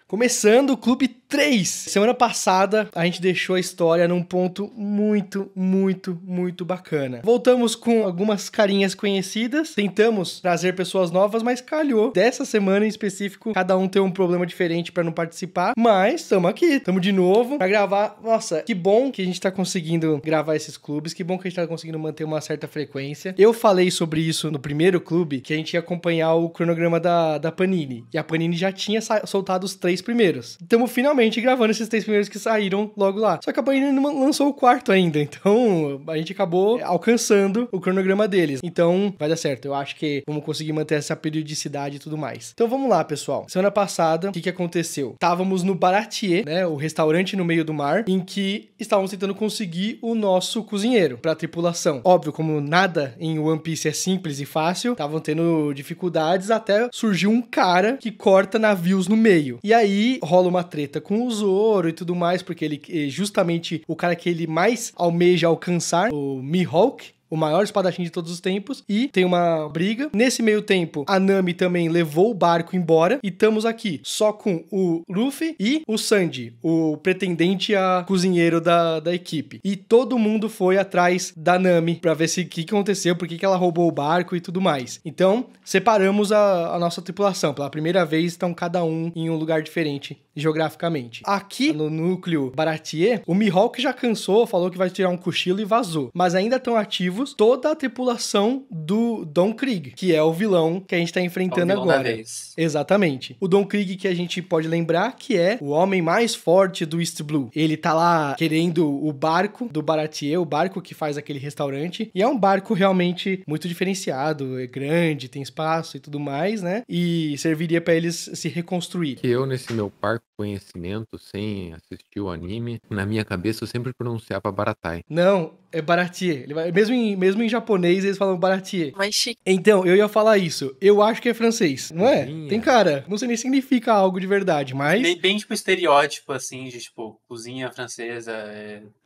Começando o Clube 3. Semana passada, a gente deixou a história num ponto muito bacana. Voltamos com algumas carinhas conhecidas, tentamos trazer pessoas novas, mas calhou dessa semana em específico, cada um tem um problema diferente pra não participar, mas estamos aqui, estamos de novo pra gravar. Nossa, que bom que a gente tá conseguindo gravar esses clubes, que bom que a gente tá conseguindo manter uma certa frequência. Eu falei sobre isso no primeiro clube, que a gente ia acompanhar o cronograma da Panini, e a Panini já tinha soltado os 3 primeiros. Estamos finalmente gravando esses 3 primeiros que saíram logo lá. Só que a Panini não lançou o quarto ainda, então a gente acabou alcançando o cronograma deles. Então vai dar certo, eu acho que vamos conseguir manter essa periodicidade e tudo mais. Então vamos lá, pessoal. Semana passada, o que aconteceu? Estávamos no Baratier, né, o restaurante no meio do mar, em que estávamos tentando conseguir o nosso cozinheiro pra tripulação. Óbvio, como nada em One Piece é simples e fácil, estavam tendo dificuldades até surgiu um cara que corta navios no meio. E aí rola uma treta com o Zoro e tudo mais, porque ele justamente o cara que ele mais almeja alcançar, o Mihawk, o maior espadachim de todos os tempos, e tem uma briga. Nesse meio tempo, a Nami também levou o barco embora, e estamos aqui só com o Luffy e o Sanji, o pretendente a cozinheiro da equipe. E todo mundo foi atrás da Nami pra ver se o que aconteceu, por que ela roubou o barco e tudo mais. Então, separamos a nossa tripulação. Pela primeira vez, estão cada um em um lugar diferente geograficamente. Aqui, no núcleo Baratier, o Mihawk já cansou, falou que vai tirar um cochilo e vazou. Mas ainda estão ativos toda a tripulação do Don Krieg, que é o vilão que a gente tá enfrentando agora. Exatamente. O Don Krieg, que a gente pode lembrar que é o homem mais forte do East Blue. Ele tá lá querendo o barco do Baratier, o barco que faz aquele restaurante, e é um barco realmente muito diferenciado, é grande, tem espaço e tudo mais, né? E serviria pra eles se reconstruir. Que eu, nesse meu parco conhecimento, sem assistir o anime, na minha cabeça eu sempre pronunciava Baratai. Não, é Baratier. Ele vai, mesmo em japonês eles falam Baratier. Mas chique. Então, eu ia falar isso. Eu acho que é francês, não é? Cozinha. Tem cara. Não sei nem se significa algo de verdade, mas... Bem tipo estereótipo, assim, de tipo, cozinha francesa.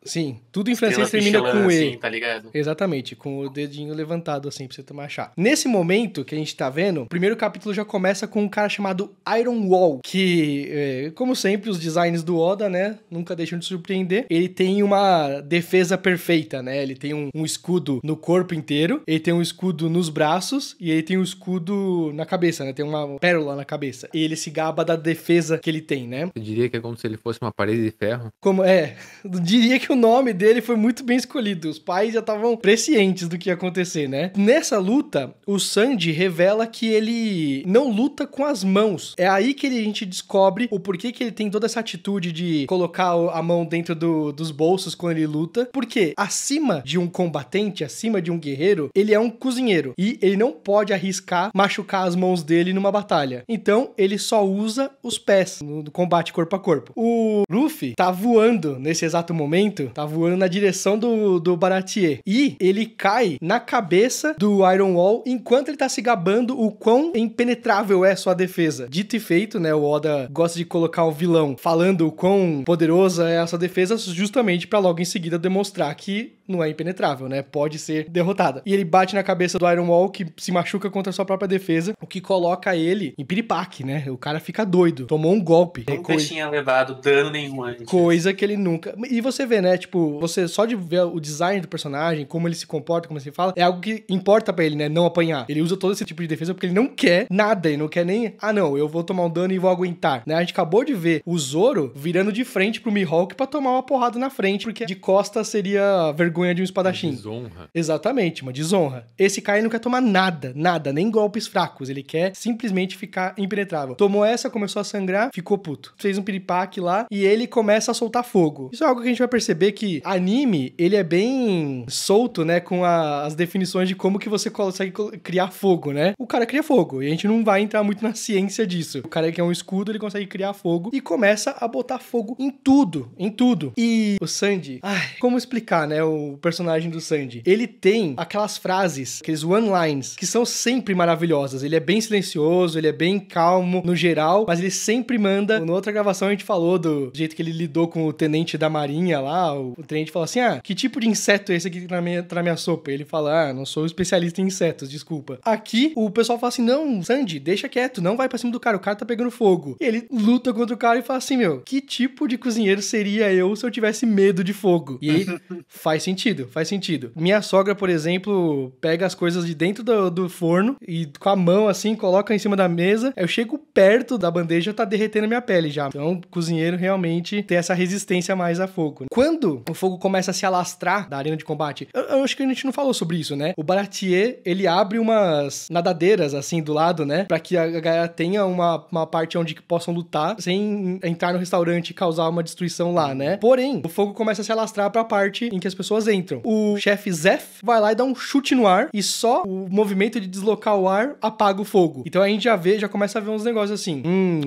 Sim, tudo em francês termina Michelin, com E. assim, tá ligado? Exatamente, com o dedinho levantado assim pra você tomar chá. Nesse momento que a gente tá vendo, o primeiro capítulo já começa com um cara chamado Iron Wall, que, como sempre, os designs do Oda, né, nunca deixam de surpreender. Ele tem uma defesa perfeita, né, ele tem um escudo no corpo inteiro, ele tem um escudo nos braços e ele tem um escudo na cabeça, né, tem uma pérola na cabeça. E ele se gaba da defesa que ele tem, né. Eu diria que é como se ele fosse uma parede de ferro. Eu diria que o nome dele foi muito bem escolhido. Os pais já estavam prescientes do que ia acontecer, né? Nessa luta, o Sanji revela que ele não luta com as mãos. É aí que a gente descobre o porquê que ele tem toda essa atitude de colocar a mão dentro dos bolsos quando ele luta. Porque acima de um combatente, acima de um guerreiro, ele é um cozinheiro. E ele não pode arriscar machucar as mãos dele numa batalha. Então, ele só usa os pés no combate corpo a corpo. O Luffy tá voando nesse exato momento, tá voando na direção do Baratier. E ele cai na cabeça do Iron Wall enquanto ele tá se gabando o quão impenetrável é sua defesa. Dito e feito, né? O Oda gosta de colocar o vilão falando o quão poderosa é a sua defesa justamente pra logo em seguida demonstrar que não é impenetrável, né? Pode ser derrotada. E ele bate na cabeça do Iron Wall, que se machuca contra a sua própria defesa, o que coloca ele em piripaque, né? O cara fica doido. Tomou um golpe. Nunca tinha levado dano nenhum antes. Coisa que ele nunca... E você vê, né? Tipo, você só de ver o design do personagem, como ele se comporta, como ele se fala, é algo que importa pra ele, né? Não apanhar. Ele usa todo esse tipo de defesa porque ele não quer nada. Ele não quer nem... Ah, não, eu vou tomar um dano e vou aguentar. Né? A gente acabou de ver o Zoro virando de frente pro Mihawk pra tomar uma porrada na frente, porque de costas seria vergonha de um espadachim. Uma desonra. Exatamente, uma desonra. Esse cara não quer tomar nada, nem golpes fracos. Ele quer simplesmente ficar impenetrável. Tomou essa, começou a sangrar, ficou puto. Fez um piripaque lá e ele começa a soltar fogo. Isso é algo que a gente vai perceber que anime, ele é bem solto, né, com as definições de como que você consegue criar fogo, né? O cara cria fogo e a gente não vai entrar muito na ciência disso. O cara que é um escudo, ele consegue criar fogo e começa a botar fogo em tudo, em tudo. E o Sanji, como explicar, né, o personagem do Sanji? Ele tem aquelas frases, aqueles one-lines, que são sempre maravilhosas. Ele é bem silencioso, ele é bem calmo no geral, mas ele sempre manda... Na outra gravação a gente falou do jeito que ele lidou com o tenente da marinha lá, o tenente fala assim, que tipo de inseto é esse aqui que tá na minha sopa? Ele fala, não sou especialista em insetos, desculpa. Aqui, o pessoal fala assim, não, Sandy, deixa quieto, não vai pra cima do cara, o cara tá pegando fogo. E ele luta contra o cara e fala assim, que tipo de cozinheiro seria eu se eu tivesse medo de fogo? E aí, faz sentido. Minha sogra, por exemplo, pega as coisas de dentro do forno e com a mão, assim, coloca em cima da mesa, eu chego perto da bandeja, tá derretendo a minha pele já. Então, o cozinheiro realmente tem essa resistência mais a fogo. Quando o fogo começa a se alastrar da arena de combate, eu acho que a gente não falou sobre isso, né? O Baratier, ele abre umas nadadeiras, assim, do lado, né? Pra que a galera tenha uma parte onde possam lutar sem entrar no restaurante e causar uma destruição lá, né? Porém, o fogo começa a se alastrar pra parte em que as pessoas entram. O chefe Zeph vai lá e dá um chute no ar e só o movimento de deslocar o ar apaga o fogo. Então a gente já começa a ver uns negócios assim.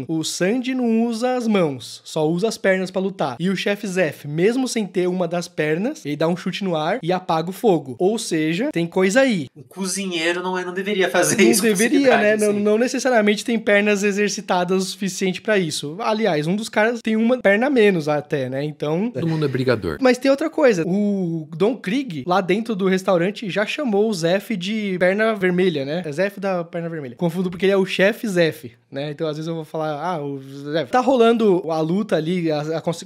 O Sandy não usa as mãos, só usa as pernas pra lutar. E o chefe Zeph, mesmo sem ter uma das pernas, ele dá um chute no ar e apaga o fogo. Ou seja, tem coisa aí. O cozinheiro não deveria fazer Não isso. deveria, né? Assim. Não necessariamente tem pernas exercitadas o suficiente pra isso. Aliás, um dos caras tem uma perna a menos até, né? Então... Todo mundo é brigador. Mas tem outra coisa. O Don Krieg, lá dentro do restaurante, já chamou o Zeph de perna vermelha, né? É Zeph da perna vermelha. Confundo porque ele é o chefe Zeph, né? Então, às vezes eu vou falar, o Zeph. Tá rolando a luta ali,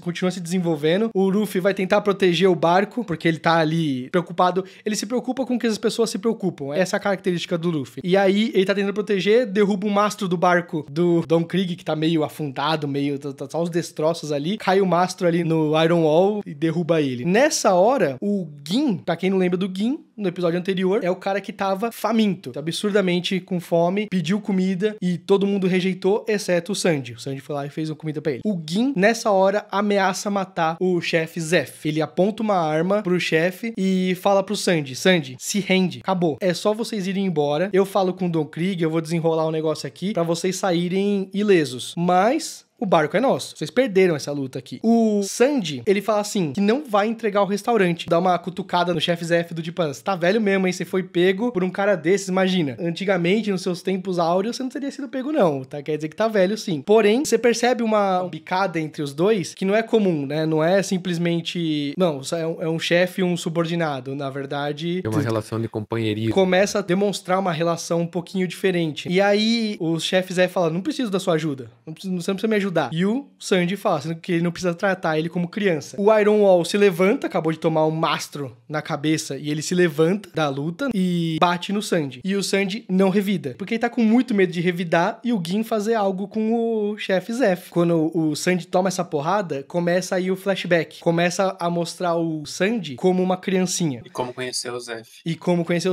continua se desenvolvendo. O Luffy vai tentar proteger o barco, porque ele tá ali preocupado. Ele se preocupa com o que as pessoas se preocupam. Essa é a característica do Luffy. E aí, ele tá tentando proteger, derruba o mastro do barco do Don Krieg, que tá meio afundado, tá só os destroços ali. Cai o mastro ali no Iron Wall e derruba ele. Nessa hora, o Gin, pra quem não lembra do Gin, no episódio anterior, é o cara que tava faminto, absurdamente com fome, pediu comida e todo mundo rejeitou, exceto o Sandy. O Sandy foi lá e fez uma comida pra ele. O Gin, nessa hora, ameaça matar o chefe Zeph. Ele aponta uma arma pro chefe e fala pro Sandy, se rende, acabou. É só vocês irem embora, eu falo com o Don Krieg, eu vou desenrolar um negócio aqui pra vocês saírem ilesos. Mas... o barco é nosso. Vocês perderam essa luta aqui. O Sandy, ele fala assim, que não vai entregar o restaurante. Dá uma cutucada no chefe Zeph do tipo, você tá velho mesmo, hein? Você foi pego por um cara desses, imagina. Antigamente, nos seus tempos áureos, você não teria sido pego, não. Tá? Quer dizer que tá velho, sim. Porém, você percebe uma bicada entre os dois que não é comum, né? Não é simplesmente... não, é um chefe e um subordinado. Na verdade... é uma relação de companheirismo. Começa a demonstrar uma relação um pouquinho diferente. E aí, o chefe Zeph fala, não preciso da sua ajuda. Você não precisa me ajudar. E o Sandy fala que ele não precisa tratar ele como criança. O Iron Wall se levanta, acabou de tomar um mastro na cabeça, e ele se levanta da luta e bate no Sandy. E o Sandy não revida, porque ele tá com muito medo de revidar e o Gin fazer algo com o chefe Zeph. Quando o Sandy toma essa porrada, começa aí o flashback. Começa a mostrar o Sandy como uma criancinha. E como conhecer o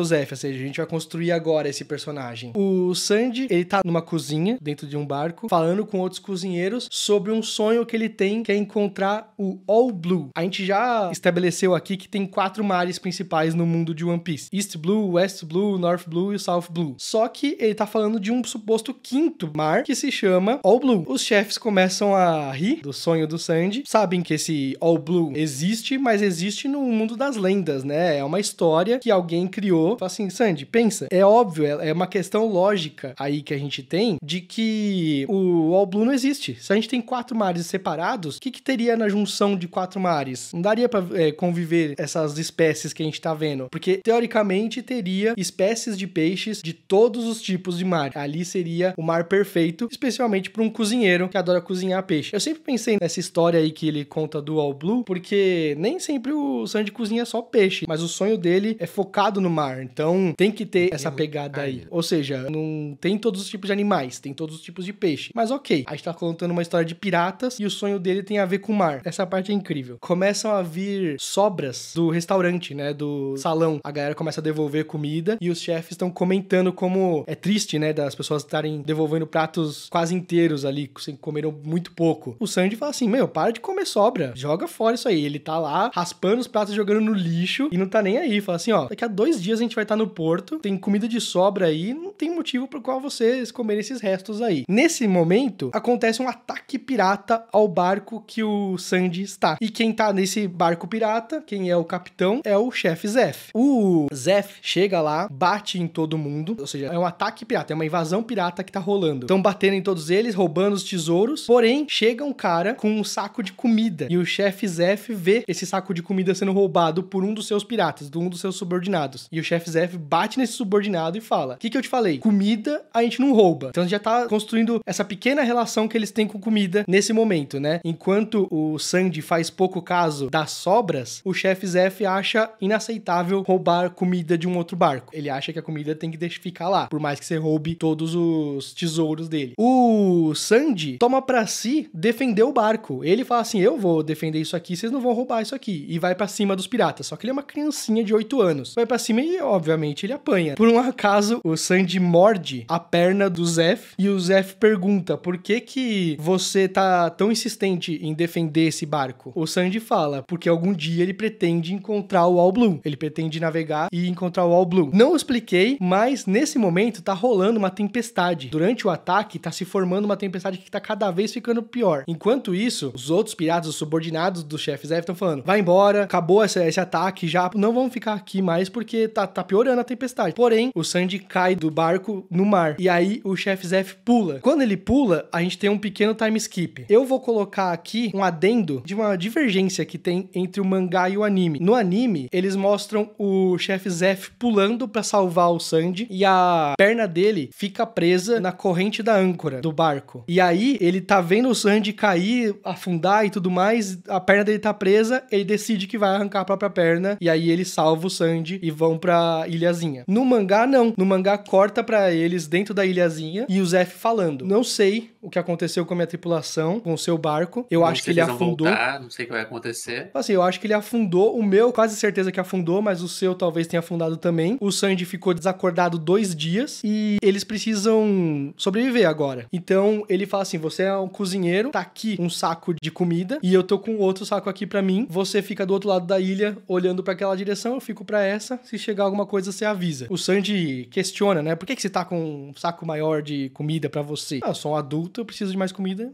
Zeph. Ou seja, a gente vai construir agora esse personagem. O Sandy, ele tá numa cozinha, dentro de um barco, falando com outros cozinheiros sobre um sonho que ele tem, que é encontrar o All Blue. A gente já estabeleceu aqui que tem 4 mares principais no mundo de One Piece. East Blue, West Blue, North Blue e South Blue. Só que ele tá falando de um suposto 5º mar, que se chama All Blue. Os chefes começam a rir do sonho do Sandy, sabem que esse All Blue existe, mas existe no mundo das lendas, né? É uma história que alguém criou. Fala assim, Sandy, pensa, é óbvio, é uma questão lógica aí que a gente tem, de que o All Blue não existe. Se a gente tem 4 mares separados, o que teria na junção de 4 mares? Não daria pra conviver essas espécies que a gente tá vendo. Porque, teoricamente, teria espécies de peixes de todos os tipos de mar. Ali seria o mar perfeito, especialmente para um cozinheiro que adora cozinhar peixe. Eu sempre pensei nessa história aí que ele conta do All Blue, porque nem sempre o Sandy cozinha só peixe, mas o sonho dele é focado no mar. Então, tem que ter essa pegada aí. Ou seja, não tem todos os tipos de animais, tem todos os tipos de peixe. Mas ok, a gente tá contando uma história de piratas e o sonho dele tem a ver com o mar. Essa parte é incrível. Começam a vir sobras do restaurante, né, do salão. A galera começa a devolver comida e os chefes estão comentando como é triste, né, das pessoas estarem devolvendo pratos quase inteiros ali, que comeram muito pouco. O Sandy fala assim, para de comer sobra, joga fora isso aí. Ele tá lá raspando os pratos, jogando no lixo e não tá nem aí. Fala assim, daqui a 2 dias a gente vai estar no porto, tem comida de sobra aí, não tem motivo pro qual vocês comerem esses restos aí. Nesse momento, acontece um um ataque pirata ao barco que o Sandy está. E quem tá nesse barco pirata, quem é o capitão, é o chefe Zef. O Zef chega lá, bate em todo mundo, ou seja, é um ataque pirata, é uma invasão pirata que tá rolando. Estão batendo em todos eles, roubando os tesouros, porém, chega um cara com um saco de comida, e o chefe Zef vê esse saco de comida sendo roubado por um dos seus piratas, de um dos seus subordinados. E o chefe Zef bate nesse subordinado e fala: o que eu te falei? Comida a gente não rouba. Então já tá construindo essa pequena relação que eles têm com comida nesse momento, né? Enquanto o Sandy faz pouco caso das sobras, o chefe Zef acha inaceitável roubar comida de um outro barco. Ele acha que a comida tem que ficar lá, por mais que você roube todos os tesouros dele. O Sandy toma pra si defender o barco. Ele fala assim: eu vou defender isso aqui, vocês não vão roubar isso aqui. E vai pra cima dos piratas. Só que ele é uma criancinha de 8 anos. Vai pra cima e, obviamente, ele apanha. Por um acaso, o Sandy morde a perna do Zef e o Zef pergunta: por que você tá tão insistente em defender esse barco? O Sandy fala: porque algum dia ele pretende encontrar o All Blue. Ele pretende navegar e encontrar o All Blue. Não expliquei, mas nesse momento tá rolando uma tempestade. Durante o ataque, tá se formando uma tempestade que tá cada vez ficando pior. Enquanto isso, os outros piratas, os subordinados do chefe Zef, estão falando: vai embora, acabou esse ataque já, não vamos ficar aqui mais porque tá piorando a tempestade. Porém, o Sandy cai do barco no mar. E aí o chefe Zef pula. Quando ele pula, a gente tem um pequeno time skip. Eu vou colocar aqui um adendo de uma divergência que tem entre o mangá e o anime. No anime, eles mostram o chefe Zef pulando pra salvar o Sandy e a perna dele fica presa na corrente da âncora do barco. E aí, ele tá vendo o Sandy cair, afundar e tudo mais, a perna dele tá presa, ele decide que vai arrancar a própria perna, e aí ele salva o Sandy e vão pra ilhazinha. No mangá, não. No mangá, corta pra eles dentro da ilhazinha e o Zef falando: não sei o que aconteceu com a minha tripulação, com o seu barco, eu acho que ele afundou. Não sei o que vai acontecer. Assim, eu acho que ele afundou, o meu, quase certeza que afundou, mas o seu talvez tenha afundado também. O Sandy ficou desacordado 2 dias e eles precisam sobreviver agora. Então, ele fala assim: você é um cozinheiro, tá aqui um saco de comida e eu tô com outro saco aqui pra mim. Você fica do outro lado da ilha olhando pra aquela direção, eu fico pra essa. Se chegar alguma coisa, você avisa. O Sandy questiona, né? Por que você tá com um saco maior de comida pra você? Eu sou um adulto, eu preciso de mais comida.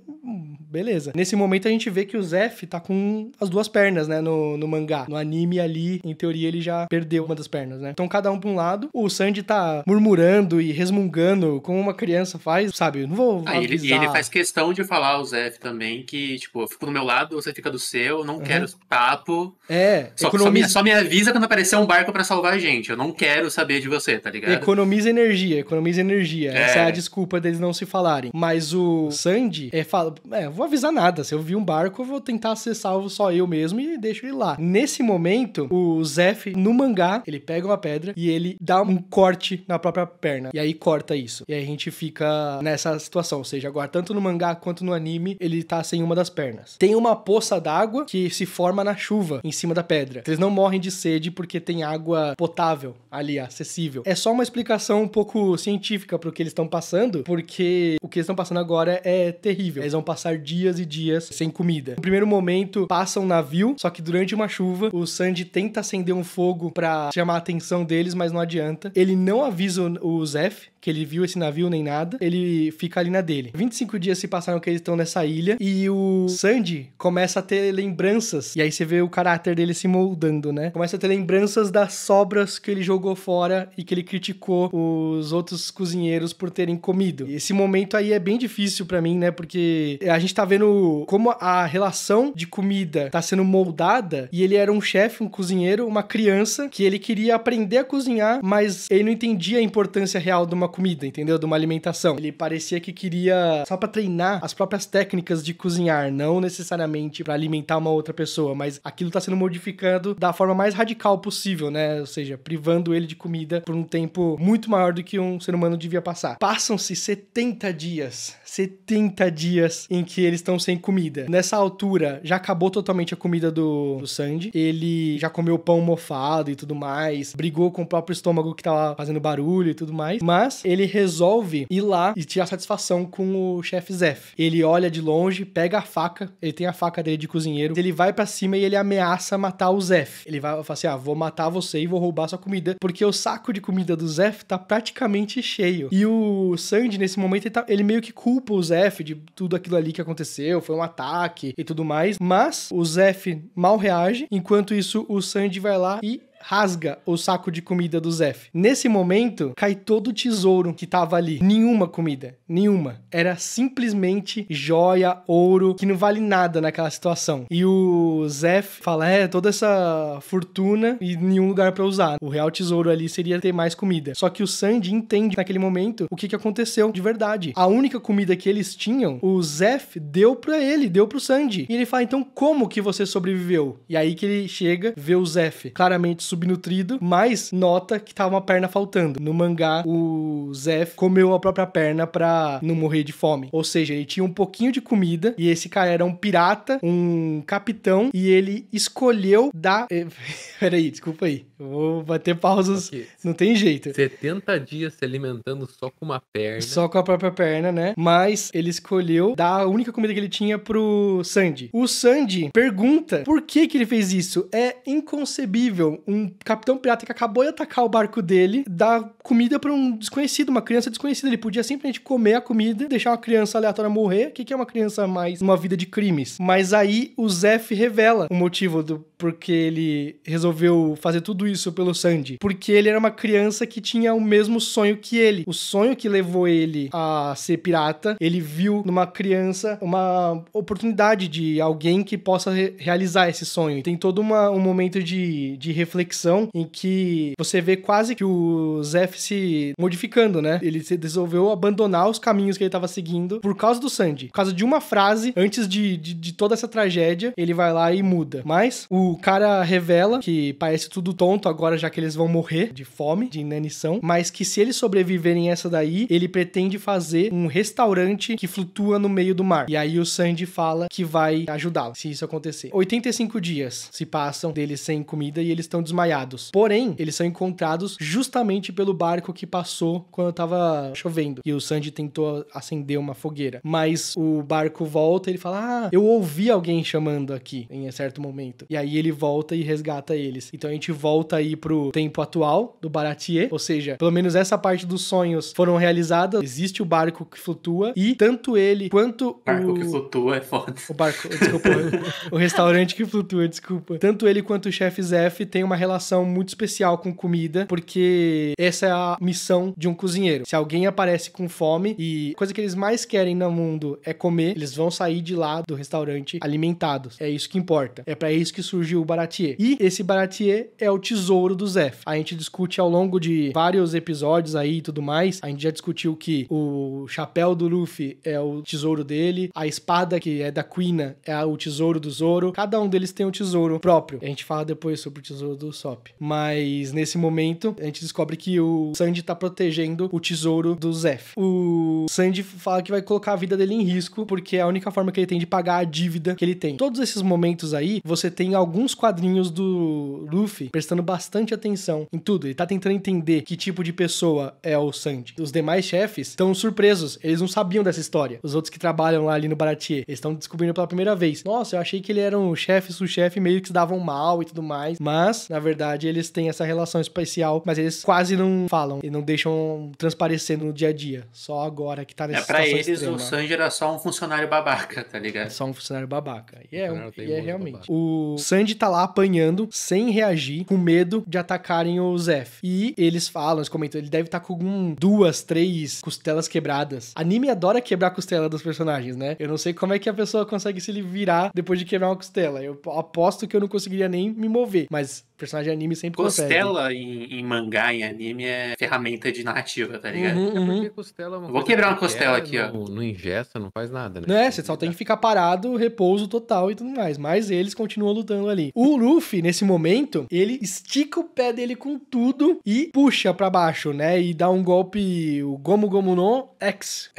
Beleza. Nesse momento, a gente vê que o Zef tá com as 2 pernas, né? No mangá. No anime ali, em teoria, ele já perdeu uma das pernas, né? Então, cada um pra um lado. O Sandy tá murmurando e resmungando como uma criança faz, sabe? Eu não vou avisar. E ele faz questão de falar ao Zef também que, tipo, eu fico do meu lado, você fica do seu, não quero papo. Só me avisa quando aparecer um barco pra salvar a gente. Eu não quero saber de você, tá ligado? Economiza energia. Essa é a desculpa deles não se falarem. Mas o Sandy fala: eu vou avisar nada. Se eu vi um barco, eu vou tentar ser salvo só eu mesmo e deixo ele lá. Nesse momento, o Zef, no mangá, ele pega uma pedra e ele dá um corte na própria perna. E aí corta isso. E aí a gente fica nessa situação. Ou seja, agora, tanto no mangá quanto no anime, ele tá sem uma das pernas. Tem uma poça d'água que se forma na chuva, em cima da pedra. Eles não morrem de sede porque tem água potável ali, acessível. É só uma explicação um pouco científica pro que eles estão passando, porque o que eles estão passando agora é terrível. Eles vão passar dias e dias sem comida. No primeiro momento, passa um navio, só que durante uma chuva, o Sandy tenta acender um fogo pra chamar a atenção deles, mas não adianta. Ele não avisa o Zef que ele viu esse navio nem nada, ele fica ali na dele. 25 dias se passaram que eles estão nessa ilha e o Sandy começa a ter lembranças, e aí você vê o caráter dele se moldando, né? Começa a ter lembranças das sobras que ele jogou fora e que ele criticou os outros cozinheiros por terem comido. E esse momento aí é bem difícil pra mim, né? Porque a gente tá vendo como a relação de comida tá sendo moldada, e ele era um chefe, um cozinheiro, uma criança, que ele queria aprender a cozinhar, mas ele não entendia a importância real de uma comida, entendeu? De uma alimentação. Ele parecia que queria só pra treinar as próprias técnicas de cozinhar, não necessariamente pra alimentar uma outra pessoa, mas aquilo tá sendo modificado da forma mais radical possível, né? Ou seja, privando ele de comida por um tempo muito maior do que um ser humano devia passar. Passam-se 70 dias em que eles estão sem comida. Nessa altura, já acabou totalmente a comida do Sandy. Ele já comeu pão mofado e tudo mais, brigou com o próprio estômago que tava fazendo barulho e tudo mais, mas ele resolve ir lá e tirar satisfação com o chefe Zef. Ele olha de longe, pega a faca, ele tem a faca dele de cozinheiro, ele vai pra cima e ele ameaça matar o Zef. Ele vai falar assim: vou matar você e vou roubar sua comida, porque o saco de comida do Zef tá praticamente cheio. E o Sandy, nesse momento, ele meio que culpa o Zef, Zef de tudo aquilo ali que aconteceu, foi um ataque e tudo mais, mas o Zef mal reage, enquanto isso o Sanji vai lá e rasga o saco de comida do Zef. Nesse momento, cai todo o tesouro que tava ali. Nenhuma comida. Nenhuma. Era simplesmente joia, ouro, que não vale nada naquela situação. E o Zef fala, toda essa fortuna e nenhum lugar pra usar. O real tesouro ali seria ter mais comida. Só que o Sanji entende naquele momento o que aconteceu de verdade. A única comida que eles tinham, o Zef deu pra ele, deu pro Sanji. E ele fala, então como que você sobreviveu? E aí que ele chega, vê o Zef claramente subnutrido, mas nota que tava uma perna faltando. No mangá, o Zef comeu a própria perna pra não morrer de fome. Ou seja, ele tinha um pouquinho de comida e esse cara era um pirata, um capitão, e ele escolheu dar... Peraí, desculpa aí. Eu vou bater pausas. Okay. Não tem jeito. 70 dias se alimentando só com uma perna. Só com a própria perna, né? Mas ele escolheu dar a única comida que ele tinha pro Sanji. O Sanji pergunta por que ele fez isso. É inconcebível um capitão pirata que acabou de atacar o barco dele dar comida pra um desconhecido, uma criança desconhecida. Ele podia simplesmente comer a comida, deixar uma criança aleatória morrer. O que é uma criança mais numa vida de crimes? Mas aí o Zef revela o motivo do porque ele resolveu fazer tudo isso pelo Sanji. Porque ele era uma criança que tinha o mesmo sonho que ele. O sonho que levou ele a ser pirata, ele viu numa criança uma oportunidade de alguém que possa realizar esse sonho. E tem todo um momento de reflexão em que você vê quase que o Zef se modificando, né? Ele se resolveu abandonar os caminhos que ele estava seguindo por causa do Sanji. Por causa de uma frase, antes de toda essa tragédia, ele vai lá e muda. Mas o cara revela que parece tudo tonto agora, já que eles vão morrer de fome, de inanição, mas que se eles sobreviverem essa daí, ele pretende fazer um restaurante que flutua no meio do mar. E aí o Sanji fala que vai ajudá-lo, se isso acontecer. 85 dias se passam deles sem comida e eles estão desmaiados. Porém, eles são encontrados justamente pelo barco que passou quando tava chovendo. E o Sanji tentou acender uma fogueira. Mas o barco volta e ele fala, eu ouvi alguém chamando aqui em certo momento. E aí ele volta e resgata eles. Então a gente volta aí pro tempo atual do Baratie, ou seja, pelo menos essa parte dos sonhos foram realizadas. Existe o barco que flutua e tanto ele quanto o barco que flutua é foda. O barco, desculpa, o restaurante que flutua, desculpa. Tanto ele quanto o chefe Zef tem uma relação muito especial com comida, porque essa é a missão de um cozinheiro. Se alguém aparece com fome e a coisa que eles mais querem no mundo é comer, eles vão sair de lá do restaurante alimentados. É isso que importa. É pra isso que surgiu o Baratie. E esse Baratie é o tesouro do Zef. A gente discute ao longo de vários episódios aí e tudo mais. A gente já discutiu que o chapéu do Luffy é o tesouro dele, a espada que é da Quina é o tesouro do Zoro. Cada um deles tem um tesouro próprio. A gente fala depois sobre o tesouro do Sop. Mas nesse momento, a gente descobre que o Sanji tá protegendo o tesouro do Zef. O Sanji fala que vai colocar a vida dele em risco, porque é a única forma que ele tem de pagar a dívida que ele tem. Todos esses momentos aí, você tem alguns quadrinhos do Luffy prestando bastante atenção em tudo. Ele tá tentando entender que tipo de pessoa é o Sanji. Os demais chefes estão surpresos. Eles não sabiam dessa história. Os outros que trabalham lá ali no Baratie, eles estão descobrindo pela primeira vez. Nossa, eu achei que ele era um chefe, sous-chefe, meio que se davam mal e tudo mais. Mas, na verdade, eles têm essa relação especial, mas eles quase não falam e não deixam transparecer no dia a dia. Só agora que tá nessa situação pra eles, extrema. O Sanji era só um funcionário babaca, tá ligado? É só um funcionário babaca. E é realmente. Babaca. O Sanji tá lá apanhando, sem reagir, com medo de atacarem o Zef. E eles falam, eles comentam, ele deve estar com 2, 3 costelas quebradas. Anime adora quebrar a costela dos personagens, né? Eu não sei como é que a pessoa consegue se virar depois de quebrar uma costela. Eu aposto que eu não conseguiria nem me mover, mas personagem de anime sempre costela consegue. Em mangá, em anime, é ferramenta de narrativa, tá ligado? Porque costela é uma Vou quebrar uma costela aqui, ó. Não ingessa, não faz nada, né? Não é, você só tem que ficar parado, repouso total e tudo mais. Mas eles continuam lutando ali. O Luffy, nesse momento, ele estica o pé dele com tudo e puxa pra baixo, né? E dá um golpe, o Gomu Gomu no X,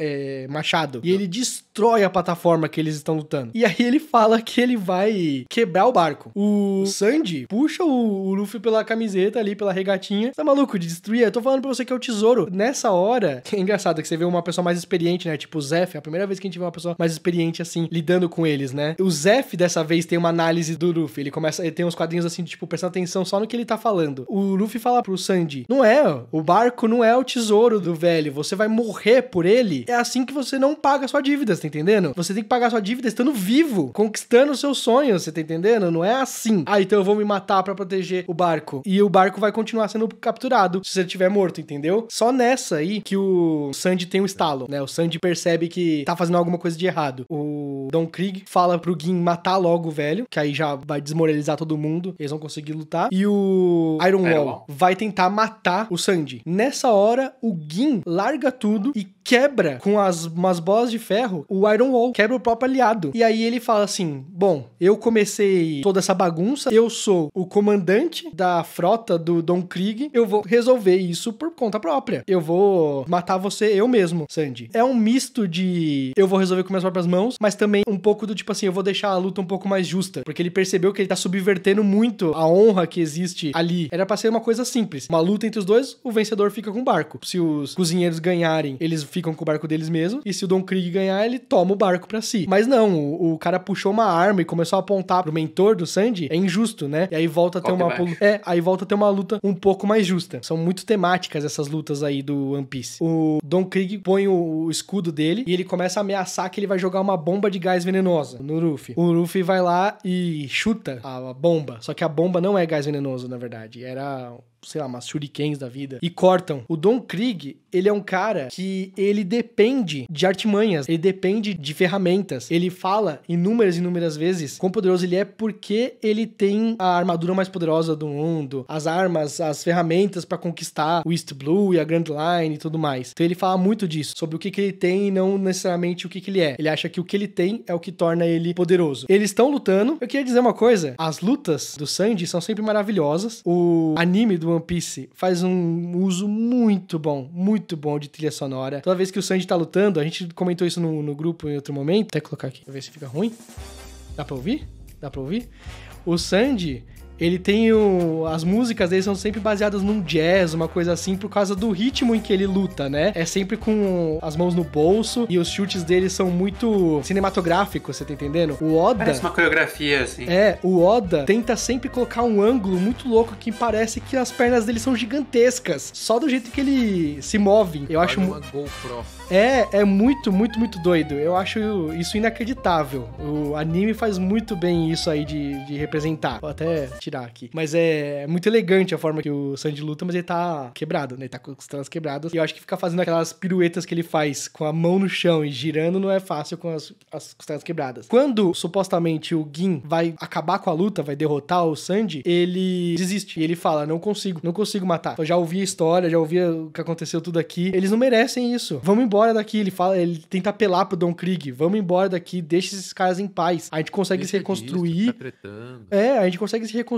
machado. E ele destrói a plataforma que eles estão lutando. E aí ele fala que ele vai quebrar o barco. O Sanji puxa o o Luffy pela camiseta ali, pela regatinha. Tá maluco de destruir? Eu tô falando pra você que é o tesouro. Nessa hora, é engraçado que você vê uma pessoa mais experiente, né? Tipo o Zef, é a primeira vez que a gente vê uma pessoa mais experiente, assim, lidando com eles, né? O Zef, dessa vez, tem uma análise do Luffy. Ele tem uns quadrinhos, assim, tipo, prestando atenção só no que ele tá falando. O Luffy fala pro Sandy, não é, o barco não é o tesouro do velho, você vai morrer por ele. É assim que você não paga sua dívida, você tá entendendo? Você tem que pagar sua dívida estando vivo, conquistando os seus sonhos, você tá entendendo? Não é assim. Ah, então eu vou me matar pra proteger o barco. E o barco vai continuar sendo capturado se você estiver morto, entendeu? Só nessa aí que o Sandy tem um estalo, né? O Sandy percebe que tá fazendo alguma coisa de errado. O Don Krieg fala pro Gin matar logo o velho, que aí já vai desmoralizar todo mundo, eles vão conseguir lutar. E o Iron Wall vai tentar matar o Sandy. Nessa hora, o Gin larga tudo e quebra com umas bolas de ferro o Iron Wall, quebra o próprio aliado. E aí ele fala assim, bom, eu comecei toda essa bagunça, eu sou o comandante da frota do Don Krieg, eu vou resolver isso por conta própria. Eu vou matar você eu mesmo, Sandy. É um misto de eu vou resolver com minhas próprias mãos, mas também um pouco do tipo assim, eu vou deixar a luta um pouco mais justa, porque ele percebeu que ele tá subvertendo muito a honra que existe ali. Era pra ser uma coisa simples. Uma luta entre os dois, o vencedor fica com o barco. Se os cozinheiros ganharem, eles ficam com o barco deles mesmos, e se o Don Krieg ganhar, ele toma o barco pra si. Mas não, o cara puxou uma arma e começou a apontar pro mentor do Sandy, é injusto, né? E aí volta a ter aí volta a ter uma luta um pouco mais justa. São muito temáticas essas lutas aí do One Piece. O Don Krieg põe o escudo dele e ele começa a ameaçar que ele vai jogar uma bomba de gás venenosa no Luffy. O Luffy vai lá e chuta a bomba, só que a bomba não é gás venenoso, na verdade. Era, sei lá, umas shurikens da vida. E cortam. O Don Krieg, ele é um cara que ele depende de artimanhas, ele depende de ferramentas. Ele fala inúmeras vezes quão poderoso ele é porque ele tem a armadura mais poderosa do mundo, as armas, as ferramentas pra conquistar o East Blue e a Grand Line e tudo mais. Então ele fala muito disso, sobre o que ele tem e não necessariamente o que ele é. Ele acha que o que ele tem é o que torna ele poderoso. Eles estão lutando. Eu queria dizer uma coisa, as lutas do Sandy são sempre maravilhosas. O anime do One Piece faz um uso muito bom de trilha sonora. Toda vez que o Sandy tá lutando, a gente comentou isso no grupo em outro momento. Até colocar aqui, pra ver se fica ruim. Dá pra ouvir? Dá pra ouvir? O Sandy, ele tem as músicas dele são sempre baseadas num jazz, uma coisa assim, por causa do ritmo em que ele luta, né? É sempre com as mãos no bolso e os chutes dele são muito cinematográficos, você tá entendendo? O Oda... Parece uma coreografia, assim. O Oda tenta sempre colocar um ângulo muito louco que parece que as pernas dele são gigantescas, só do jeito que ele se move. Eu acho uma GoPro. É muito doido. Eu acho isso inacreditável. O anime faz muito bem isso aí de representar. Vou até tirar aqui. Mas é muito elegante a forma que o Sandy luta, mas ele tá quebrado, né? Ele tá com as costelas quebradas. E eu acho que ficar fazendo aquelas piruetas que ele faz com a mão no chão e girando não é fácil com as costelas quebradas. Quando, supostamente, o Gin vai acabar com a luta, vai derrotar o Sandy, ele desiste. E ele fala, não consigo matar. Eu já ouvi a história, já ouvi o que aconteceu tudo aqui. Eles não merecem isso. Vamos embora daqui. Ele tenta apelar pro Don Krieg. Vamos embora daqui, deixa esses caras em paz. A gente consegue se reconstruir. A gente consegue se reconstruir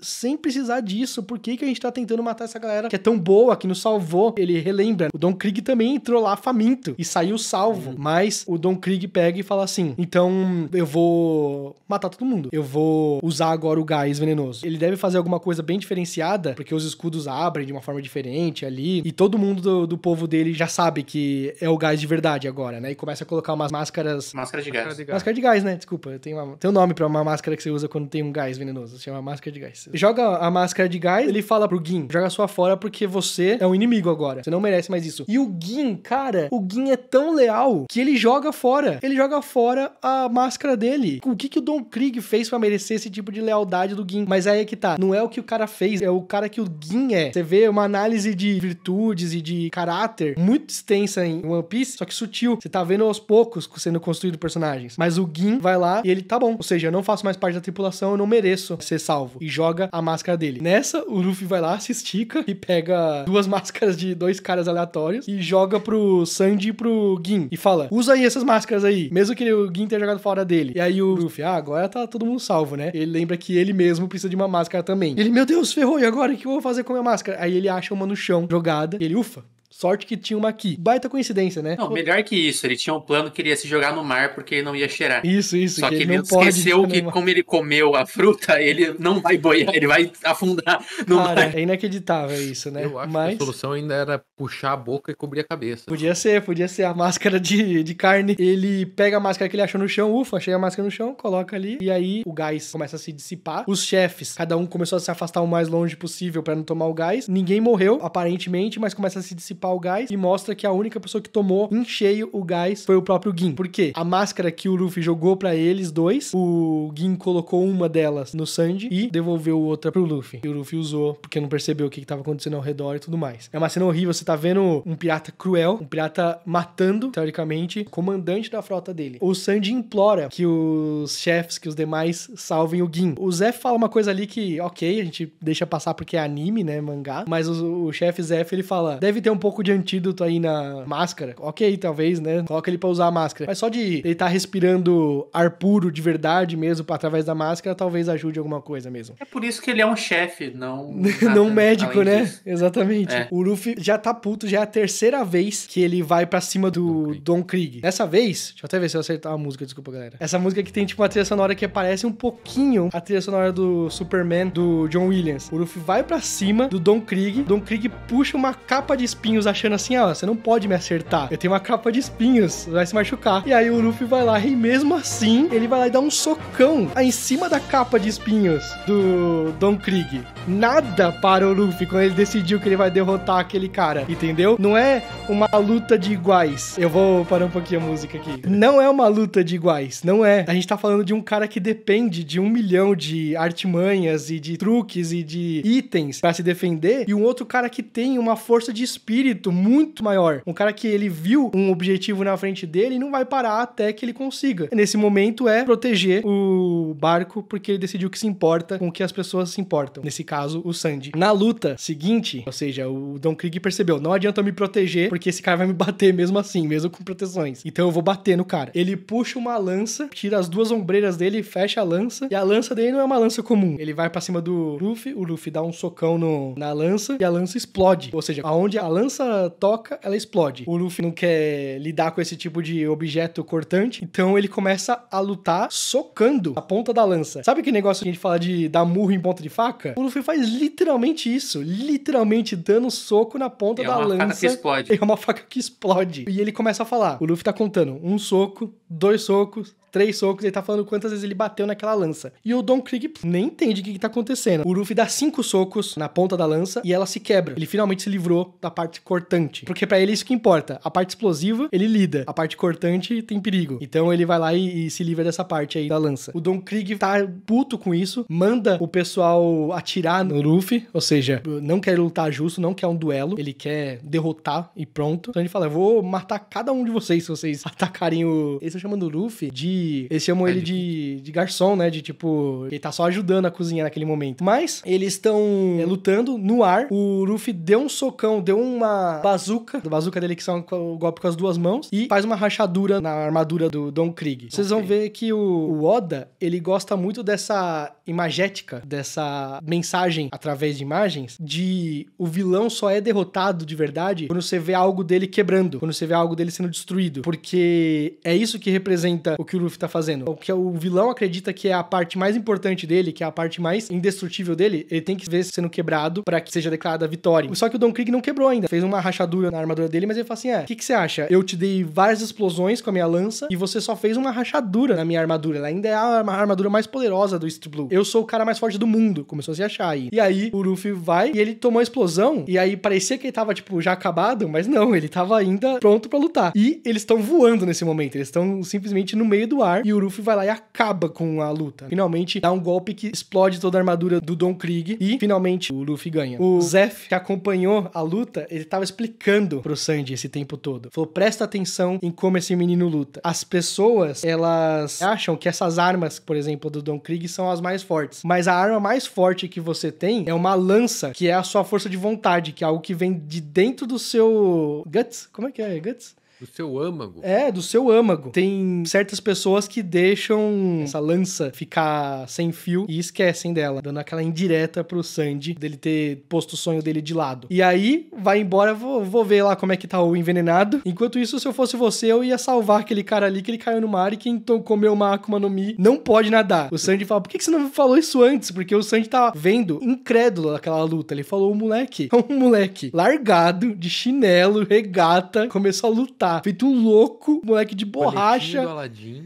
sem precisar disso. Por que a gente tá tentando matar essa galera que é tão boa, que nos salvou? Ele relembra. O Don Krieg também entrou lá faminto e saiu salvo. Mas o Don Krieg pega e fala assim, então eu vou matar todo mundo. Eu vou usar agora o gás venenoso. Ele deve fazer alguma coisa bem diferenciada, porque os escudos abrem de uma forma diferente ali. E todo mundo do povo dele já sabe que é o gás de verdade agora, né? E começa a colocar umas máscaras... Máscara de gás. Máscara de gás, né? Desculpa. Tem um nome pra uma máscara que você usa quando tem um gás venenoso. Se chama máscara de gás. Joga a máscara de gás, ele fala pro Gin, joga sua fora porque você é um inimigo agora. Você não merece mais isso. E o Gin, cara, o Gin é tão leal que ele joga fora. Ele joga fora a máscara dele. O que o Don Krieg fez pra merecer esse tipo de lealdade do Gin? Mas aí é que tá. Não é o que o cara fez, é o cara que o Gin é. Você vê uma análise de virtudes e de caráter muito extensa em One Piece, só que sutil. Você tá vendo aos poucos sendo construído personagens. Mas o Gin vai lá e ele tá bom. Ou seja, eu não faço mais parte da tripulação, eu não mereço ser salvo. E joga a máscara dele. Nessa, o Luffy vai lá, se estica e pega 2 máscaras de 2 caras aleatórios e joga pro Sandy e pro Gin. E fala, usa aí essas máscaras aí. Mesmo que o Gin tenha jogado fora dele. E aí o Luffy, agora tá todo mundo salvo, né? Ele lembra que ele mesmo precisa de uma máscara também. Ele, meu Deus, ferrou, e agora? O que eu vou fazer com a minha máscara? Aí ele acha uma no chão, jogada. E ele, ufa. Sorte que tinha uma aqui. Baita coincidência, né? Não, melhor que isso. Ele tinha um plano que ele ia se jogar no mar porque ele não ia cheirar. Isso. Só que ele esqueceu que como ele comeu a fruta, ele não vai boiar, ele vai afundar no mar. É inacreditável isso, né? Eu acho que a solução ainda era puxar a boca e cobrir a cabeça. Podia ser a máscara de carne. Ele pega a máscara que ele achou no chão, achei a máscara no chão, coloca ali, e aí o gás começa a se dissipar. Os chefes, cada um começou a se afastar o mais longe possível pra não tomar o gás. Ninguém morreu, aparentemente, mas começa a se dissipar o gás e mostra que a única pessoa que tomou em cheio o gás foi o próprio Gin. Por quê? A máscara que o Luffy jogou pra eles dois, o Gin colocou uma delas no Sandy e devolveu outra pro Luffy. E o Luffy usou porque não percebeu o que tava acontecendo ao redor e tudo mais. É uma cena horrível, você tá vendo um pirata cruel, um pirata matando, teoricamente, o comandante da frota dele. O Sandy implora que os chefes, que os demais salvem o Gin. O Zef fala uma coisa ali que, ok, a gente deixa passar porque é anime, né, mangá, mas o chefe Zef, ele fala, deve ter um pouco de antídoto aí na máscara. Ok, talvez, né, coloca ele pra usar a máscara. Mas só de ele tá respirando ar puro de verdade mesmo, através da máscara, talvez ajude alguma coisa mesmo. É por isso que ele é um chefe, não... não médico, né? Disso. Exatamente. É. O Luffy já tá puto, já é a terceira vez que ele vai pra cima do Don Krieg. Dessa vez, deixa eu até ver se eu acertar a música, desculpa, galera. Essa música que tem, tipo, uma trilha sonora que parece um pouquinho a trilha sonora do Superman, do John Williams. O Luffy vai pra cima do Don Krieg. Don Krieg puxa uma capa de espinhos, achando assim, você não pode me acertar. Eu tenho uma capa de espinhos, vai se machucar. E aí o Luffy vai lá, e mesmo assim, ele vai lá e dá um socão aí em cima da capa de espinhos do Don Krieg. Nada para o Luffy quando ele decidiu que ele vai derrotar aquele cara, entendeu? Não é uma luta de iguais. Eu vou parar um pouquinho a música aqui. Não é uma luta de iguais, não é. A gente tá falando de um cara que depende de 1 milhão de artimanhas e de truques e de itens pra se defender, e um outro cara que tem uma força de espírito muito maior. Um cara que ele viu um objetivo na frente dele e não vai parar até que ele consiga. Nesse momento é proteger o barco, porque ele decidiu que se importa com o que as pessoas se importam. Nesse caso, o Sandy. Na luta seguinte, ou seja, o Don Krieg percebeu, não adianta eu me proteger, porque esse cara vai me bater mesmo assim, mesmo com proteções. Então eu vou bater no cara. Ele puxa uma lança, tira as duas ombreiras dele, fecha a lança, e a lança dele não é uma lança comum. Ele vai pra cima do Luffy, o Luffy dá um socão na lança, e a lança explode. Ou seja, aonde a lança toca, ela explode. O Luffy não quer lidar com esse tipo de objeto cortante, então ele começa a lutar socando a ponta da lança. Sabe aquele negócio que a gente fala de dar murro em ponta de faca? O Luffy faz literalmente isso, literalmente dando soco na ponta da lança. É uma faca que explode. É uma faca que explode. E ele começa a falar, o Luffy tá contando 1 soco, 2 socos, 3 socos, ele tá falando quantas vezes ele bateu naquela lança. E o Don Krieg nem entende o que tá acontecendo. O Luffy dá 5 socos na ponta da lança e ela se quebra. Ele finalmente se livrou da parte cortante. Porque pra ele é isso que importa. A parte explosiva, ele lida. A parte cortante tem perigo. Então ele vai lá e se livra dessa parte aí da lança. O Don Krieg tá puto com isso, manda o pessoal atirar no Luffy, ou seja, não quer lutar justo, não quer um duelo, ele quer derrotar e pronto. Então ele fala, eu vou matar cada um de vocês se vocês atacarem o... Eles estão chamando o Luffy de... Eles chamam ele de garçom, né? De tipo... Ele tá só ajudando a cozinhar naquele momento. Mas eles estão lutando no ar. O Luffy deu um socão, deu uma bazuca. A bazuca dele que são o golpe com as duas mãos. E faz uma rachadura na armadura do Don Krieg. Vocês vão ver que o Oda, ele gosta muito dessa imagética, dessa mensagem através de imagens, de o vilão só é derrotado de verdade quando você vê algo dele quebrando, quando você vê algo dele sendo destruído. Porque é isso que representa o que o Luffy tá fazendo. O que o vilão acredita que é a parte mais importante dele, que é a parte mais indestrutível dele, ele tem que ver sendo quebrado pra que seja declarada a vitória. Só que o Don Krieg não quebrou ainda. Fez uma rachadura na armadura dele, mas ele fala assim, o que você acha? Eu te dei várias explosões com a minha lança e você só fez uma rachadura na minha armadura. Ela ainda é a armadura mais poderosa do East Blue. Eu sou o cara mais forte do mundo. Começou a se achar aí. E aí, o Luffy vai e ele tomou a explosão e aí parecia que ele tava, tipo, já acabado, mas não, ele tava ainda pronto pra lutar. E eles estão voando nesse momento. Eles estão simplesmente no meio do ar e o Luffy vai lá e acaba com a luta. Finalmente, dá um golpe que explode toda a armadura do Don Krieg e, finalmente, o Luffy ganha. O Zef, que acompanhou a luta, ele tava explicando pro Sandy esse tempo todo. Falou, presta atenção em como esse menino luta. As pessoas, elas acham que essas armas, por exemplo, do Don Krieg são as mais fortes. Mas a arma mais forte que você tem é uma lança, que é a sua força de vontade, que é algo que vem de dentro do seu... Guts? Como é que é? Guts? Do seu âmago? É, do seu âmago. Tem certas pessoas que deixam essa lança ficar sem fio e esquecem dela, dando aquela indireta pro Sanji dele ter posto o sonho dele de lado. E aí, vai embora, vou ver lá como é que tá o envenenado. Enquanto isso, se eu fosse você, eu ia salvar aquele cara ali que ele caiu no mar e quem comeu uma Akuma no Mi não pode nadar. O Sanji fala, por que você não falou isso antes? Porque o Sanji tá vendo, incrédulo naquela luta. Ele falou, um moleque largado, de chinelo, regata, começou a lutar. Feito um louco, moleque de borracha. Do Aladdin.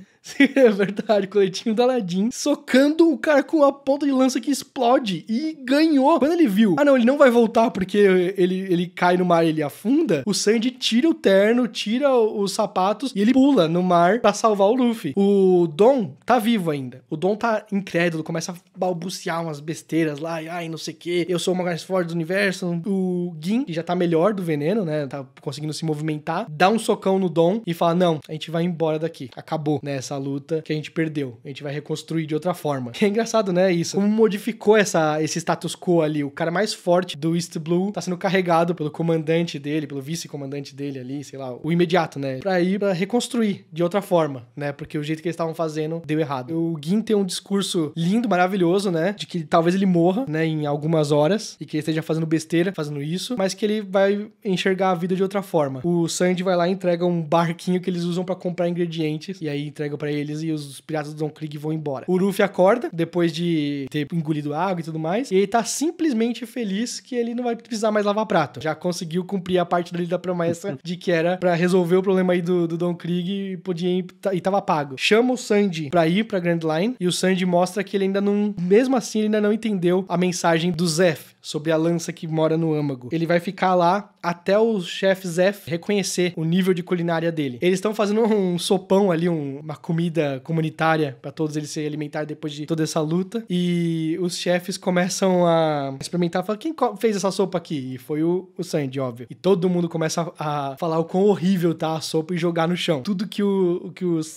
É verdade, coletinho do Aladdin, socando o cara com a ponta de lança que explode e ganhou. Quando ele viu, não, ele não vai voltar porque ele cai no mar e ele afunda, o Sanji tira o terno, tira os sapatos e ele pula no mar pra salvar o Luffy. O Dom tá vivo ainda. O Dom tá incrédulo, começa a balbuciar umas besteiras lá, ai, não sei o que, eu sou o mais forte do universo. O Gin, que já tá melhor do veneno, né, tá conseguindo se movimentar, dá um socão no Dom e fala, não, a gente vai embora daqui. Acabou, né, essa luta que a gente perdeu. A gente vai reconstruir de outra forma. É engraçado, né, isso. Como modificou esse status quo ali. O cara mais forte do East Blue tá sendo carregado pelo comandante dele, pelo vice-comandante dele ali, sei lá, o imediato, né, pra ir pra reconstruir de outra forma, né, porque o jeito que eles estavam fazendo deu errado. O Gin tem um discurso lindo, maravilhoso, né, de que talvez ele morra, né, em algumas horas e que ele esteja fazendo besteira, fazendo isso, mas que ele vai enxergar a vida de outra forma. O Sanji vai lá e entrega um barquinho que eles usam pra comprar ingredientes e aí entrega pra eles e os piratas do Don Krieg vão embora. O Luffy acorda, depois de ter engolido água e tudo mais, e ele tá simplesmente feliz que ele não vai precisar mais lavar prato. Já conseguiu cumprir a parte dele da promessa de que era pra resolver o problema aí do Don Krieg e podia ir, e tava pago. Chama o Sanji pra ir pra Grand Line e o Sanji mostra que ele ainda não, mesmo assim, ele ainda não entendeu a mensagem do Zeff sobre a lança que mora no âmago. Ele vai ficar lá até o chefe Zeff reconhecer o nível de culinária dele. Eles estão fazendo um sopão ali, uma comida comunitária para todos eles se alimentarem depois de toda essa luta. E os chefes começam a experimentar, falam, quem fez essa sopa aqui? E foi o Sanji, óbvio. E todo mundo começa a falar o quão horrível tá a sopa e jogar no chão. Tudo que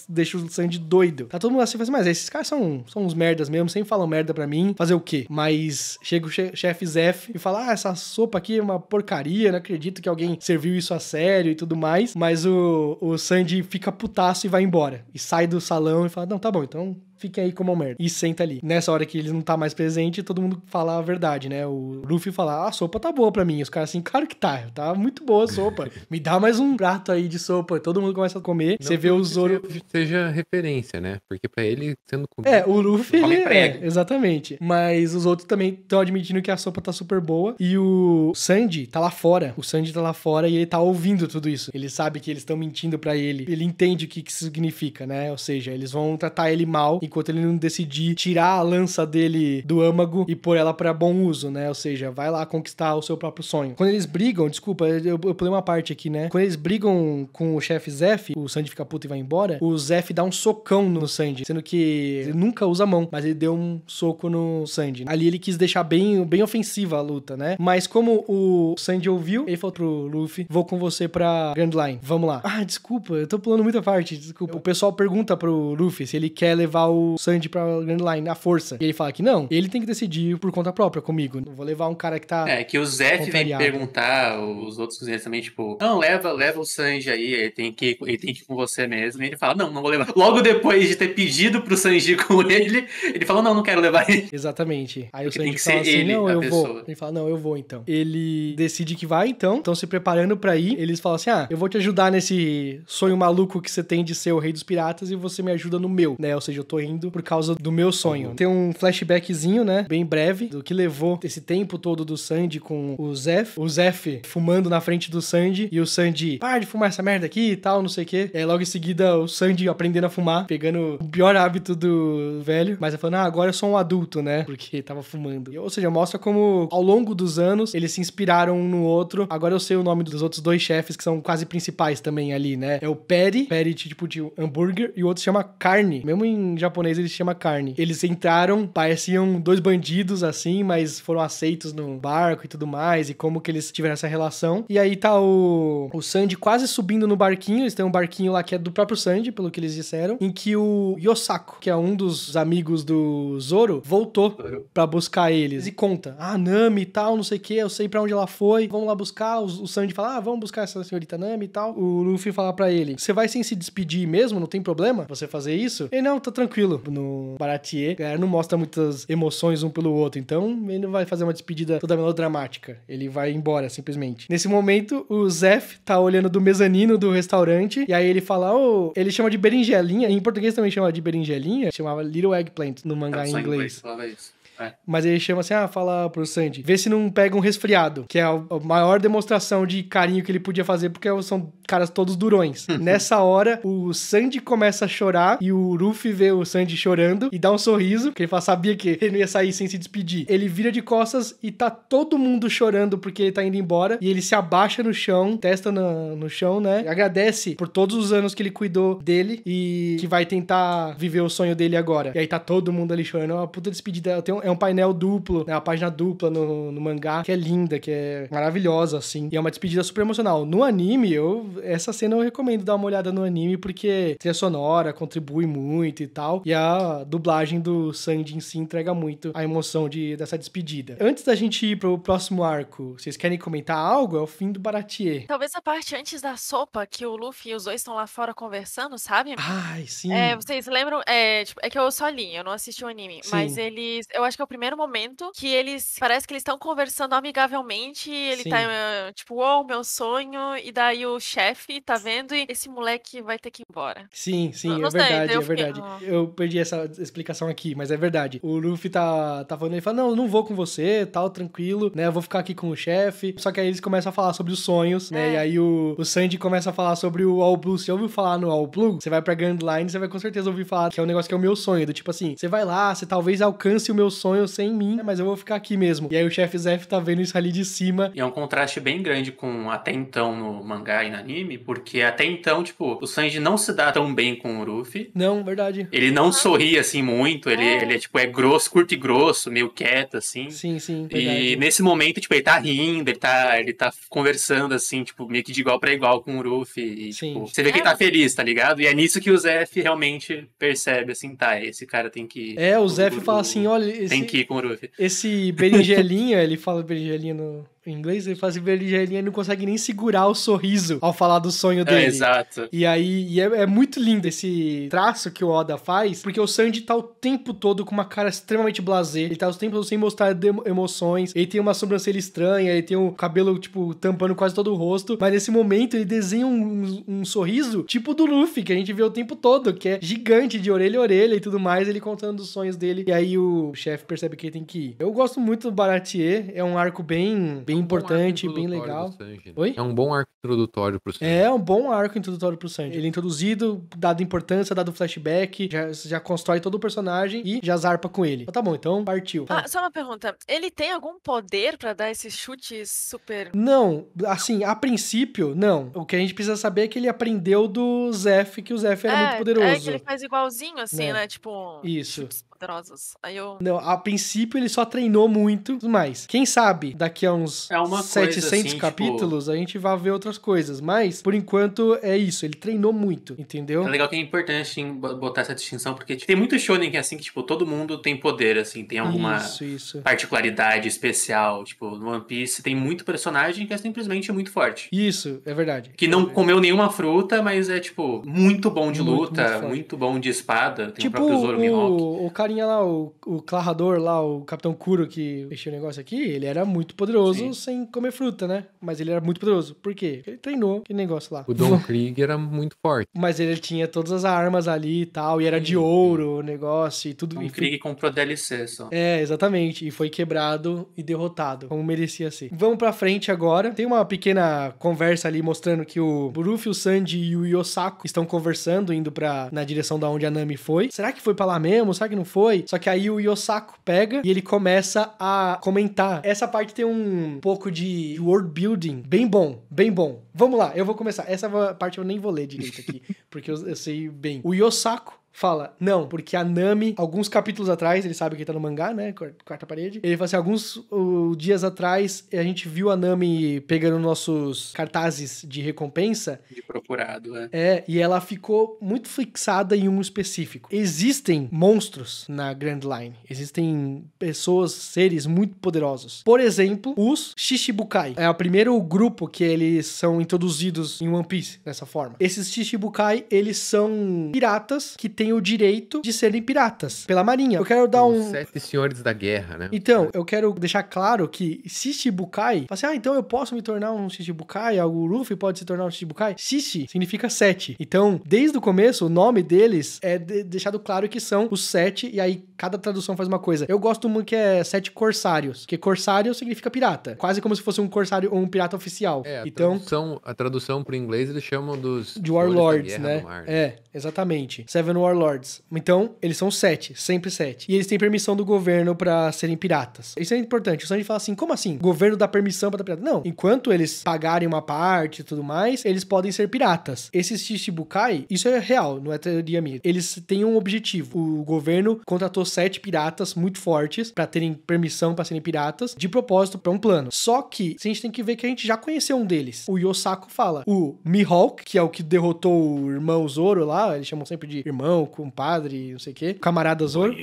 deixa o Sanji doido. Tá todo mundo assim, mas esses caras são uns merdas mesmo, sempre falam merda pra mim. Fazer o quê? Mas chega o chefe Zeff e fala, essa sopa aqui é uma porcaria, não acredito que alguém serviu isso a sério e tudo mais. Mas o Sanji fica putaço e vai embora. E sai do salão e fala, não, tá bom, então fiquem aí como merda. E senta ali. Nessa hora que ele não tá mais presente, todo mundo fala a verdade, né? O Luffy fala, a sopa tá boa pra mim. Os caras assim, claro que tá muito boa a sopa. Me dá mais um prato aí de sopa. Todo mundo começa a comer. Você vê o Zoro... Seja referência, né? Porque pra ele, sendo comido... o Luffy... exatamente. Mas os outros também estão admitindo que a sopa tá super boa. E o Sanji tá lá fora. O Sanji tá lá fora e ele tá ouvindo tudo isso. Ele sabe que eles estão mentindo pra ele. Ele entende o que isso significa, né? Ou seja, eles vão tratar ele mal enquanto ele não decidir tirar a lança dele do âmago e pôr ela pra bom uso, né? Ou seja, vai lá conquistar o seu próprio sonho. Quando eles brigam, desculpa, eu pulei uma parte aqui, né? Quando eles brigam com o chefe Zeff, o Sanji fica puto e vai embora, o Zeff dá um socão no Sanji, sendo que ele nunca usa a mão, mas ele deu um soco no Sanji. Ali ele quis deixar bem ofensiva a luta, né? Mas como o Sanji ouviu, ele falou pro Luffy, vou com você pra Grand Line, vamos lá. Desculpa, eu tô pulando muita parte, desculpa. O pessoal pergunta pro Luffy se ele quer levar o Sanji pra Grand Line à força. E ele fala que não, ele tem que decidir por conta própria comigo. Não vou levar um cara que tá... que o Zeff vem perguntar, os outros cozinheiros também, tipo, não, leva o Sanji aí, ele tem que ir com você mesmo. E ele fala, não vou levar. Logo depois de ter pedido pro Sanji com ele falou, não quero levar ele. Exatamente. Aí o Sanji fala assim, não, eu vou. Ele fala, não, eu vou então. Ele decide que vai, então. Estão se preparando pra ir. Eles falam assim, eu vou te ajudar nesse sonho maluco que você tem de ser o rei dos piratas e você me ajuda no meu, né? Ou seja, eu tô indo por causa do meu sonho. Tem um flashbackzinho, né? Bem breve, do que levou esse tempo todo do Sanji com o Zeff. O Zeff fumando na frente do Sanji e o Sanji, para de fumar essa merda aqui e tal, não sei o quê. E aí, logo em seguida, o Sanji aprendendo a fumar, pegando o pior hábito do velho, mas falando, agora eu sou um adulto, né? Porque tava fumando. Ou seja, mostra como ao longo dos anos eles se inspiraram um no outro. Agora eu sei o nome dos outros dois chefes que são quase principais também ali, né? É o Perry tipo de hambúrguer, e o outro se chama Carne. Mesmo em japonês ele se chama Carne. Eles entraram, pareciam dois bandidos assim, mas foram aceitos no barco e tudo mais, e como que eles tiveram essa relação. E aí tá o Sanji quase subindo no barquinho, eles têm um barquinho lá que é do próprio Sanji, pelo que eles disseram, em que o Yosako, que é um dos amigos do Zoro, voltou pra buscar eles e conta, Nami e tal, não sei o que, eu sei pra onde ela foi, vamos lá buscar. O Sanji fala, vamos buscar essa senhorita Nami e tal. O Luffy fala pra ele, você vai sem se despedir mesmo? Não tem problema você fazer isso? Ele, não, tá tranquilo. No Baratie, a galera não mostra muitas emoções um pelo outro, então ele não vai fazer uma despedida toda melodramática. Ele vai embora, simplesmente. Nesse momento, o Zeff tá olhando do mezanino do restaurante, e aí ele fala, ele chama de berinjelinha, em português também chama de berinjelinha, chamava Little Eggplant no mangá em inglês. Falava isso. Mas ele chama assim, fala pro Sanji, vê se não pega um resfriado, que é a maior demonstração de carinho que ele podia fazer, porque são caras todos durões. Nessa hora, o Sanji começa a chorar, e o Luffy vê o Sanji chorando, e dá um sorriso, que ele fala, sabia que ele não ia sair sem se despedir. Ele vira de costas, e tá todo mundo chorando, porque ele tá indo embora, e ele se abaixa no chão, testa no chão, né, agradece por todos os anos que ele cuidou dele, e que vai tentar viver o sonho dele agora. E aí tá todo mundo ali chorando, é uma puta despedida, é um painel duplo, né, uma página dupla no mangá, que é linda, que é maravilhosa, assim. E é uma despedida super emocional. No anime, essa cena eu recomendo dar uma olhada no anime, porque a trilha sonora contribui muito e tal. E a dublagem do Sanji em si entrega muito a emoção dessa despedida. Antes da gente ir pro próximo arco, vocês querem comentar algo? É o fim do Baratie. Talvez a parte antes da sopa, que o Luffy e os dois estão lá fora conversando, sabe? Ai, sim. Vocês lembram? Que eu só li, eu não assisti o anime. Sim. Mas eu acho que é o primeiro momento que parece que eles estão conversando amigavelmente. Ele Sim. tá, tipo, meu sonho. E daí o chefe tá vendo e esse moleque vai ter que ir embora. Sim, Não é sei, verdade, eu é fiquei, verdade. Eu perdi essa explicação aqui, mas é verdade. O Luffy tá falando, ele fala, não, eu não vou com você, tal, tranquilo, né, eu vou ficar aqui com o chefe. Só que aí eles começam a falar sobre os sonhos, né, e aí o Sanji começa a falar sobre o All Blue. Você ouviu falar no All Blue? Você vai pra Grand Line, você vai com certeza ouvir falar que é um negócio que é o meu sonho, do tipo assim, você vai lá, você talvez alcance o meu sonho sem mim, né, mas eu vou ficar aqui mesmo. E aí o chefe Zeff tá vendo isso ali de cima. E é um contraste bem grande com até então no mangá e no anime, porque até então, tipo, o Sanji não se dá tão bem com o Luffy. Não, verdade. Ele não sorri, assim, muito. Ele é, tipo, grosso, curto e grosso, meio quieto, assim. Sim, verdade. E nesse momento, tipo, ele tá rindo, ele tá conversando, assim, tipo, meio que de igual pra igual com o Luffy. E, tipo, você vê que ele tá feliz, tá ligado? E é nisso que o Zeff realmente percebe, assim, esse cara tem que... O Zeff fala assim, olha... Tem que ir com o Luffy. Esse berinjelinha, ele fala berinjelinha em inglês, ele fala assim, berinjelinha não consegue nem segurar o sorriso ao falar do sonho dele. Exato. E aí, é muito lindo esse traço que o Oda faz, porque o Sanji tá o tempo todo com uma cara extremamente blasé, ele tá o tempo todo sem mostrar emoções, ele tem uma sobrancelha estranha, ele tem o cabelo, tipo, tampando quase todo o rosto, mas nesse momento ele desenha um sorriso tipo do Luffy, que a gente vê o tempo todo, que é gigante, de orelha a orelha e tudo mais, ele contando os sonhos dele, e aí o chefe percebe que ele tem que ir. Eu gosto muito do Baratie, é um arco bem importante, bem legal. Sanji, né? Oi? É um bom arco introdutório pro Sanji. É um bom arco introdutório pro Sanji. Ele é introduzido, dado importância, dado flashback, já constrói todo o personagem e já zarpa com ele. Tá bom, então partiu. Só uma pergunta. Ele tem algum poder pra dar esses chutes super... Não, assim, a princípio, não. O que a gente precisa saber é que ele aprendeu do Zeff, que o Zeff era muito poderoso. É que ele faz igualzinho, assim, né? Tipo, isso. chutes poderosos. Aí eu... Não, a princípio ele só treinou muito, mas quem sabe daqui a uns 700 assim, capítulos tipo... a gente vai ver outras coisas, mas por enquanto é isso, ele treinou muito, entendeu? É legal que é importante botar essa distinção, porque tem muito shonen que é assim, que tipo, todo mundo tem poder, assim, tem alguma particularidade especial, tipo, no One Piece tem muito personagem que é simplesmente muito forte. Isso, é verdade. Que não comeu nenhuma fruta, mas é, tipo, muito bom de luta, muito bom de espada, tem tipo, o próprio Zoro Mihawk. O carinha lá, o clarrador lá, o Capitão Kuro que mexeu o negócio aqui, ele era muito poderoso sem comer fruta, né? Mas ele era muito poderoso. Por quê? Ele treinou aquele negócio lá. O Don Krieg era muito forte. Mas ele tinha todas as armas ali e tal, e era de ouro o negócio e tudo. Don Krieg comprou DLC só. É, exatamente. E foi quebrado e derrotado, como merecia ser. Vamos pra frente agora. Tem uma pequena conversa ali mostrando que o Luffy, o Sanji e o Yosaku estão conversando, indo na direção da onde a Nami foi. Será que foi pra lá mesmo? Será que não foi? Só que aí o Yosaku pega e ele começa a comentar. Essa parte tem um pouco de world building bem bom, bem bom. Vamos lá, eu vou começar. Essa parte eu nem vou ler direito aqui, porque eu sei bem. O Yosaku fala, não, porque a Nami, alguns capítulos atrás, ele sabe que tá no mangá, né, quarta parede, ele fala assim, alguns dias atrás, a gente viu a Nami pegando nossos cartazes de recompensa. De procurado, e ela ficou muito fixada em um específico. Existem monstros na Grand Line, existem pessoas, seres muito poderosos. Por exemplo, os Shichibukai. É o primeiro grupo que eles são introduzidos em One Piece, dessa forma. Esses Shichibukai, eles são piratas que têm o direito de serem piratas pela marinha. Eu quero dar Os 7 senhores da guerra, né? Então, eu quero deixar claro que Shichibukai, assim, então eu posso me tornar um Shichibukai, o Luffy pode se tornar um Shichibukai. Shichi significa 7. Então, desde o começo, o nome deles é deixado claro que são os 7, e aí cada tradução faz uma coisa. Eu gosto muito que é 7 corsários, que corsário significa pirata. Quase como se fosse um corsário ou um pirata oficial. A tradução pro inglês eles chamam de Warlords, né? Mar, né? Exatamente. 7 Warlords. Então, eles são 7, sempre 7. E eles têm permissão do governo pra serem piratas. Isso é importante. O Sanji fala assim, como assim? O governo dá permissão pra dar pirata? Não. Enquanto eles pagarem uma parte e tudo mais, eles podem ser piratas. Esses Shichibukai, isso é real, não é teoria minha. Eles têm um objetivo. O governo contratou 7 piratas muito fortes pra terem permissão pra serem piratas, de propósito, pra um plano. Só que a gente tem que ver que a gente já conheceu um deles. O Yosako fala. O Mihawk, que é o que derrotou o irmão Zoro lá, eles chamam sempre de irmão, compadre, não sei o quê, camarada Zoro.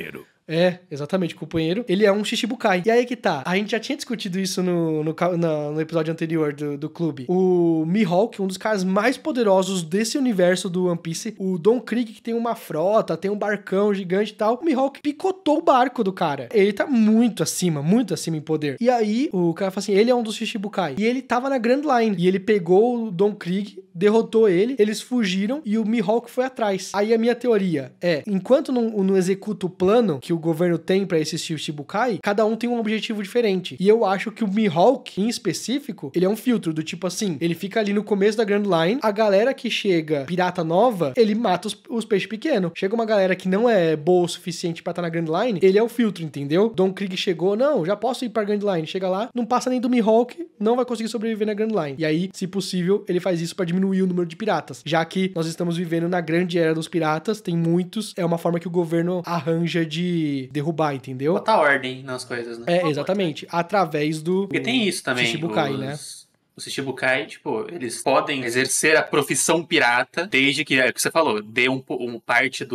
Exatamente, companheiro. Ele é um Shichibukai. E aí que tá. A gente já tinha discutido isso no episódio anterior do clube. O Mihawk, um dos caras mais poderosos desse universo do One Piece. O Don Krieg, que tem uma frota, tem um barcão gigante e tal. O Mihawk picotou o barco do cara. Ele tá muito acima em poder. E aí, o cara fala assim, ele é um dos Shichibukai. E ele tava na Grand Line. E ele pegou o Don Krieg, derrotou ele, eles fugiram e o Mihawk foi atrás. Aí a minha teoria é, enquanto não executa o plano que o governo tem pra esses Shichibukai, cada um tem um objetivo diferente. E eu acho que o Mihawk, em específico, ele é um filtro do tipo assim, ele fica ali no começo da Grand Line, a galera que chega pirata nova, ele mata os peixes pequenos. Chega uma galera que não é boa o suficiente pra estar na Grand Line, ele é o filtro, entendeu? Don Krieg chegou, não, já posso ir pra Grand Line. Chega lá, não passa nem do Mihawk, não vai conseguir sobreviver na Grand Line. E aí, se possível, ele faz isso pra diminuir o número de piratas. Já que nós estamos vivendo na grande era dos piratas, tem muitos, é uma forma que o governo arranja de derrubar, entendeu? Botar ordem nas coisas, né? Exatamente. Através do Porque tem isso também. Shichibukai, né? Os Shichibukai, tipo, eles podem exercer a profissão pirata desde que, é o que você falou, dê parte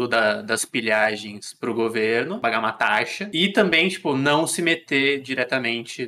das pilhagens pro governo, pagar uma taxa, e também, tipo, não se meter diretamente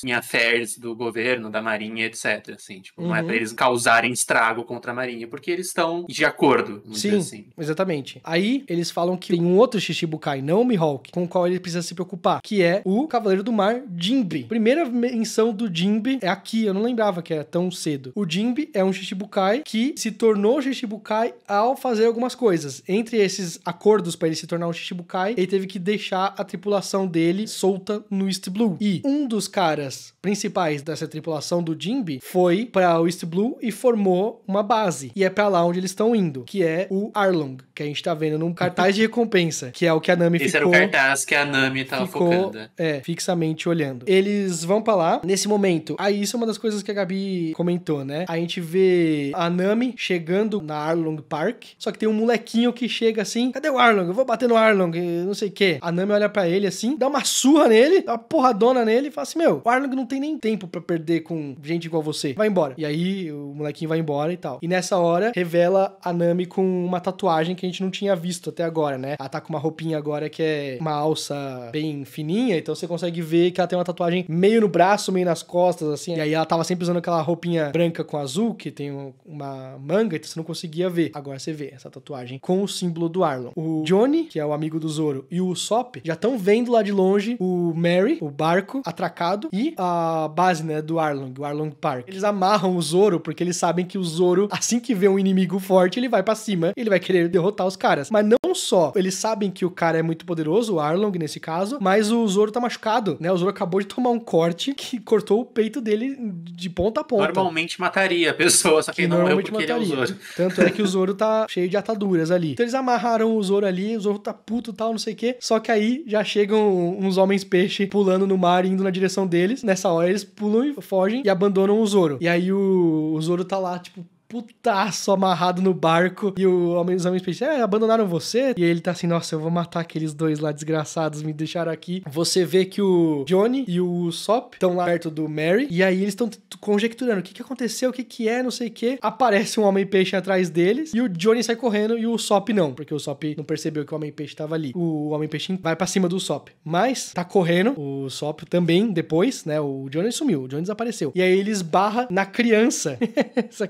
em affairs do governo, da marinha, etc. Assim, tipo, não é pra eles causarem estrago contra a marinha, porque eles estão de acordo, vamos dizer assim. Exatamente. Aí, eles falam que tem um outro Shichibukai, não o Mihawk, com o qual ele precisa se preocupar, que é o Cavaleiro do Mar, Jinbe. Primeira menção do Jinbe é aqui, eu não lembrava que era tão cedo. O Jinbe é um Shichibukai que se tornou Shichibukai ao fazer algumas coisas. Entre esses acordos para ele se tornar um Shichibukai, ele teve que deixar a tripulação dele solta no East Blue. E um dos caras principais dessa tripulação do Jinbe foi para o East Blue e formou uma base. E é para lá onde eles estão indo, que é o Arlong, que a gente tá vendo num cartaz de recompensa, que é o que a Nami Esse era o cartaz que a Nami tava focando. Fixamente olhando. Eles vão para lá, nesse momento. Aí isso é uma das coisas que a Gabi comentou, né? A gente vê a Nami chegando na Arlong Park, só que tem um molequinho que chega assim, cadê o Arlong? Eu vou bater no Arlong, não sei o quê. A Nami olha pra ele assim, dá uma surra nele, dá uma porradona nele e fala assim, meu, o Arlong não tem nem tempo pra perder com gente igual você. Vai embora. E aí o molequinho vai embora e tal. E nessa hora, revela a Nami com uma tatuagem que a gente não tinha visto até agora, né? Ela tá com uma roupinha agora que é uma alça bem fininha, então você consegue ver que ela tem uma tatuagem meio no braço, meio nas costas, assim. E aí ela tava sempre usando aquela roupinha branca com azul, que tem uma manga, então você não conseguia ver. Agora você vê essa tatuagem com o símbolo do Arlong. O Johnny, que é o amigo do Zoro, e o Usopp já estão vendo lá de longe o Mary, o barco, atracado, e a base, né, do Arlong, o Arlong Park. Eles amarram o Zoro, porque eles sabem que o Zoro, assim que vê um inimigo forte, ele vai pra cima, ele vai querer derrotar os caras. Mas não só, eles sabem que o cara é muito poderoso, o Arlong nesse caso, mas o Zoro tá machucado, né? O Zoro acabou de tomar um corte que cortou o peito dele de ponta a ponta. Normalmente mataria a pessoa, só que não é porque ele é o Zoro. Tanto é que o Zoro tá cheio de ataduras ali. Então eles amarraram o Zoro ali, o Zoro tá puto e tal, não sei o quê. Só que aí já chegam uns homens peixe pulando no mar e indo na direção deles. Nessa hora eles pulam e fogem e abandonam o Zoro. E aí o Zoro tá lá, tipo, putaço amarrado no barco e os homens peixes, abandonaram você? E ele tá assim, nossa, eu vou matar aqueles dois lá desgraçados, me deixaram aqui. Você vê que o Johnny e o Usopp estão lá perto do Merry e aí eles estão conjecturando o que aconteceu, o que é, não sei o que. Aparece um homem-peixe atrás deles e o Johnny sai correndo e o Usopp não, porque o Usopp não percebeu que o homem-peixe tava ali. O homem-peixe vai pra cima do Usopp, mas tá correndo, o Usopp também depois, né, o Johnny sumiu, o Johnny desapareceu. E aí ele esbarra na criança,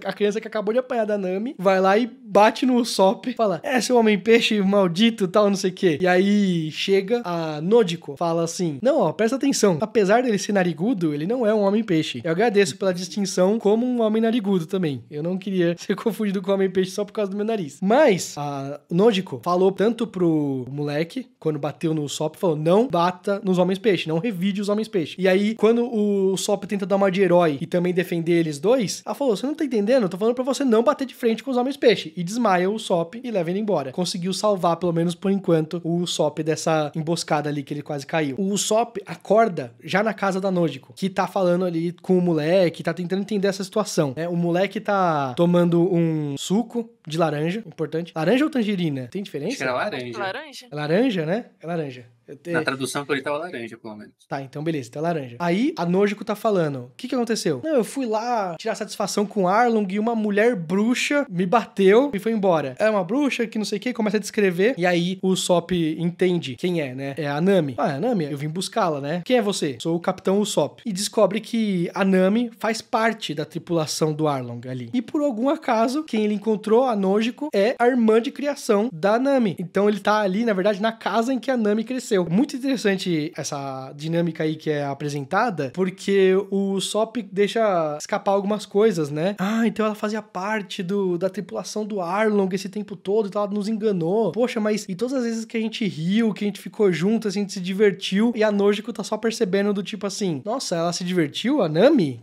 a criança que acabou de apanhar da Nami, vai lá e bate no Usopp, fala, seu homem-peixe maldito, tal, não sei o que. E aí chega a Nojiko, fala assim, não, ó, presta atenção, apesar dele ser narigudo, ele não é um homem-peixe. Eu agradeço pela distinção como um homem narigudo também. Eu não queria ser confundido com um homem-peixe só por causa do meu nariz. Mas a Nojiko falou tanto pro moleque, quando bateu no Usopp, falou, não bata nos homens-peixe, não revide os homens-peixe. E aí, quando o Usopp tenta dar uma de herói e também defender eles dois, ela falou, você não tá entendendo? Eu tô falando pra você não bater de frente com os homens-peixe. E desmaia o Usopp e leva ele embora. Conseguiu salvar, pelo menos por enquanto, o Usopp dessa emboscada ali que ele quase caiu. O Usopp acorda já na casa da Nojiko, que tá falando ali com o moleque, tá tentando entender essa situação. O moleque tá tomando um suco de laranja, importante. Laranja ou tangerina? Tem diferença? Acho que era laranja. Laranja? É laranja, né? É laranja. Na tradução que ele tava laranja, pelo menos. Tá, então beleza, tá laranja. Aí a Nojiko tá falando, o que aconteceu? Não, eu fui lá tirar satisfação com Arlong e uma mulher bruxa me bateu e foi embora. É uma bruxa que não sei o que, começa a descrever. E aí o Usopp entende quem é, né? É a Nami. É a Nami, eu vim buscá-la, né? Quem é você? Sou o Capitão Usopp. E descobre que a Nami faz parte da tripulação do Arlong ali. E por algum acaso, quem ele encontrou, a Nojiko, é a irmã de criação da Nami. Então ele tá ali, na verdade, na casa em que a Nami cresceu. Muito interessante essa dinâmica aí que é apresentada, porque o Usopp deixa escapar algumas coisas, né? Então ela fazia parte da tripulação do Arlong esse tempo todo, então ela nos enganou. Poxa, mas e todas as vezes que a gente riu, que a gente ficou junto, assim, a gente se divertiu, e a Nojiko tá só percebendo do tipo assim, nossa, ela se divertiu? A Nami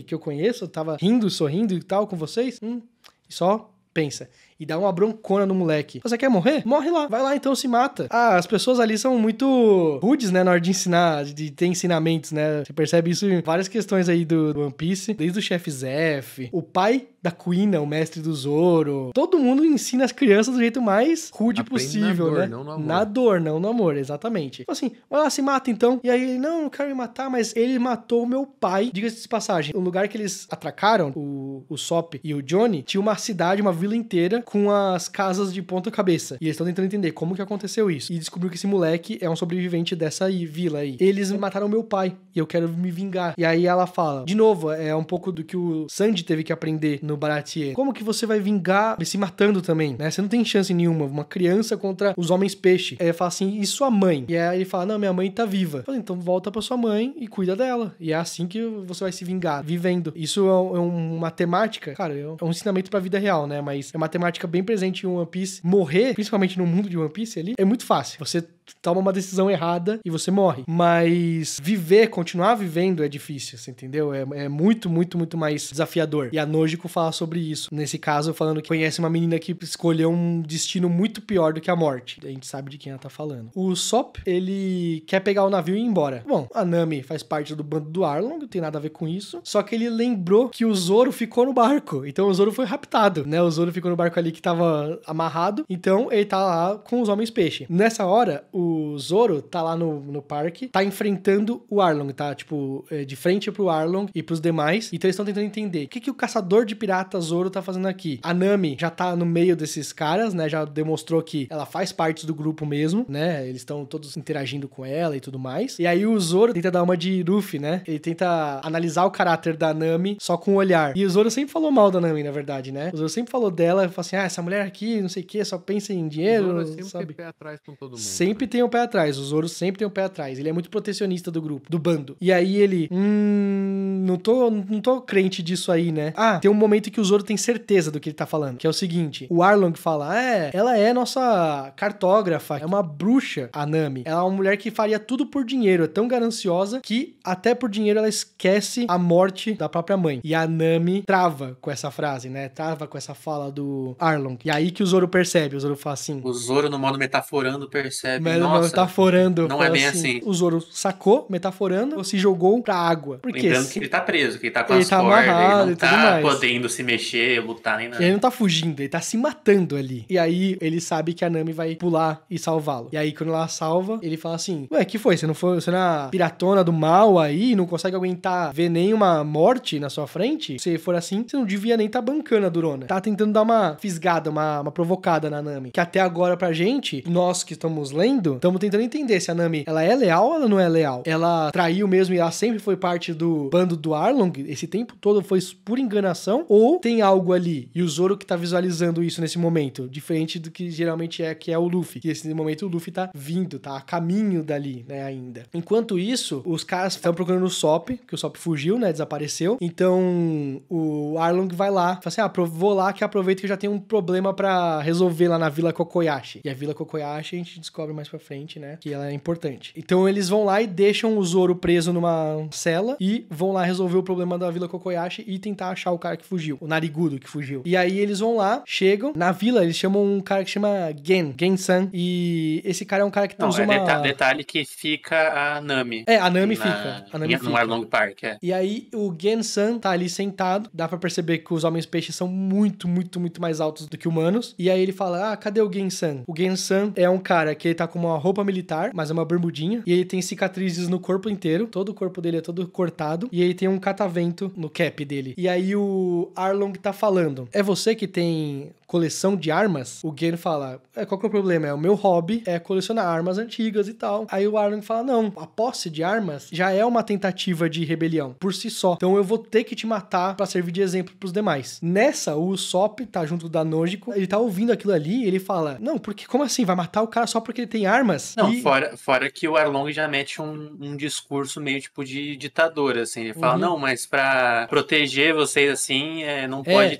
que eu conheço, tava rindo, sorrindo e tal com vocês? E só pensa. E dá uma broncona no moleque. Você quer morrer? Morre lá. Vai lá, então se mata. As pessoas ali são muito rudes, né? Na hora de ensinar, de ter ensinamentos, né? Você percebe isso em várias questões aí do One Piece. Desde o chefe Zeff, o pai da Kuina, o mestre do Zoro. Todo mundo ensina as crianças do jeito mais rude possível, na dor, né? não no amor. Na dor, não no amor, exatamente. Então, assim, vai lá, se mata então. E aí ele, não quero me matar, mas ele matou o meu pai. Diga-se de passagem, o lugar que eles atracaram, o Usopp e o Johnny, tinha uma cidade, uma vila inteira com as casas de ponta cabeça. E eles estão tentando entender como que aconteceu isso. E descobriu que esse moleque é um sobrevivente dessa vila aí. Eles mataram meu pai e eu quero me vingar. E aí ela fala, de novo, é um pouco do que o Sanji teve que aprender no Baratie. Como que você vai vingar se matando também, né? Você não tem chance nenhuma. Uma criança contra os homens peixe. Aí ele fala assim, e sua mãe? E aí ele fala, não, minha mãe tá viva. Fala, então volta pra sua mãe e cuida dela. E é assim que você vai se vingar, vivendo. Isso é uma temática, cara, é um ensinamento pra vida real, né? Mas é uma temática bem presente em One Piece. Morrer, principalmente no mundo de One Piece ali, é muito fácil. Você toma uma decisão errada e você morre. Mas viver, continuar vivendo é difícil, você entendeu? É muito, muito, muito mais desafiador. E a Nojiko fala sobre isso. Nesse caso, falando que conhece uma menina que escolheu um destino muito pior do que a morte. A gente sabe de quem ela tá falando. O Usopp, ele quer pegar o navio e ir embora. Bom, a Nami faz parte do bando do Arlong, não tem nada a ver com isso. Só que ele lembrou que o Zoro ficou no barco. Então o Zoro foi raptado, né? O Zoro ficou no barco ali que tava amarrado. Então ele tá lá com os homens peixe. Nessa hora, o Zoro tá lá no parque, tá enfrentando o Arlong, tá? Tipo, de frente pro Arlong e pros demais. Então eles estão tentando entender o que o caçador de pirata Zoro tá fazendo aqui. A Nami já tá no meio desses caras, né? Já demonstrou que ela faz parte do grupo mesmo, né? Eles estão todos interagindo com ela e tudo mais. E aí o Zoro tenta dar uma de Luffy, né? Ele tenta analisar o caráter da Nami só com o olhar. E o Zoro sempre falou mal da Nami, na verdade, né? O Zoro sempre falou dela, falou assim, essa mulher aqui, não sei o que, só pensa em dinheiro, O Zoro sempre sabe? tem pé atrás com todo mundo. Sempre tem um pé atrás. O Zoro sempre tem um pé atrás. Ele é muito protecionista do grupo, do bando. E aí ele, não tô crente disso aí, né? Tem um momento que o Zoro tem certeza do que ele tá falando, que é o seguinte, o Arlong fala, ela é nossa cartógrafa, é uma bruxa, a Nami. Ela é uma mulher que faria tudo por dinheiro, é tão gananciosa que até por dinheiro ela esquece a morte da própria mãe. E a Nami trava com essa frase, né? Trava com essa fala do Arlong. E aí que o Zoro percebe, o Zoro fala assim... O Zoro, no modo metaforando, percebe, metaforando. não é bem assim. O Zoro sacou, metaforando, ou se jogou pra água. Porque lembrando que ele tá preso, que ele tá com Ele as tá cordas, amarrado ele e não tudo tá mais. podendo se mexer, lutar nem nada. Ele não tá fugindo, ele tá se matando ali. E aí ele sabe que a Nami vai pular e salvá-lo. E aí quando ela salva, ele fala assim: ué, que foi? Você não é uma piratona do mal aí? Não consegue aguentar ver nenhuma morte na sua frente? Se for assim, você não devia nem tá bancando a Durona. Tá tentando dar uma fisgada, uma provocada na Nami. Que até agora pra gente, nós que estamos lendo, estamos tentando entender se a Nami, ela é leal ou ela não é leal. Ela traiu mesmo e ela sempre foi parte do bando do Arlong, esse tempo todo foi por enganação, ou tem algo ali, e o Zoro que tá visualizando isso nesse momento, diferente do que geralmente que é o Luffy, que nesse momento o Luffy tá vindo, tá a caminho dali, né, ainda. Enquanto isso, os caras estão procurando o Sop, que o Sop fugiu, né, desapareceu, então o Arlong vai lá, fala assim, vou lá que aproveito que eu já tenho um problema pra resolver lá na Vila Kokoyashi. E a Vila Kokoyashi a gente descobre mais pra frente, né, que ela é importante. Então eles vão lá e deixam o Zoro preso numa cela e vão lá resolver o problema da Vila Kokoyashi e tentar achar o cara que fugiu, o Narigudo que fugiu. E aí eles vão lá, chegam, na vila eles chamam um cara que chama Gen-san, e esse cara é um cara que usa uma... detalhe que fica a Nami. A Nami fica. A Nami no Arlong Park, E aí o Gen-san tá ali sentado, dá pra perceber que os homens-peixes são muito, muito, muito mais altos do que humanos, e aí ele fala, cadê o Gen-san? O Gen-san é um cara que ele tá com uma roupa militar, mas é uma bermudinha, e ele tem cicatrizes no corpo inteiro, todo o corpo dele é todo cortado, e ele tem um catavento no cap dele. E aí o Arlong tá falando, é você que tem coleção de armas? O Gen fala, qual que é o problema? O meu hobby é colecionar armas antigas e tal. Aí o Arlong fala, não, a posse de armas já é uma tentativa de rebelião, por si só. Então eu vou ter que te matar pra servir de exemplo pros demais. Nessa, o Usopp tá junto da Nojiko, ele tá ouvindo aquilo ali e ele fala, não, porque como assim? Vai matar o cara só porque ele tem armas? Não, fora que o Arlong já mete um discurso meio tipo de ditador, assim. Ele fala, não, mas pra proteger vocês, assim,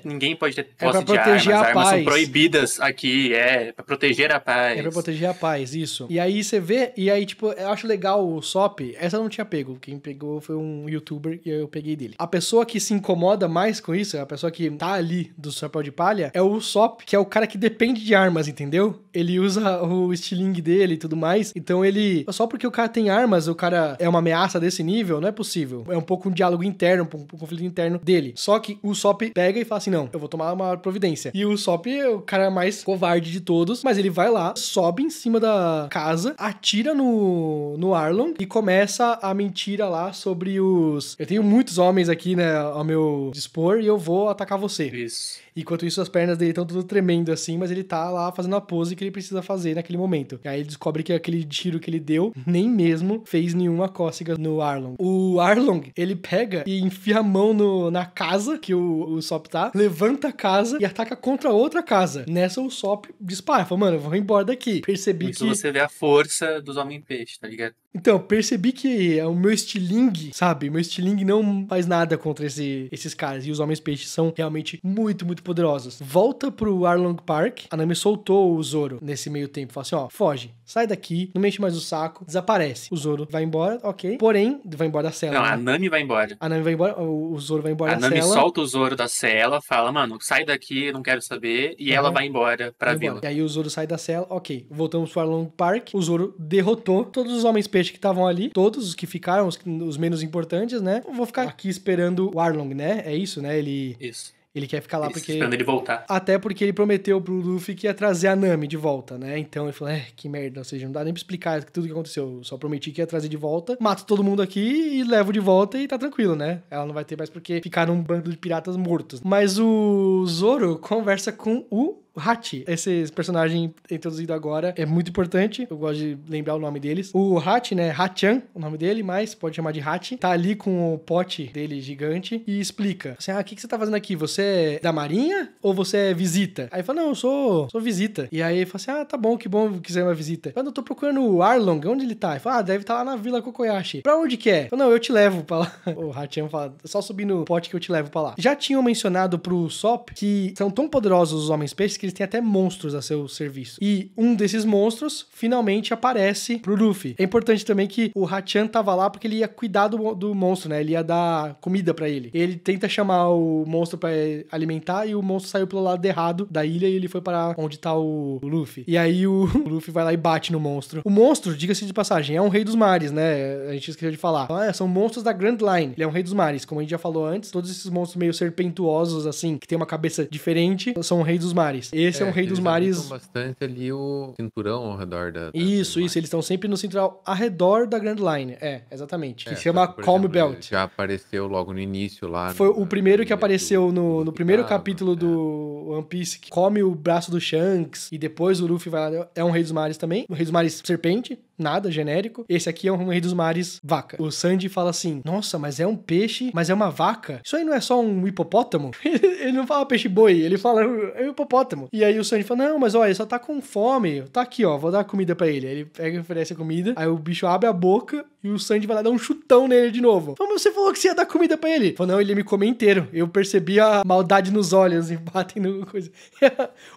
ninguém pode ter posse de armas. Armas são proibidas aqui, pra proteger a paz. É pra proteger a paz, isso. E aí você vê, e aí, tipo, eu acho legal o Usopp, essa eu não tinha pego, quem pegou foi um youtuber e eu peguei dele. A pessoa que se incomoda mais com isso, a pessoa que tá ali do chapéu de palha, é o Usopp, que é o cara que depende de armas, entendeu? Ele usa o estilingue dele e tudo mais, então ele, só porque o cara tem armas, o cara é uma ameaça desse nível, não é possível. É um pouco um diálogo interno, um conflito interno dele. Só que o Usopp pega e fala assim, não, eu vou tomar uma providência. E o Usopp é o cara mais covarde de todos, mas ele vai lá, sobe em cima da casa, atira no Arlong e começa a mentira lá sobre os... Eu tenho muitos homens aqui, né, ao meu dispor e eu vou atacar você. Isso. Enquanto isso, as pernas dele estão tudo tremendo assim, mas ele tá lá fazendo a pose que ele precisa fazer naquele momento. E aí ele descobre que aquele tiro que ele deu nem mesmo fez nenhuma cócega no Arlong. O Arlong, ele pega e enfia a mão na casa que o Usopp tá, levanta a casa e ataca contra outra casa. Nessa, o Usopp dispara. Fala, mano, eu vou embora daqui. Percebi que... você vê a força dos Homem-Peixe, tá ligado? Então, percebi que o meu estilingue, sabe? Meu estilingue não faz nada contra esses caras. E os Homens-Peixes são realmente muito, muito poderosos. Volta pro Arlong Park. A Nami soltou o Zoro nesse meio tempo. Fala assim, foge. Sai daqui. Não mexe mais o saco. Desaparece. O Zoro vai embora, ok. Porém, vai embora da cela. Não, né? A Nami vai embora. A Nami vai embora. O Zoro vai embora da cela. A Nami solta o Zoro da cela. Fala, mano, sai daqui, não quero saber. E ela vai embora pra vila. E aí o Zoro sai da cela. Ok. Voltamos pro Arlong Park. O Zoro derrotou todos os Homens-Peixe que estavam ali. Todos os que ficaram, os menos importantes, né? Eu vou ficar aqui esperando o Arlong, né? É isso, né? Isso. Ele quer ficar lá porque... Esperando ele voltar. Até porque ele prometeu pro Luffy que ia trazer a Nami de volta, né? Então ele falou, que merda, ou seja, não dá nem pra explicar tudo que aconteceu. Eu só prometi que ia trazer de volta, mato todo mundo aqui e levo de volta e tá tranquilo, né? Ela não vai ter mais porque ficar num bando de piratas mortos. Mas o Zoro conversa com o Hachi. Esse personagem introduzido agora é muito importante. Eu gosto de lembrar o nome deles. O Hachi, né? Hachan, o nome dele, mas pode chamar de Hachi. Tá ali com o pote dele gigante e explica. Assim, o que você tá fazendo aqui? Você é da marinha ou você é visita? Aí fala, não, eu sou visita. E aí ele fala assim, tá bom, que bom que você é uma visita. Quando eu tô procurando o Arlong, onde ele tá? Ele fala, deve estar lá na Vila Kokoyashi. Pra onde que é? Eu falo, não, eu te levo pra lá. O Hachan fala, só subir no pote que eu te levo pra lá. Já tinham mencionado pro Usopp que são tão poderosos os Homens-Peixes que eles têm até monstros a seu serviço. E um desses monstros finalmente aparece pro Luffy. É importante também que o Hachan tava lá porque ele ia cuidar do monstro, né? Ele ia dar comida pra ele. Ele tenta chamar o monstro pra alimentar e o monstro saiu pelo lado errado da ilha e ele foi para onde tá o Luffy. E aí o Luffy vai lá e bate no monstro. O monstro, diga-se de passagem, é um rei dos mares, né? A gente esqueceu de falar. São monstros da Grand Line. Ele é um rei dos mares, como a gente já falou antes. Todos esses monstros meio serpentuosos, assim, que tem uma cabeça diferente, são o rei dos mares. Esse é um rei dos mares... bastante ali o cinturão ao redor da Isso. Eles estão sempre no cinturão ao redor da Grand Line. Exatamente. Que se chama por Calm exemplo, Belt. Já apareceu logo no início lá. Foi o primeiro que apareceu no primeiro capítulo do One Piece, que come o braço do Shanks, e depois o Luffy vai lá, é um rei dos mares também. O rei dos mares serpente, nada, genérico. Esse aqui é um rei dos mares vaca. O Sanji fala assim, nossa, mas é um peixe, mas é uma vaca? Isso aí não é só um hipopótamo? Ele não fala peixe-boi, ele fala é um hipopótamo. E aí o Sanji fala, não, mas olha, ele só tá com fome. Tá aqui, ó, vou dar comida pra ele. Aí ele pega e oferece a comida, aí o bicho abre a boca e o Sanji vai lá dar um chutão nele de novo. Mas você falou que você ia dar comida pra ele. Falou, não, ele ia me comer inteiro. Eu percebi a maldade nos olhos e batem no coisa.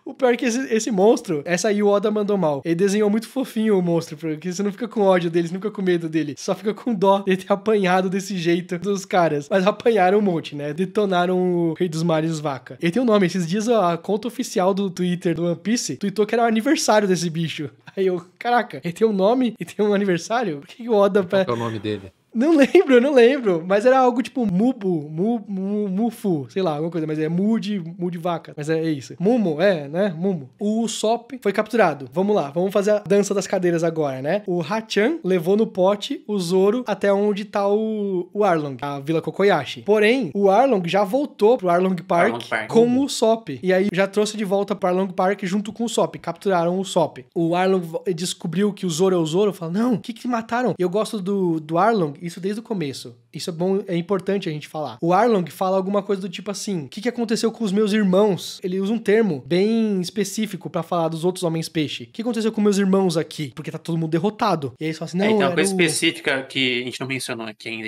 O pior é que esse monstro, essa aí o Oda mandou mal. Ele desenhou muito fofinho o monstro, porque você não fica com ódio dele, você não fica com medo dele. Você só fica com dó de ter apanhado desse jeito dos caras. Mas apanharam um monte, né? Detonaram o Rei dos Mares Vaca. Ele tem um nome. Esses dias a conta oficial do Twitter do One Piece tweetou que era o aniversário desse bicho. Aí eu, caraca, ele tem um nome e tem um aniversário? Por que o Oda... Qual é o nome dele? Não lembro, mas era algo tipo Mufu, sei lá, alguma coisa, mas é Mu de vaca, mas é isso. Mumu, né? Mumu. O Usopp foi capturado. Vamos lá, vamos fazer a dança das cadeiras agora, né? O Hachan levou no pote o Zoro até onde tá o Arlong, a Vila Kokoyashi. Porém, o Arlong já voltou pro Arlong Park com o Usopp. E aí já trouxe de volta pro Arlong Park junto com o Usopp. Capturaram o Usopp. O Arlong descobriu que o Zoro é o Zoro, falou, não, o que mataram? Eu gosto do Arlong, isso desde o começo. Isso é bom, é importante a gente falar. O Arlong fala alguma coisa do tipo assim, o que aconteceu com os meus irmãos? Ele usa um termo bem específico pra falar dos outros homens peixe. O que aconteceu com meus irmãos aqui? Porque tá todo mundo derrotado. E aí eles falam assim, não, tem uma coisa específica que a gente não mencionou aqui ainda,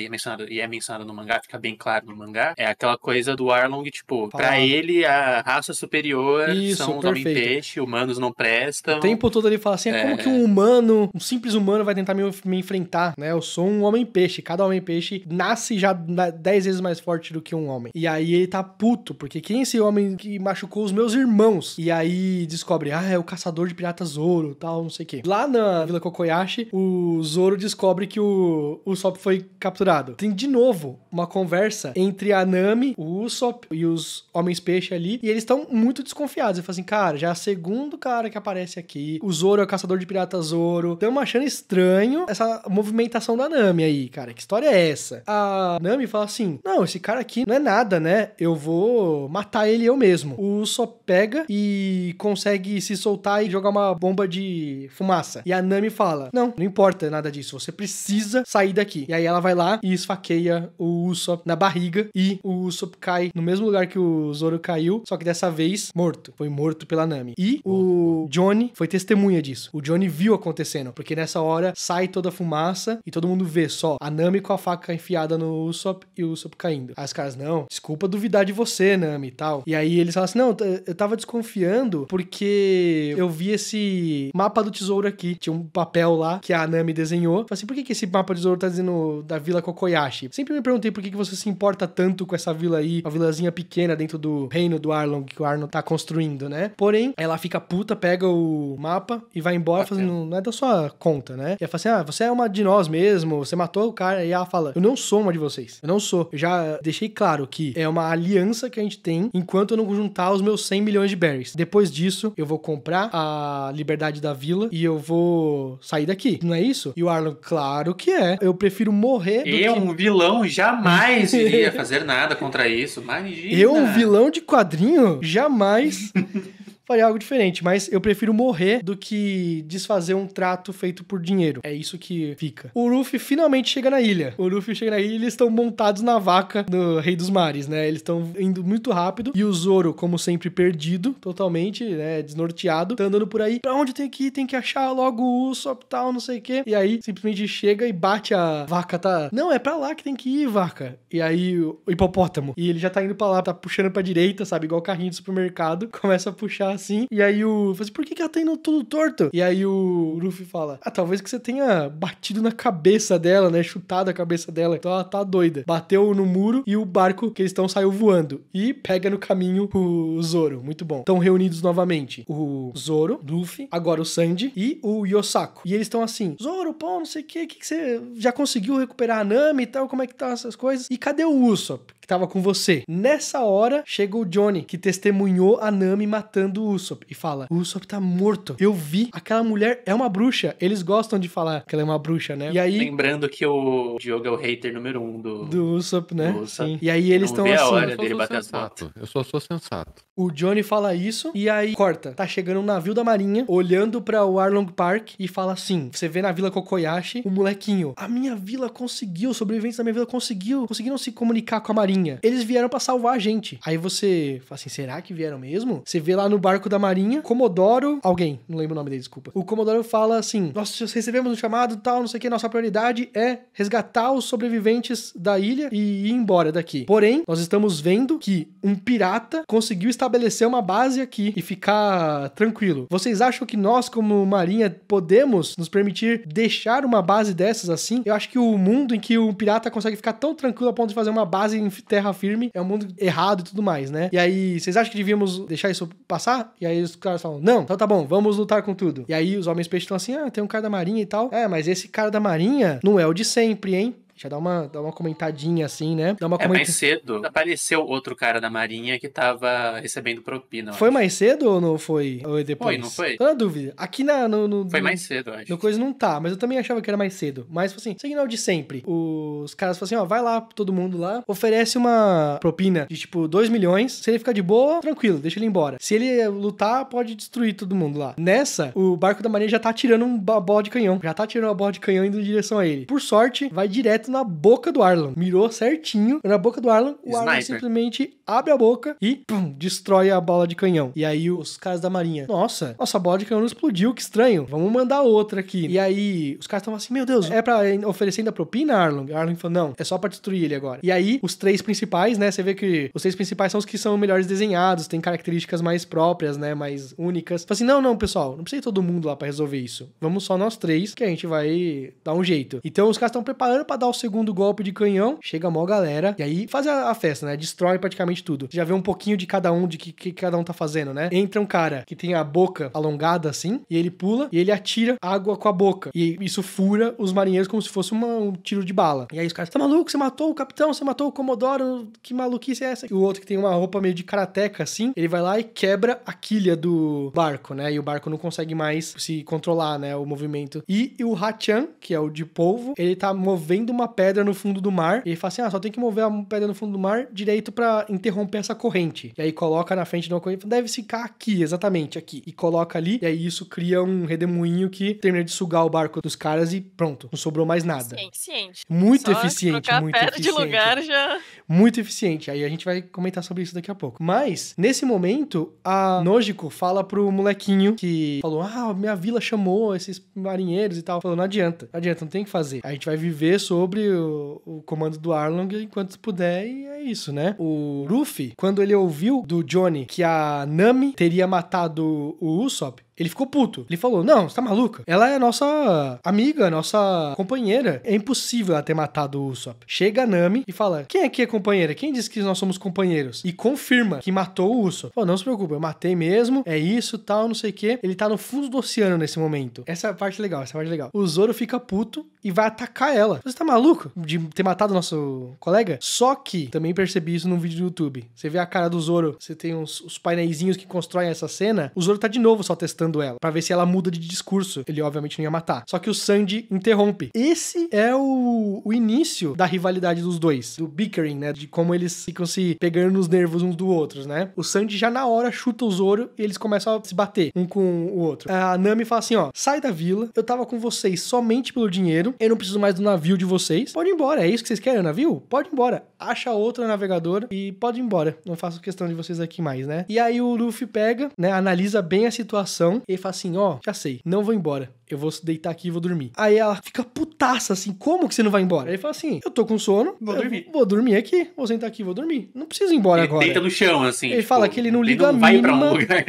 e é mencionado no mangá, fica bem claro no mangá, é aquela coisa do Arlong, tipo, pra ele, a raça superior são os homens peixe, humanos não prestam. O tempo todo ele fala assim, como que um humano, um simples humano vai tentar me enfrentar, né? Eu sou um homem peixe. Cada homem peixe nasce já 10 vezes mais forte do que um homem. E aí ele tá puto, porque quem é esse homem que machucou os meus irmãos? E aí descobre, é o caçador de piratas Zoro, tal, não sei o quê. Lá na Vila Kokoyashi, o Zoro descobre que o Usopp foi capturado. Tem de novo uma conversa entre a Nami, o Usopp e os homens peixe ali, e eles estão muito desconfiados. Eles falam assim, cara, já é o segundo cara que aparece aqui, o Zoro é o caçador de piratas Zoro. Estamos achando estranho essa movimentação da Nami aí, cara, que história é essa? A Nami fala assim, não, esse cara aqui não é nada, né? Eu vou matar ele eu mesmo. O Usopp pega e consegue se soltar e jogar uma bomba de fumaça. E a Nami fala, não importa nada disso, você precisa sair daqui. E aí ela vai lá e esfaqueia o Usopp na barriga e o Usopp cai no mesmo lugar que o Zoro caiu, só que dessa vez morto. Foi morto pela Nami. E o Johnny foi testemunha disso. O Johnny viu acontecendo, porque nessa hora sai toda a fumaça e todo mundo vê só a Nami com a faca enfiada no Usopp e o Usopp caindo. Aí os caras, não, desculpa duvidar de você, Nami, e tal. E aí eles falam assim, não, eu tava desconfiando porque eu vi esse mapa do tesouro aqui. Tinha um papel lá que a Nami desenhou. Falei assim, por que esse mapa do tesouro tá dizendo da Vila Kokoyashi? Sempre me perguntei por que você se importa tanto com essa vila aí, uma vilazinha pequena dentro do reino do Arlong, que o Arlong tá construindo, né? Porém, ela fica puta, pega o mapa e vai embora, fazendo, não é da sua conta, né? E ela fala assim, você é uma de nós mesmo, você matou o cara. E ela fala, eu não sou uma de vocês. Eu não sou. Eu já deixei claro que é uma aliança que a gente tem enquanto eu não juntar os meus 100 milhões de berries. Depois disso, eu vou comprar a liberdade da vila e eu vou sair daqui. Não é isso? E o Arlong, claro que é. Eu prefiro morrer do que... um vilão, jamais iria fazer nada contra isso. Imagina. Eu, um vilão de quadrinho, jamais... faria algo diferente, mas eu prefiro morrer do que desfazer um trato feito por dinheiro. É isso que fica. O Luffy finalmente chega na ilha. O Luffy chega na ilha e eles estão montados na vaca do Rei dos Mares, né? Eles estão indo muito rápido e o Zoro, como sempre, perdido, totalmente, né? Desnorteado, tá andando por aí. Pra onde tem que ir? Tem que achar logo o Usopp, tal, não sei o quê. E aí, simplesmente chega e bate a vaca, tá? Não, é pra lá que tem que ir, vaca. E aí, o hipopótamo. E ele já tá indo pra lá, tá puxando pra direita, sabe? Igual o carrinho do supermercado. Começa a puxar assim. E aí o... Fala assim, por que ela tá indo tudo torto? E aí o Luffy fala, talvez que você tenha batido na cabeça dela, né? Chutado a cabeça dela. Então ela tá doida. Bateu no muro e o barco que eles estão saiu voando. E pega no caminho o Zoro. Muito bom. Estão reunidos novamente. O Zoro, Luffy, agora o Sanji e o Yosaku. E eles estão assim, Zoro, pô, não sei o que você já conseguiu recuperar a Nami e tal? Como é que tá essas coisas? E cadê o Usopp? Que tava com você. Nessa hora, chega o Johnny, que testemunhou a Nami matando o Usopp. E fala, o Usopp tá morto. Eu vi, aquela mulher é uma bruxa. Eles gostam de falar que ela é uma bruxa, né? E aí... Lembrando que o Diogo é o hater número 1 do Usopp, né? Do Usopp. Sim. E aí eles estão assim... a hora dele bater as sensato. botas. Eu sou sensato. O Johnny fala isso e aí corta. Tá chegando um navio da marinha, olhando pra o Arlong Park e fala assim, você vê na Vila Kokoyashi, o molequinho, a minha vila conseguiu, os sobreviventes da minha vila conseguiram se comunicar com a marinha. Eles vieram pra salvar a gente. Aí você fala assim, será que vieram mesmo? Você vê lá no barco da marinha, Comodoro, alguém, não lembro o nome dele, desculpa. O Comodoro fala assim, nós recebemos um chamado tal, não sei o que, nossa prioridade é resgatar os sobreviventes da ilha e ir embora daqui. Porém, nós estamos vendo que um pirata conseguiu estabelecer uma base aqui e ficar tranquilo. Vocês acham que nós, como marinha, podemos nos permitir deixar uma base dessas assim? Eu acho que o mundo em que o pirata consegue ficar tão tranquilo a ponto de fazer uma base em terra firme é um mundo errado e tudo mais, né? E aí, vocês acham que devíamos deixar isso passar? E aí os caras falam, não, então tá bom, vamos lutar com tudo. E aí os homens peixes estão assim, tem um cara da marinha e tal. Mas esse cara da marinha não é o de sempre, hein? Já dá uma comentadinha assim, né? Mais cedo apareceu outro cara da marinha que tava recebendo propina. Foi mais cedo ou não foi? Ou depois? Foi, não foi? Tô na dúvida. Aqui Foi mais cedo, eu acho. No coisa não tá, mas eu também achava que era mais cedo. Mas, assim, signal de sempre. Os caras falam assim, vai lá, todo mundo lá, oferece uma propina de, 2 milhões. Se ele ficar de boa, tranquilo, deixa ele embora. Se ele lutar, pode destruir todo mundo lá. Nessa, o barco da marinha já tá atirando uma bola de canhão. Já tá atirando uma bola de canhão indo em direção a ele. Por sorte, vai direto na boca do Arlong. Mirou certinho na boca do Arlong. O Arlong simplesmente abre a boca e, destrói a bola de canhão. E aí os caras da marinha, nossa, bola de canhão não explodiu, que estranho. Vamos mandar outra aqui. E aí os caras estão assim, meu Deus, é pra oferecer ainda propina, Arlong? Arlong falou, não, é só pra destruir ele agora. E aí os 3 principais, né, você vê que os 3 principais são os que são melhores desenhados, têm características mais próprias, né, mais únicas. Fala assim, não, pessoal, não precisa ir todo mundo lá pra resolver isso. Vamos só nós 3, que a gente vai dar um jeito. Então os caras estão preparando pra dar o segundo golpe de canhão, chega a maior galera, e aí faz a festa, né? Destrói praticamente tudo. Você já vê um pouquinho de cada um, de que cada um tá fazendo, né? Entra um cara que tem a boca alongada assim, e ele pula, e ele atira água com a boca. E isso fura os marinheiros como se fosse um tiro de bala. E aí os caras, tá maluco? Você matou o capitão? Você matou o Comodoro? Que maluquice é essa? E o outro que tem uma roupa meio de karateca assim, ele vai lá e quebra a quilha do barco, né? E o barco não consegue mais se controlar, né? O movimento. E o Hachan, que é o de polvo, ele tá movendo uma pedra no fundo do mar, e ele fala assim, só tem que mover a pedra no fundo do mar direito pra interromper essa corrente. E aí coloca na frente de uma corrente, deve ficar aqui, exatamente aqui. E coloca ali, e aí isso cria um redemoinho que termina de sugar o barco dos caras e pronto, não sobrou mais nada. Eficiente. Muito só eficiente, muito pedra eficiente. de lugar já... Muito eficiente. Aí a gente vai comentar sobre isso daqui a pouco. Mas, nesse momento, a Nojiko fala pro molequinho que falou, minha vila chamou esses marinheiros e tal. Falou, não adianta, não tem o que fazer. A gente vai viver sobre o comando do Arlong enquanto puder, e é isso, né? O Luffy, quando ele ouviu do Johnny que a Nami teria matado o Usopp, ele ficou puto. Ele falou, não, você tá maluca? Ela é nossa amiga, nossa companheira. É impossível ela ter matado o Usopp. Chega a Nami e fala, quem aqui é companheira? Quem disse que nós somos companheiros? E confirma que matou o Usopp. Falou, não se preocupe, eu matei mesmo, é isso, tal, não sei o quê. Ele tá no fundo do oceano nesse momento. Essa é a parte legal, O Zoro fica puto e vai atacar ela. Você tá maluco de ter matado o nosso colega? Só que, também percebi isso num vídeo do YouTube. Você vê a cara do Zoro, você tem os painéisinhos que constroem essa cena, o Zoro tá de novo só testando ela, pra ver se ela muda de discurso. Ele obviamente não ia matar. Só que o Sanji interrompe. Esse é o início da rivalidade dos dois, do bickering, né, de como eles ficam se pegando nos nervos uns do outros, né. O Sanji já na hora chuta o Zoro e eles começam a se bater um com o outro. A Nami fala assim, sai da vila, eu tava com vocês somente pelo dinheiro, eu não preciso mais do navio de vocês, pode ir embora, é isso que vocês querem, o navio? Pode ir embora. Acha outra navegadora e pode ir embora. Não faço questão de vocês aqui mais, né. E aí o Luffy pega, né, analisa bem a situação e fala assim, já sei, não vou embora. eu vou deitar aqui e vou dormir. Aí ela fica putaça, assim, como que você não vai embora? Aí ele fala assim, eu tô com sono, vou dormir aqui, vou sentar aqui e vou dormir. Não preciso ir embora ele agora. Deita no chão, assim. Ele fala que ele não liga a vai mínima. pra um lugar.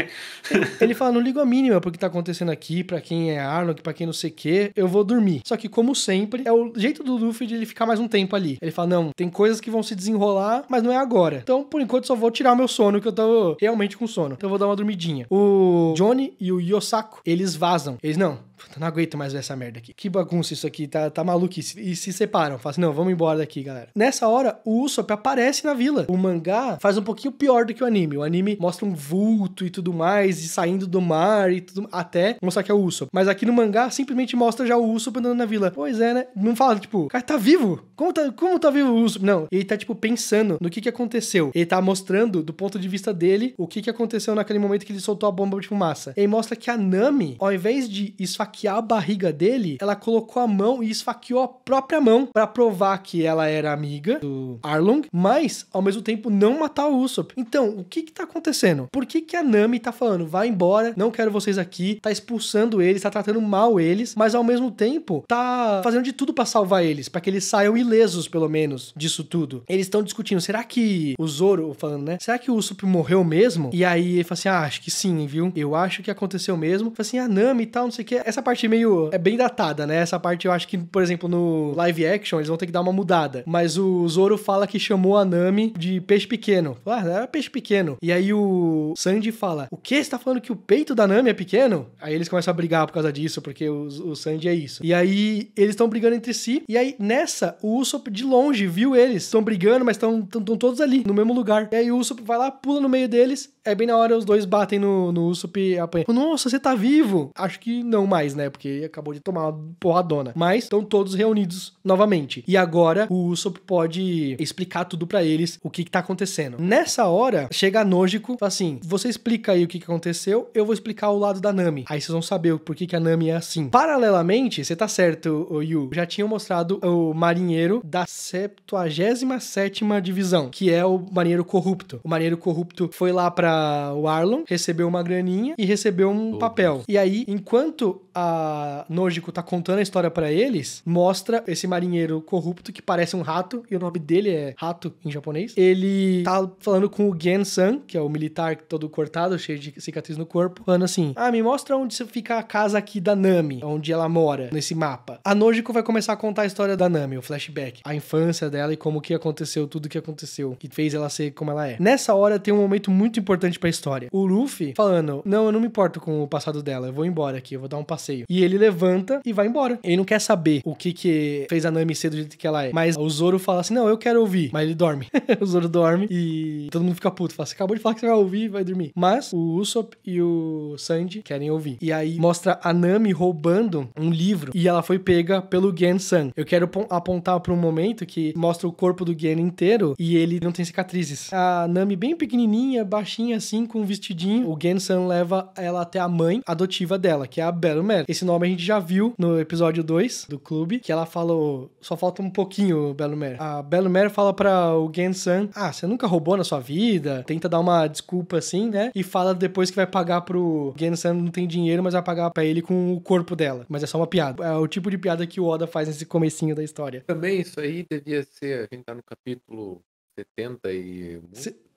Ele fala, não ligo a mínima pro que tá acontecendo aqui, pra quem é Arlong, pra quem não sei o que, eu vou dormir. Só que, como sempre, é o jeito do Luffy de ele ficar mais um tempo ali. Ele fala, não, tem coisas que vão se desenrolar, mas não é agora. Então, por enquanto, só vou tirar o meu sono, que eu tô realmente com sono. Então eu vou dar uma dormidinha. O Johnny e o Yosaku, eles vazam. Eles, não aguento mais ver essa merda aqui. Que bagunça isso aqui, tá maluquice. E se separam. Falam assim, não, vamos embora daqui, galera. Nessa hora, o Usopp aparece na vila. O mangá faz um pouquinho pior do que o anime. O anime mostra um vulto e tudo mais, e saindo do mar e tudo, até mostrar que é o Usopp. Mas aqui no mangá, simplesmente mostra já o Usopp andando na vila. Pois é, né? Não fala, tipo, cara, tá vivo? Como tá vivo o Usopp? Não, ele tá, tipo, pensando no que aconteceu. Ele tá mostrando, do ponto de vista dele, o que aconteceu naquele momento que ele soltou a bomba de fumaça. Ele mostra que a Nami, ao invés de esfaquear a barriga dele, ela colocou a mão e esfaqueou a própria mão pra provar que ela era amiga do Arlong, mas, ao mesmo tempo, não matar o Usopp. Então, o que tá acontecendo? Por que a Nami tá falando, vai embora, não quero vocês aqui, tá expulsando eles, tá tratando mal eles, mas, ao mesmo tempo, tá fazendo de tudo pra salvar eles, pra que eles saiam ilesos, pelo menos, disso tudo. Eles estão discutindo, será que o Zoro, falando, né, será que o Usopp morreu mesmo? E aí, ele fala assim, acho que sim, viu? Eu acho que aconteceu mesmo. Fala assim, a Nami e tal, não sei o que. Essa parte meio... é bem datada, né? Essa parte eu acho que, por exemplo, no live action, eles vão ter que dar uma mudada. Mas o Zoro fala que chamou a Nami de peixe pequeno. Ah, era peixe pequeno. E aí o Sanji fala, o quê? Você tá falando que o peito da Nami é pequeno? Aí eles começam a brigar por causa disso, porque o Sanji é isso. E aí eles estão brigando entre si. E aí, nessa, o Usopp de longe viu eles. Estão brigando, mas estão todos ali, no mesmo lugar. E aí o Usopp vai lá, pula no meio deles. É bem na hora os dois batem no Usopp e apanham. Nossa, você tá vivo? Acho que não mais, né? Porque acabou de tomar uma porradona. Mas estão todos reunidos novamente. E agora o Usopp pode explicar tudo pra eles, o que tá acontecendo. Nessa hora, chega a Nojiko e fala assim, você explica aí o que aconteceu, eu vou explicar o lado da Nami. Aí vocês vão saber por que a Nami é assim. Paralelamente, você tá certo, Yu, já tinham mostrado o marinheiro da 77ª divisão, que é o marinheiro corrupto. O marinheiro corrupto foi lá pra o Arlong, recebeu uma graninha e recebeu um papel. E aí, enquanto a Nojiko tá contando a história pra eles, mostra esse marinheiro corrupto que parece um rato, e o nome dele é Rato em japonês. Ele tá falando com o Gen-san, que é o militar todo cortado, cheio de cicatriz no corpo, falando assim, me mostra onde fica a casa aqui da Nami, onde ela mora, nesse mapa. A Nojiko vai começar a contar a história da Nami, o flashback, a infância dela e como que aconteceu, tudo que aconteceu, que fez ela ser como ela é. Nessa hora tem um momento muito importante pra história. O Luffy falando, não, eu não me importo com o passado dela, eu vou embora aqui, eu vou dar um passeio. E ele levanta e vai embora. Ele não quer saber o que fez a Nami ser do jeito que ela é. Mas o Zoro fala assim, não, eu quero ouvir. Mas ele dorme. O Zoro dorme e todo mundo fica puto. Fala, você acabou de falar que você vai ouvir e vai dormir. Mas o Usopp e o Sanji querem ouvir. E aí mostra a Nami roubando um livro e ela foi pega pelo Gen-san. Eu quero apontar pra um momento que mostra o corpo do Gen inteiro e ele não tem cicatrizes. A Nami bem pequenininha, baixinha assim, com um vestidinho. O Gen-san leva ela até a mãe adotiva dela, que é a Bellomere. Esse nome a gente já viu no episódio 2 do clube, que ela falou, só falta um pouquinho, Bellomere. A Bellomere fala pra o Gen-san, você nunca roubou na sua vida? Tenta dar uma desculpa assim, né? E fala depois que vai pagar pro Gen-san, não tem dinheiro, mas vai pagar pra ele com o corpo dela. Mas é só uma piada. É o tipo de piada que o Oda faz nesse comecinho da história. Também isso aí devia ser, a gente tá no capítulo 70 e...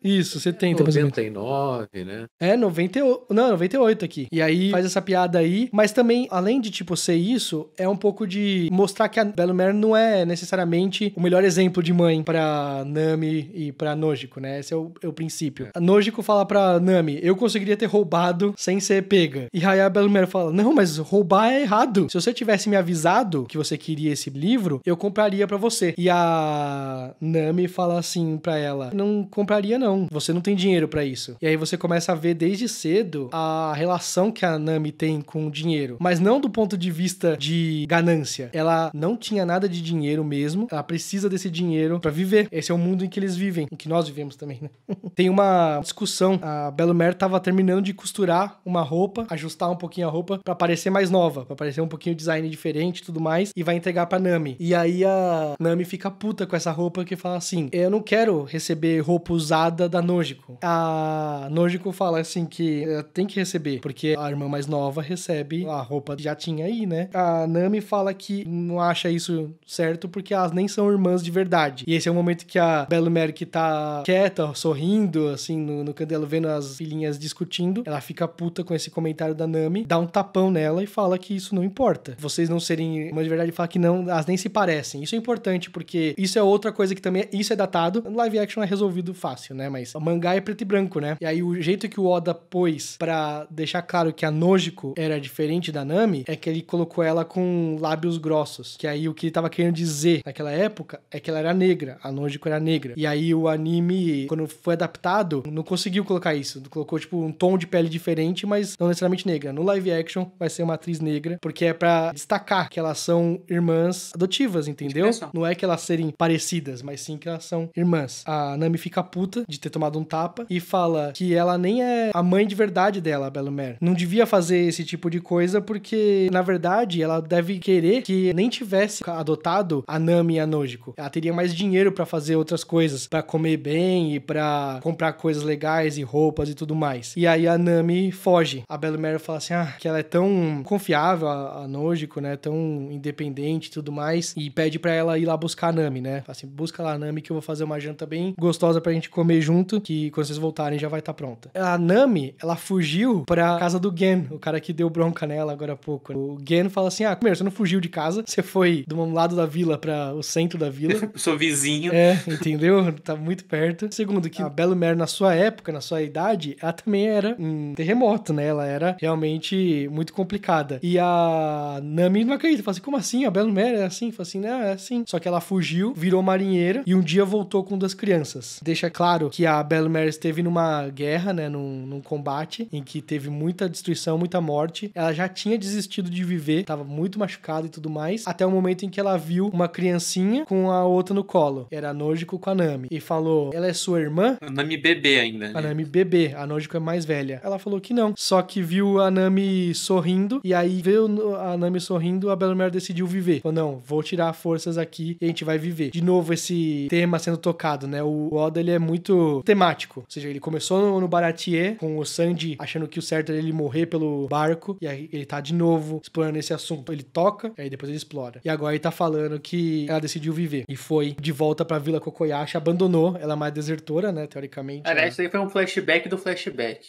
Isso, 70, 99, né? É, 98 aqui. E aí faz essa piada aí, mas também, além de, tipo, ser isso, é um pouco de mostrar que a Bellomere não é necessariamente o melhor exemplo de mãe pra Nami e pra Nojiko, né? Esse é o princípio. A Nojiko fala pra Nami, eu conseguiria ter roubado sem ser pega. E aí a Bellomere fala, não, mas roubar é errado. Se você tivesse me avisado que você queria esse livro, eu compraria pra você. E a Nami fala assim pra ela, não compraria não. Você não tem dinheiro pra isso. E aí você começa a ver desde cedo a relação que a Nami tem com o dinheiro. Mas não do ponto de vista de ganância. Ela não tinha nada de dinheiro mesmo. Ela precisa desse dinheiro pra viver. Esse é o mundo em que eles vivem. Em que nós vivemos também, né? Tem uma discussão. A Bellomere tava terminando de costurar uma roupa, ajustar um pouquinho a roupa pra parecer mais nova. Pra parecer um pouquinho design diferente e tudo mais. E vai entregar pra Nami. E aí a Nami fica puta com essa roupa que fala assim, eu não quero receber roupa usada nada da Nojiko. A Nojiko fala assim que ela tem que receber, porque a irmã mais nova recebe a roupa que já tinha aí, né? A Nami fala que não acha isso certo porque elas nem são irmãs de verdade. E esse é o momento que a Bella que tá quieta, sorrindo, assim, no canto dela, vendo as filhinhas discutindo. Ela fica puta com esse comentário da Nami, dá um tapão nela e fala que isso não importa. Vocês não serem irmãs de verdade, fala que não, elas nem se parecem. Isso é importante porque isso é outra coisa que também, isso é datado. No live action é resolvido fácil, né? Mas o mangá é preto e branco, né? E aí o jeito que o Oda pôs pra deixar claro que a Nojiko era diferente da Nami é que ele colocou ela com lábios grossos. Que aí o que ele tava querendo dizer naquela época é que ela era negra. A Nojiko era negra. E aí o anime, quando foi adaptado, não conseguiu colocar isso. Colocou, tipo, um tom de pele diferente, mas não necessariamente negra. No live action vai ser uma atriz negra, porque é pra destacar que elas são irmãs adotivas, entendeu? Não é que elas serem parecidas, mas sim que elas são irmãs. A Nami fica puta de ter tomado um tapa e fala que ela nem é a mãe de verdade dela, a Bella-Mère. Não devia fazer esse tipo de coisa porque, na verdade, ela deve querer que nem tivesse adotado a Nami e a Nojiko. Ela teria mais dinheiro pra fazer outras coisas, pra comer bem e pra comprar coisas legais e roupas e tudo mais. E aí a Nami foge. A Bella-Mère fala assim, que ela é tão confiável, a Nojiko, né, tão independente e tudo mais, e pede pra ela ir lá buscar a Nami, né? Fala assim, busca lá a Nami que eu vou fazer uma janta bem gostosa pra gente comer junto, que quando vocês voltarem já vai estar pronta. A Nami, ela fugiu pra casa do Gen, o cara que deu bronca nela agora há pouco. O Gen fala assim, primeiro, você não fugiu de casa, você foi de um lado da vila pra o centro da vila. Sou vizinho. Entendeu? Tá muito perto. Segundo, que a Bella-Mère, na sua época, na sua idade, ela também era um terremoto, né? Ela era realmente muito complicada. E a Nami não acredita. Fala assim, como assim? A Bella-Mère é assim? Fala assim, é assim. Só que ela fugiu, virou marinheira e um dia voltou com 2 crianças. Deixa claro que a Bella-Mère esteve numa guerra, né? Num combate em que teve muita destruição, muita morte. Ela já tinha desistido de viver, tava muito machucada e tudo mais, até o momento em que ela viu uma criancinha com a outra no colo. Era a Nojiko com a Nami. E falou, ela é sua irmã? A Nami bebê ainda, né? A Nami bebê. A Nojiko é mais velha. Ela falou que não. Só que viu a Nami sorrindo, e aí viu a Nami sorrindo, a Bella-Mère decidiu viver. Falou, não, vou tirar forças aqui e a gente vai viver. De novo, esse tema sendo tocado, né? O Oda, ele é muito temático. Ou seja, ele começou no Baratie, com o Sanji achando que o certo era ele morrer pelo barco, e aí ele tá de novo explorando esse assunto. Ele toca, e aí depois ele explora. E agora ele tá falando que ela decidiu viver. E foi de volta pra Vila Kokoyashi, abandonou. Ela é mais desertora, né? Teoricamente. Aliás, isso aí foi um flashback do flashback.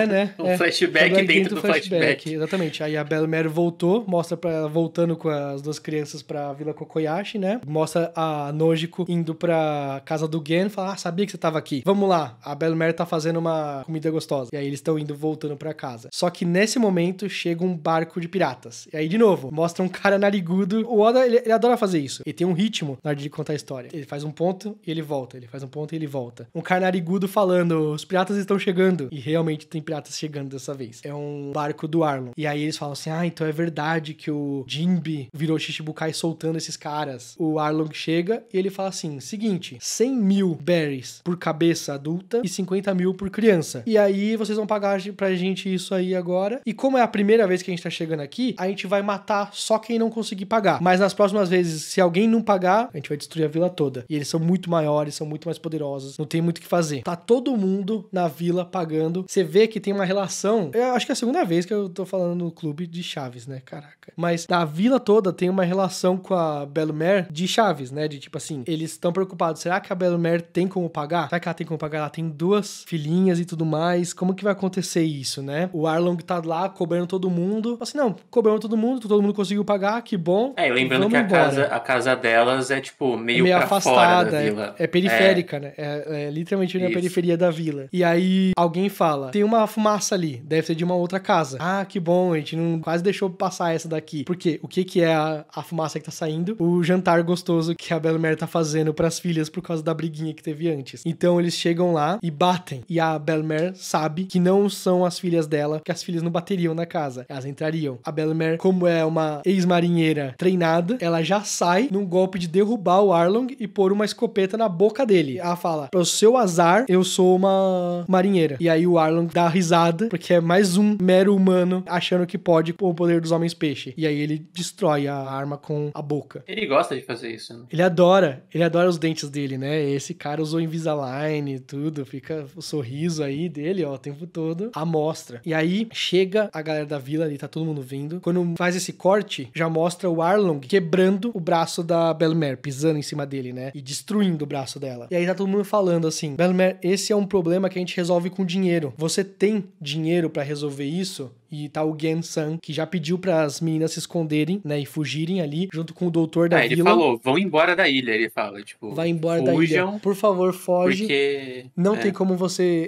Né? Flashback dentro do flashback. Exatamente. Aí a Bella-Mère voltou, mostra pra ela voltando com as 2 crianças pra Vila Kokoyashi, né? Mostra a Nojiko indo pra casa do Gen, fala, sabia que você tava aqui. Vamos lá. A Bella-Mère tá fazendo uma comida gostosa. E aí eles estão indo, voltando pra casa. Só que nesse momento chega um barco de piratas. E aí, de novo, mostra um cara narigudo. O Oda, ele adora fazer isso. Ele tem um ritmo na hora de contar a história. Ele faz um ponto e ele volta. Ele faz um ponto e ele volta. Um cara narigudo falando, os piratas estão chegando. E realmente tem piratas chegando dessa vez. É um barco do Arlong. E aí eles falam assim, então é verdade que o Jinbe virou Shichibukai soltando esses caras. O Arlong chega e ele fala assim, seguinte, 100 mil berries por cabeça adulta e 50 mil por criança. E aí vocês vão pagar pra gente isso aí agora. E como é a primeira vez que a gente tá chegando aqui, a gente vai matar só quem não conseguir pagar. Mas nas próximas vezes, se alguém não pagar, a gente vai destruir a vila toda. E eles são muito maiores, são muito mais poderosos. Não tem muito o que fazer. Tá todo mundo na vila pagando. Você vê que tem uma relação... Eu acho que é a segunda vez que eu tô falando no clube de Chaves, né? Caraca. Mas a vila toda tem uma relação com a Bella-Mère de Chaves, né? De tipo assim, eles estão preocupados. Será que a Bella-Mère tem como pagar? Será que ela tem como pagar? Ela tem 2 filhinhas e tudo mais. Como que vai acontecer isso, né? O Arlong tá lá cobrando todo mundo. Assim, não, cobrando todo mundo conseguiu pagar, que bom. Lembrando que a casa delas é tipo meio pra afastada, fora da vila. É periférica, né? É literalmente na periferia da vila. E aí alguém fala, tem uma fumaça ali, deve ser de uma outra casa. Que bom, a gente não quase deixou passar essa daqui. Por quê? O que é a fumaça que tá saindo? O jantar gostoso que a Bella-Mère tá fazendo pras filhas por causa da briguinha que teve antes. Então eles chegam lá e batem. E a Bella-Mère sabe que não são as filhas dela, que as filhas não bateriam na casa. Elas entrariam. A Bella-Mère, como é uma ex-marinheira treinada, ela já sai num golpe de derrubar o Arlong e pôr uma escopeta na boca dele. Ela fala, pro seu azar, eu sou uma marinheira. E aí o Arlong dá risada, porque é mais um mero humano achando que pode o poder dos homens peixe. E aí ele destrói a arma com a boca. Ele gosta de fazer isso, né? Ele adora os dentes dele, né? Esse cara usou Invisalign Fine, tudo, fica o sorriso aí dele, ó, o tempo todo, a mostra. E aí, chega a galera da vila ali, tá todo mundo vindo. Quando faz esse corte, já mostra o Arlong quebrando o braço da Belle-Mère, pisando em cima dele, né? E destruindo o braço dela. E aí tá todo mundo falando assim, Belle-Mère, esse é um problema que a gente resolve com dinheiro. Você tem dinheiro pra resolver isso? E tá o Gen-san, que já pediu pras meninas se esconderem, né, e fugirem ali, junto com o doutor da vila. Ele falou, vão embora da ilha, ele fala, tipo, vai embora da ilha. Por favor, foge. Porque... Não tem como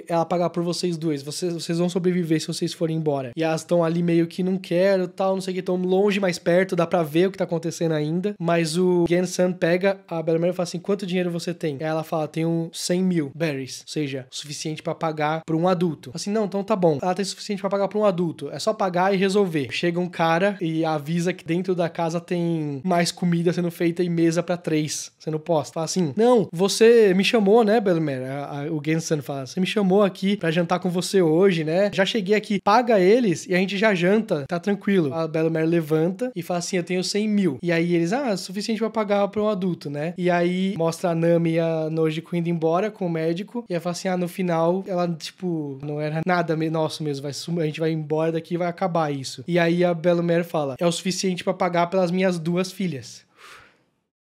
ela pagar por vocês dois. Vocês vão sobreviver se vocês forem embora. E elas estão ali meio que não quero, tal, não sei o que, estão longe, mais perto, dá pra ver o que tá acontecendo ainda. Mas o Gen-san pega a Belle-Mère e fala assim, quanto dinheiro você tem? Aí ela fala, tenho 100 mil berries, ou seja, o suficiente pra pagar por um adulto. Assim, não, então tá bom. Ela tem o suficiente pra pagar por um adulto. É só pagar e resolver. Chega um cara e avisa que dentro da casa tem mais comida sendo feita e mesa pra 3 sendo posta. Fala assim, não, você me chamou, né, Belle-Mère? O Gen-san fala, você me chamou aqui pra jantar com você hoje, né? Já cheguei aqui, paga eles e a gente já janta, tá tranquilo. A Belle-Mère levanta e fala assim, eu tenho 100 mil. E aí eles, suficiente pra pagar pra um adulto, né? E aí mostra a Nami e a Nojiko indo embora com o médico e ela fala assim, no final ela, tipo, não era nada nosso mesmo, a gente vai embora daqui e vai acabar isso. E aí a Belle-Mère fala, é o suficiente pra pagar pelas minhas 2 filhas.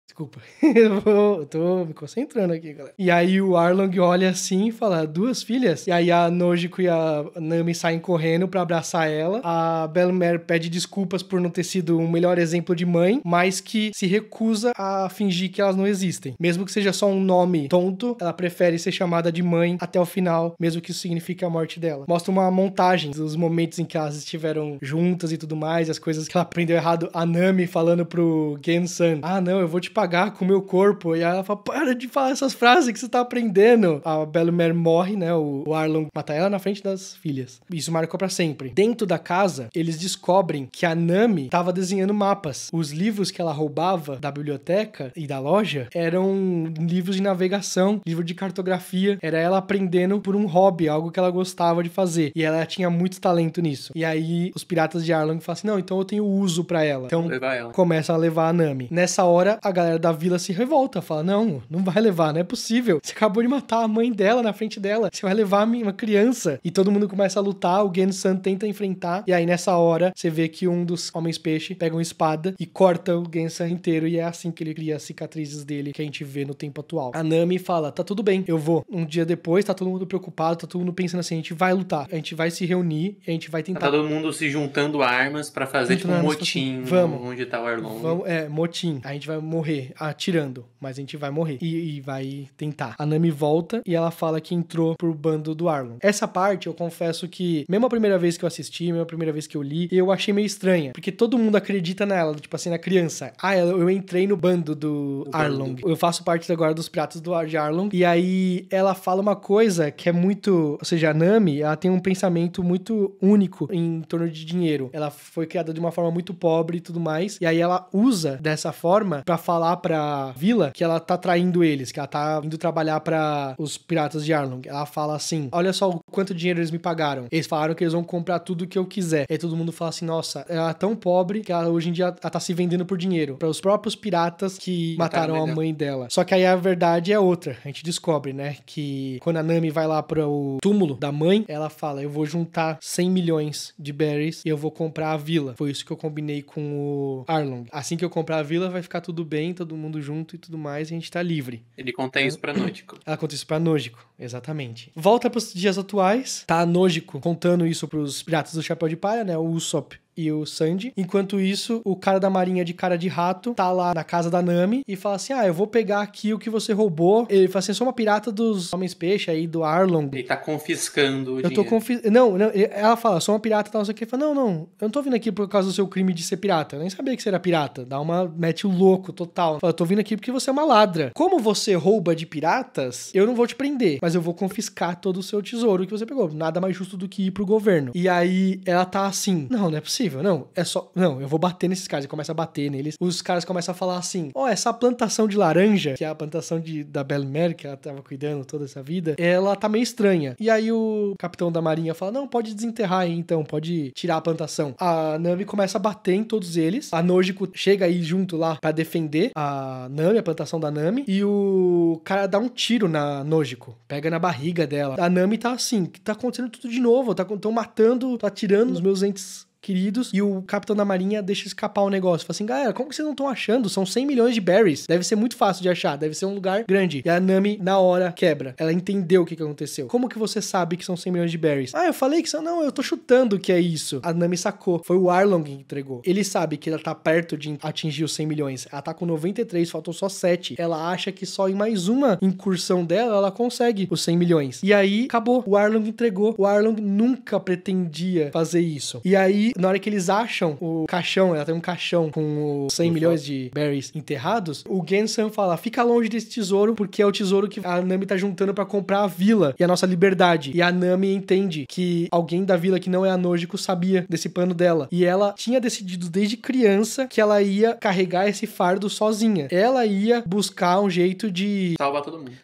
Desculpa. Eu tô me concentrando aqui, galera. E aí o Arlong olha assim e fala, 2 filhas? E aí a Nojiko e a Nami saem correndo pra abraçar ela. A Belle-Mère pede desculpas por não ter sido um melhor exemplo de mãe, mas que se recusa a fingir que elas não existem. Mesmo que seja só um nome tonto, ela prefere ser chamada de mãe até o final, mesmo que isso signifique a morte dela. Mostra uma montagem dos momentos em que elas estiveram juntas e tudo mais, as coisas que ela aprendeu errado. A Nami falando pro Gen-san, não, eu vou te pagar com o meu corpo. E aí ela fala, para de falar essas frases que você tá aprendendo. A Belle-Mère morre, né? O Arlong mata ela na frente das filhas. Isso marcou pra sempre. Dentro da casa, eles descobrem que a Nami tava desenhando mapas. Os livros que ela roubava da biblioteca e da loja eram livros de navegação, livro de cartografia. Era ela aprendendo por um hobby, algo que ela gostava de fazer. E ela tinha muito talento nisso. E aí os piratas de Arlong falam assim, não, então eu tenho uso pra ela. Então começam a levar a Nami. Nessa hora, a galera da vila se revolta, fala, não vai levar, não é possível. Você acabou de matar a mãe dela na frente dela, você vai levar uma criança. E todo mundo começa a lutar, o Gen-san tenta enfrentar, e aí nessa hora, você vê que um dos homens-peixe pega uma espada e corta o Gen-san inteiro, e é assim que ele cria as cicatrizes dele, que a gente vê no tempo atual. A Nami fala, tá tudo bem, eu vou. Um dia depois, tá todo mundo preocupado, tá todo mundo pensando assim, a gente vai lutar, a gente vai se reunir, e a gente vai tentar. Tá todo mundo se juntando armas pra fazer tipo um motim, onde tá o Arlong. Motim. A gente vai morrer atirando, mas a gente vai morrer e vai tentar. A Nami volta e ela fala que entrou pro bando do Arlong. Essa parte, eu confesso que, mesmo a primeira vez que eu assisti, mesmo a primeira vez que eu li, eu achei meio estranha, porque todo mundo acredita nela, tipo assim, na criança. Eu entrei no bando do Arlong. Eu faço parte agora dos piratas de Arlong, e aí ela fala uma coisa que é muito... Ou seja, a Nami, ela tem um pensamento muito único em torno de dinheiro. Ela foi criada de uma forma muito pobre e tudo mais, e aí ela usa dessa forma pra falar pra vila que ela tá traindo eles, que ela tá indo trabalhar pra os piratas de Arlong. Ela fala assim, olha só o quanto dinheiro eles me pagaram. Eles falaram que eles vão comprar tudo que eu quiser. E aí todo mundo fala assim, nossa, ela é tão pobre que ela, hoje em dia ela tá se vendendo por dinheiro. Para os próprios piratas que mataram a mãe dela. Só que aí a verdade é outra. A gente descobre, né, que quando a Nami vai lá pro túmulo da mãe, ela fala, eu vou juntar 100 milhões de berries e eu vou comprar a vila. Foi isso que eu combinei com o Arlong. Assim que eu comprar a vila, vai ficar tudo bem, todo mundo junto e tudo mais, e a gente tá livre. Ele conta isso pra Nojiko. Ela conta isso pra Nojiko, exatamente. Volta pros dias atuais, tá a Nojiko contando isso pros piratas do Chapéu de Palha, né, o Usopp e o Sanji. Enquanto isso, o cara da marinha de cara de rato tá lá na casa da Nami e fala assim, eu vou pegar aqui o que você roubou. Ele fala assim, eu sou uma pirata dos Homens-Peixe aí, do Arlong. Ele tá confiscando o dinheiro. Eu tô confiscando... Não, ela fala, sou uma pirata e tal, não sei o que. Ele fala, não, eu não tô vindo aqui por causa do seu crime de ser pirata. Eu nem sabia que você era pirata. Mete o louco total. Fala, eu tô vindo aqui porque você é uma ladra. Como você rouba de piratas, eu não vou te prender, mas eu vou confiscar todo o seu tesouro que você pegou. Nada mais justo do que ir pro governo. E aí, ela tá assim, não é possível. impossível. Não, é só... Não, eu vou bater nesses caras. Ele começa a bater neles. Os caras começam a falar assim, essa plantação de laranja, que é a plantação da Belle Mère, que ela tava cuidando toda essa vida, ela tá meio estranha. E aí o capitão da marinha fala, não, pode desenterrar aí então, pode tirar a plantação. A Nami começa a bater em todos eles. A Nojiko chega aí junto lá pra defender a Nami, a plantação da Nami, e o cara dá um tiro na Nojiko, pega na barriga dela. A Nami tá assim, que tá acontecendo tudo de novo, tão matando, tá atirando os meus entes queridos, e o capitão da marinha deixa escapar o negócio. Fala assim, galera, como que vocês não estão achando? São 100 milhões de berries. Deve ser muito fácil de achar, deve ser um lugar grande. E a Nami, na hora, quebra. Ela entendeu o que aconteceu. Como que você sabe que são 100 milhões de berries? Eu falei que são... Não, eu tô chutando que é isso. A Nami sacou. Foi o Arlong que entregou. Ele sabe que ela tá perto de atingir os 100 milhões. Ela tá com 93, faltam só 7. Ela acha que só em mais uma incursão dela, ela consegue os 100 milhões. E aí, acabou. O Arlong entregou. O Arlong nunca pretendia fazer isso. E aí, na hora que eles acham o caixão, ela tem um caixão com os 100 milhões de berries enterrados, o Gensan fala, fica longe desse tesouro, porque é o tesouro que a Nami tá juntando pra comprar a vila e a nossa liberdade. E a Nami entende que alguém da vila que não é a Nojiko sabia desse plano dela. E ela tinha decidido desde criança que ela ia carregar esse fardo sozinha. Ela ia buscar um jeito de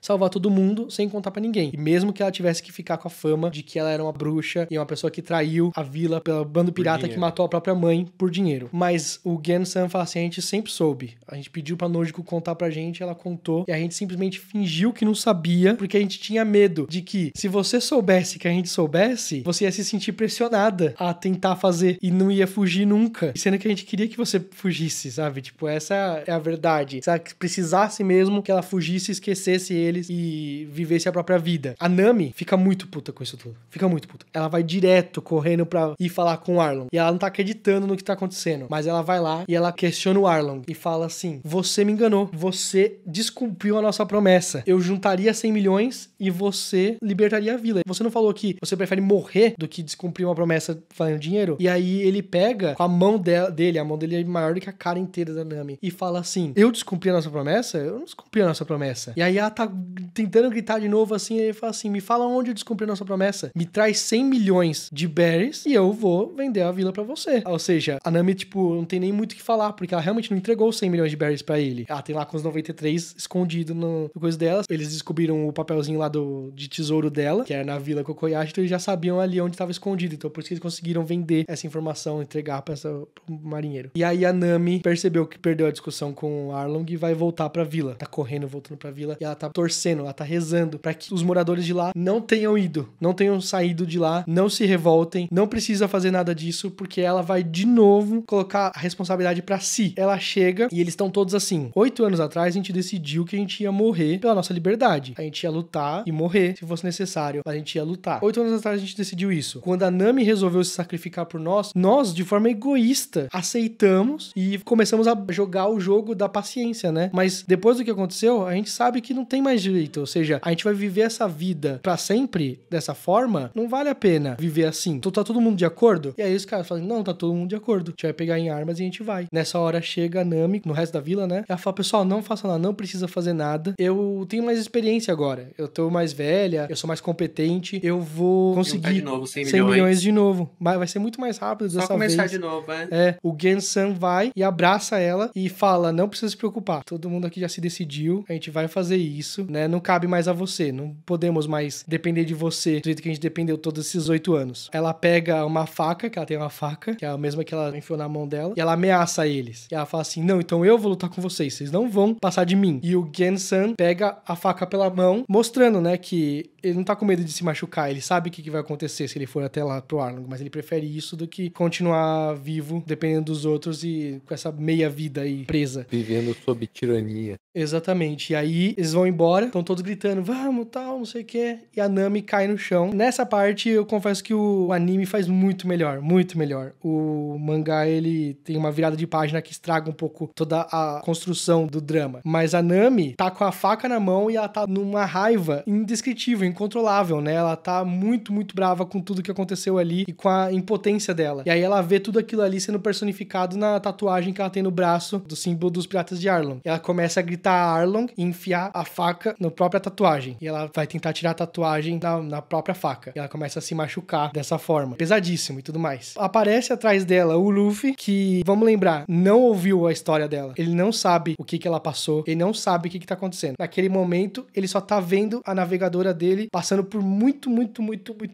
salvar todo mundo sem contar pra ninguém. E mesmo que ela tivesse que ficar com a fama de que ela era uma bruxa e uma pessoa que traiu a vila pelo bando pirata que matou a própria mãe por dinheiro. Mas o Gensan fala assim, a gente sempre soube. A gente pediu pra Nojiko contar pra gente, ela contou, e a gente simplesmente fingiu que não sabia, porque a gente tinha medo de que, se você soubesse que a gente soubesse, você ia se sentir pressionada a tentar fazer e não ia fugir nunca. Sendo que a gente queria que você fugisse, sabe? Tipo, essa é a verdade. Sabe? Que precisasse mesmo que ela fugisse, esquecesse eles e vivesse a própria vida. A Nami fica muito puta com isso tudo. Fica muito puta. Ela vai direto correndo pra ir falar com o Arlong. E ela não tá acreditando no que tá acontecendo. Mas ela vai lá e ela questiona o Arlong e fala assim, você me enganou. Você descumpriu a nossa promessa. Eu juntaria 100 milhões e você libertaria a vila. Você não falou que você prefere morrer do que descumprir uma promessa falando dinheiro? E aí ele pega com a mão dele, a mão dele é maior do que a cara inteira da Nami, e fala assim, eu descumpri a nossa promessa? Eu não descumpri a nossa promessa. E aí ela tá tentando gritar de novo assim, e ele fala assim, me fala onde eu descumpri a nossa promessa. Me traz 100 milhões de berries e eu vou vender a vila pra você. Ou seja, a Nami, tipo, não tem nem muito o que falar, porque ela realmente não entregou os 100 milhões de berries pra ele. Ela tem lá com os 93 escondido no coisa dela. Eles descobriram o papelzinho lá de tesouro dela, que era na Vila Kokoyashi, então eles já sabiam ali onde estava escondido. Então por isso que eles conseguiram vender essa informação, entregar pro marinheiro. E aí a Nami percebeu que perdeu a discussão com o Arlong e vai voltar pra vila. Tá correndo, voltando pra vila, e ela tá torcendo, ela tá rezando pra que os moradores de lá não tenham ido, não tenham saído de lá, não se revoltem, não precisa fazer nada disso, porque ela vai de novo colocar a responsabilidade pra si. Ela chega e eles estão todos assim, 8 anos atrás a gente decidiu que a gente ia morrer pela nossa liberdade. A gente ia lutar e morrer se fosse necessário, mas a gente ia lutar. 8 anos atrás a gente decidiu isso. Quando a Nami resolveu se sacrificar por nós, de forma egoísta, aceitamos e começamos a jogar o jogo da paciência, né? Mas depois do que aconteceu, a gente sabe que não tem mais direito. Ou seja, a gente vai viver essa vida pra sempre dessa forma, não vale a pena viver assim. Então tá todo mundo de acordo? E aí os caras falam, não, tá todo mundo de acordo. A gente vai pegar em armas e a gente vai. Nessa hora chega a Nami, no resto da vila, né? Ela fala, pessoal, não faça nada, não precisa fazer nada. Eu tenho mais experiência agora. Eu tô mais velha, eu sou mais competente, eu vou conseguir de novo, 100 milhões de novo. Mas vai ser muito mais rápido dessa vez. Só começar de novo, né? O Gensan vai e abraça ela e fala, não precisa se preocupar. Todo mundo aqui já se decidiu, a gente vai fazer isso, né? Não cabe mais a você, não podemos mais depender de você do jeito que a gente dependeu todos esses 8 anos. Ela pega uma faca, que ela tem uma faca, que é a mesma que ela enfiou na mão dela, e ela ameaça eles. E ela fala assim, não, então eu vou lutar com vocês não vão passar de mim. E o Gensan pega a faca pela mão, mostrando, né, que ele não tá com medo de se machucar, ele sabe o que vai acontecer se ele for até lá pro Arlong, mas ele prefere isso do que continuar vivo, dependendo dos outros e com essa meia vida aí presa. Vivendo sob tirania. Exatamente. E aí eles vão embora, estão todos gritando, vamos, tal, não sei o que. E a Nami cai no chão. Nessa parte, eu confesso que o anime faz muito melhor, muito melhor. O mangá, ele tem uma virada de página que estraga um pouco toda a construção do drama. Mas a Nami tá com a faca na mão e ela tá numa raiva indescritível, incontrolável, né? Ela tá muito, muito brava com tudo que aconteceu ali e com a impotência dela. E aí ela vê tudo aquilo ali sendo personificado na tatuagem que ela tem no braço do símbolo dos Piratas de Arlong. E ela começa a gritar a Arlong e enfiar a faca na própria tatuagem. E ela vai tentar tirar a tatuagem na própria faca. E ela começa a se machucar dessa forma. Pesadíssimo e tudo mais. aparece atrás dela o Luffy, que, vamos lembrar, não ouviu a história dela. Ele não sabe o que ela passou, ele não sabe o que tá acontecendo. Naquele momento, ele só tá vendo a navegadora dele passando por muito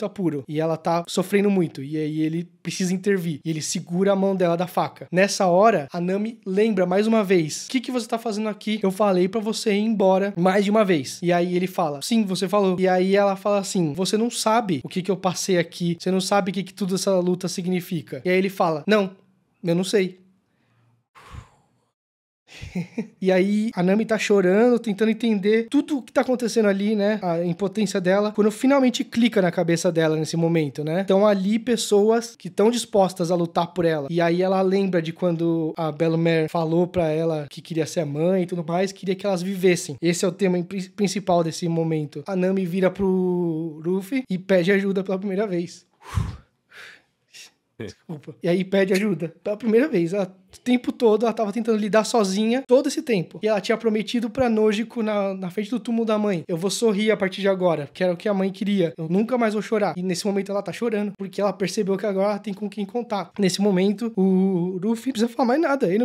apuro. E ela tá sofrendo muito. E aí ele precisa intervir. E ele segura a mão dela da faca. Nessa hora, a Nami lembra mais uma vez: o que você tá fazendo aqui? Eu falei pra você ir embora mais de uma vez. E aí ele fala: sim, você falou. E aí ela fala assim: você não sabe o que eu passei aqui. Você não sabe o que tudo essa luta significa. E aí ele fala: não, eu não sei. E aí a Nami tá chorando, tentando entender tudo o que tá acontecendo ali, né? A impotência dela, quando finalmente clica na cabeça dela nesse momento, né? Estão ali pessoas que estão dispostas a lutar por ela. E aí ela lembra de quando a Bellmare falou pra ela que queria ser mãe e tudo mais, queria que elas vivessem. Esse é o tema principal desse momento. A Nami vira pro Luffy e pede ajuda pela primeira vez. Desculpa. E aí pede ajuda pela primeira vez. O tempo todo ela tava tentando lidar sozinha todo esse tempo. E ela tinha prometido pra Nojiko na frente do túmulo da mãe: eu vou sorrir a partir de agora, que era o que a mãe queria. Eu nunca mais vou chorar. E nesse momento ela tá chorando, porque ela percebeu que agora ela tem com quem contar. Nesse momento, o Luffy não precisa falar mais nada. Ele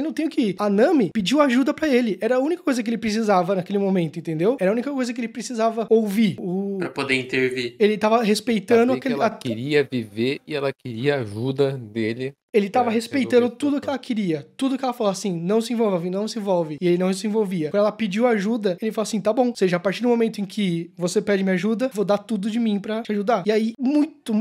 não tem o que ir. A Nami pediu ajuda pra ele. Era a única coisa que ele precisava naquele momento, entendeu? Era a única coisa que ele precisava ouvir. Pra poder intervir. Ele tava respeitando aquele... Ela queria viver e ela queria ajuda dele. Ele tava respeitando tudo que ela queria. Tudo que ela falou assim: não se envolve, não se envolve. E ele não se envolvia. Quando ela pediu ajuda, ele falou assim: tá bom. Ou seja, a partir do momento em que você pede minha ajuda, vou dar tudo de mim pra te ajudar. E aí, muito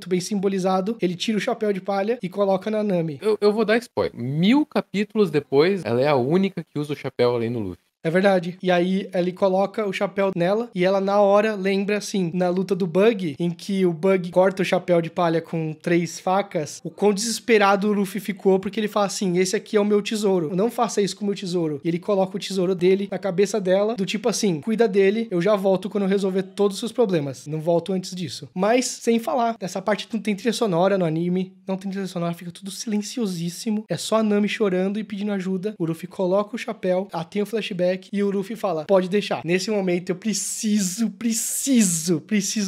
bem simbolizado, ele tira o chapéu de palha e coloca na Nami. Eu vou dar spoiler. 1000 capítulos depois, ela é a única que usa o chapéu além do Luffy. É verdade. E aí ele coloca o chapéu nela e ela na hora lembra assim, na luta do Bug, em que o Bug corta o chapéu de palha com 3 facas, o quão desesperado o Luffy ficou, porque ele fala assim: esse aqui é o meu tesouro, não faça isso com o meu tesouro. E ele coloca o tesouro dele na cabeça dela, do tipo assim: cuida dele, eu já volto quando eu resolver todos os seus problemas, não volto antes disso. Mas, sem falar, nessa parte não tem trilha sonora no anime, não tem trilha sonora, fica tudo silenciosíssimo, é só a Nami chorando e pedindo ajuda. O Luffy coloca o chapéu, tem o flashback e o Luffy fala: pode deixar. Nesse momento eu preciso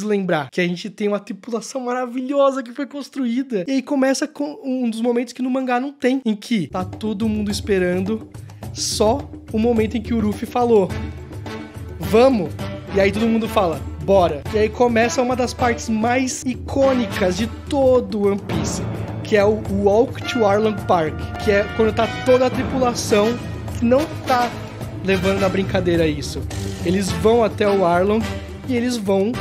lembrar que a gente tem uma tripulação maravilhosa que foi construída. E aí começa com um dos momentos que no mangá não tem, em que tá todo mundo esperando só o momento em que o Luffy falou: vamos! E aí todo mundo fala: bora! E aí começa uma das partes mais icônicas de todo o One Piece, que é o Walk to Arlong Park, que é quando tá toda a tripulação que não tá levando na brincadeira isso. Eles vão até o Arlong e eles vão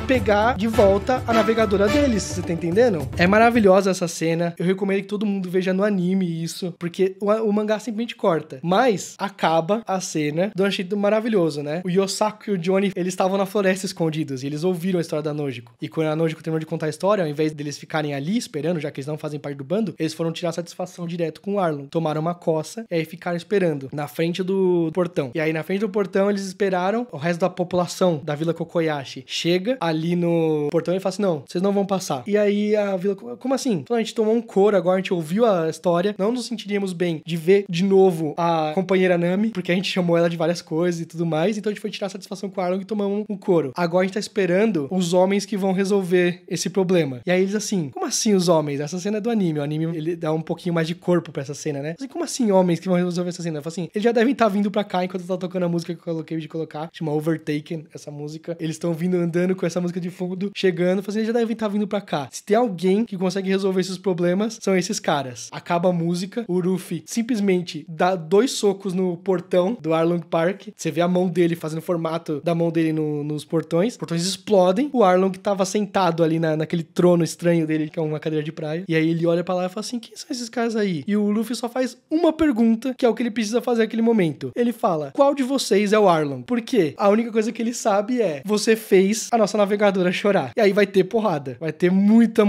pegar de volta a navegadora deles, você tá entendendo? É maravilhosa essa cena, eu recomendo que todo mundo veja no anime isso, porque o mangá simplesmente corta, mas acaba a cena de um jeito maravilhoso, né? O Yosaku e o Johnny, eles estavam na floresta escondidos, e eles ouviram a história da Nojiko, e quando a Nojiko terminou de contar a história, ao invés deles ficarem ali esperando, já que eles não fazem parte do bando, eles foram tirar satisfação direto com o Arlong, tomaram uma coça, e aí ficaram esperando, na frente do portão. E aí na frente do portão eles esperaram, o resto da população da Vila Kokoyashi chega ali no portão e fala assim: não, vocês não vão passar. E aí a Vila, como assim? Então a gente tomou um couro agora, a gente ouviu a história, não nos sentiríamos bem de ver de novo a companheira Nami, porque a gente chamou ela de várias coisas e tudo mais, então a gente foi tirar satisfação com o Arlong e tomamos um couro. Agora a gente tá esperando os homens que vão resolver esse problema. E aí eles assim: como assim os homens? Essa cena é do anime, o anime ele dá um pouquinho mais de corpo pra essa cena, né? Assim, como assim homens que vão resolver essa cena? Eu falo assim: eles já devem estar vindo pra cá enquanto eu tô tocando a música que eu coloquei de colocar, chama Overtaken, essa música. Eles estão vindo andando com essa música de fundo, chegando, fazendo, já devem estar vindo pra cá. Se tem alguém que consegue resolver esses problemas, são esses caras. Acaba a música, o Luffy simplesmente dá 2 socos no portão do Arlong Park, você vê a mão dele fazendo o formato da mão dele nos portões, os portões explodem, o Arlong tava sentado ali naquele trono estranho dele, que é uma cadeira de praia, e aí ele olha pra lá e fala assim: quem são esses caras aí? E o Luffy só faz uma pergunta, que é o que ele precisa fazer naquele momento. Ele fala: qual de vocês é o Arlong? Por quê? A única coisa que ele sabe é: você fez a nossa navegadora chorar. E aí vai ter porrada. Vai ter muita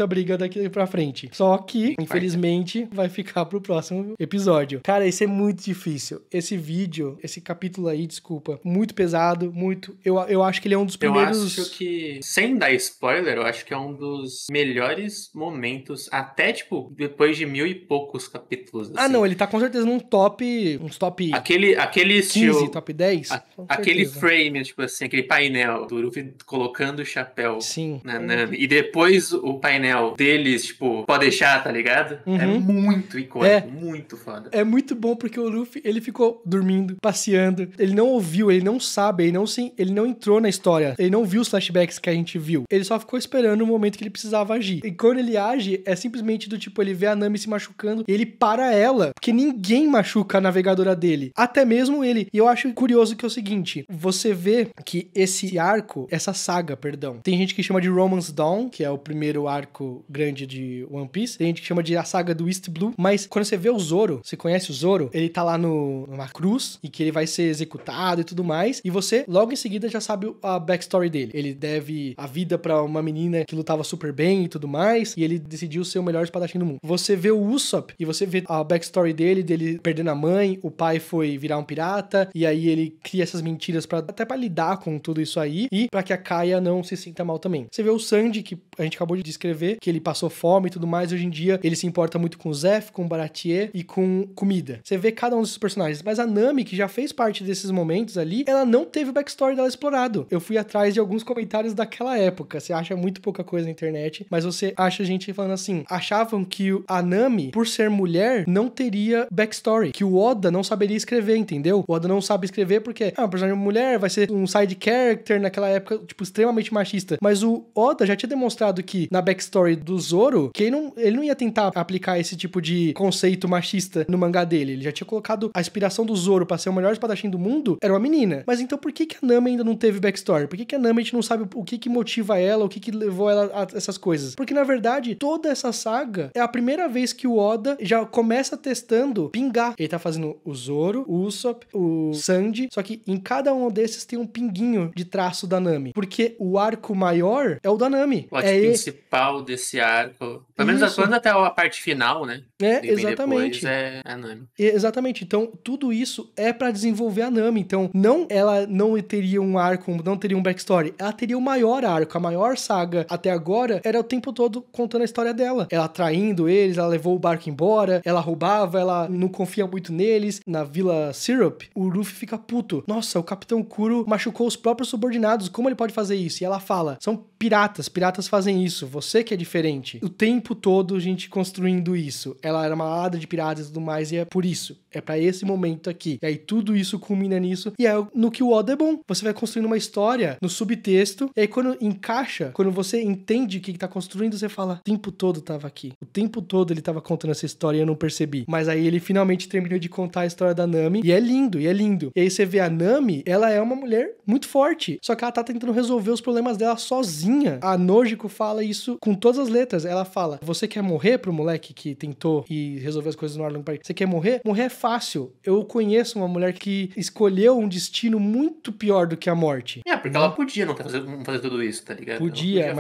briga daqui pra frente. Só que, infelizmente, vai ficar pro próximo episódio. Cara, isso é muito difícil. Esse vídeo, esse capítulo aí, desculpa, muito pesado, muito... Eu acho que ele é um dos primeiros... Eu acho que, sem dar spoiler, eu acho que é um dos melhores momentos, até, tipo, depois de 1000 e poucos capítulos, assim. Ah, não, ele tá com certeza num top... Uns top... Aquele 15, estilo... top 10? Aquele frame, tipo assim, aquele painel do Luffy colocando o chapéu Sim. na Nami. E depois o painel deles, tipo, pode deixar, tá ligado? É muito icônico, muito foda. É muito bom porque o Luffy, ele ficou dormindo, passeando. Ele não ouviu, ele não sabe, ele não entrou na história. Ele não viu os flashbacks que a gente viu. Ele só ficou esperando o momento que ele precisava agir. E quando ele age, é simplesmente do tipo, ele vê a Nami se machucando e ele para ela. Porque ninguém machuca a navegadora dele. Até mesmo ele. E eu acho curioso que é o seguinte, você vê que esse arco, essa saga, perdão, tem gente que chama de Romance Dawn, que é o primeiro arco grande de One Piece. Tem gente que chama de a saga do East Blue. Mas quando você vê o Zoro, você conhece o Zoro, ele tá lá numa cruz e que ele vai ser executado e tudo mais. E você, logo em seguida, já sabe a backstory dele. Ele deve a vida pra uma menina que lutava super bem e tudo mais. E ele decidiu ser o melhor espadachim do mundo. Você vê o Usopp e você vê a backstory dele perdendo a mãe, o pai foi virar um pirata, e aí ele cria essas mentiras até pra lidar com tudo isso aí, e pra que a Kaia não se sinta mal também. Você vê o Sanji, que a gente acabou de descrever, que ele passou fome e tudo mais, e hoje em dia ele se importa muito com o Zef, com o Baratier e com comida. Você vê cada um desses personagens, mas a Nami, que já fez parte desses momentos ali, ela não teve o backstory dela explorado. Eu fui atrás de alguns comentários daquela época, você acha muito pouca coisa na internet, mas você acha gente falando assim, achavam que a Nami, por ser mulher, não teria backstory, que o Oda não saberia escrever, entendeu? O Oda não sabe escrever porque, uma personagem mulher vai ser um side character naquela época, tipo, extremamente machista. Mas o Oda já tinha demonstrado que, na backstory do Zoro, que ele não ia tentar aplicar esse tipo de conceito machista no mangá dele. Ele já tinha colocado a inspiração do Zoro pra ser o melhor espadachim do mundo, era uma menina. Mas então por que a Nami ainda não teve backstory? Por que a Nami a gente não sabe o que motiva ela, o que levou ela a essas coisas? Porque, na verdade, toda essa saga é a primeira vez que o Oda já começa testando pingar. Ele tá fazendo o Zoro, o Usopp, o Sanji, só que em cada um desses tem um pinguinho de traço da Nami. Porque o arco maior é o da Nami. O plot principal desse arco, pelo menos até a parte final, né? Exatamente. Depois é a Nami. Exatamente. Então, tudo isso é pra desenvolver a Nami. Então, ela não teria um arco, não teria um backstory. Ela teria o maior arco. A maior saga até agora era o tempo todo contando a história dela. Ela traindo eles, ela levou o barco embora, ela roubava, ela não confia muito neles. Na Vila Syrup, o Luffy fica puto. Nossa, o Capitão Kuro machucou os próprios subordinados. Como ele pode fazer isso? E ela fala, são piratas fazem isso. Você que é diferente. O tempo todo a gente construindo isso. Ela era uma alada de piratas e tudo mais, e é por isso. É pra esse momento aqui. E aí tudo isso culmina nisso. E é no que o Oda é bom. Você vai construindo uma história no subtexto, e aí quando encaixa, quando você entende o que tá construindo, você fala, o tempo todo tava aqui. O tempo todo ele tava contando essa história e eu não percebi. Mas aí ele finalmente terminou de contar a história da Nami, e é lindo, e é lindo. E aí você vê a Nami, ela é uma mulher muito forte, só que ela tá tentando resolver os problemas dela sozinha. A Nojiko fala isso com todas as letras. Ela fala, você quer morrer pro moleque que tentou e resolver as coisas no Arlong Park? Você quer morrer? Morrer é fácil. Eu conheço uma mulher que escolheu um destino muito pior do que a morte. Porque ela podia não fazer tudo isso, tá ligado? Podia,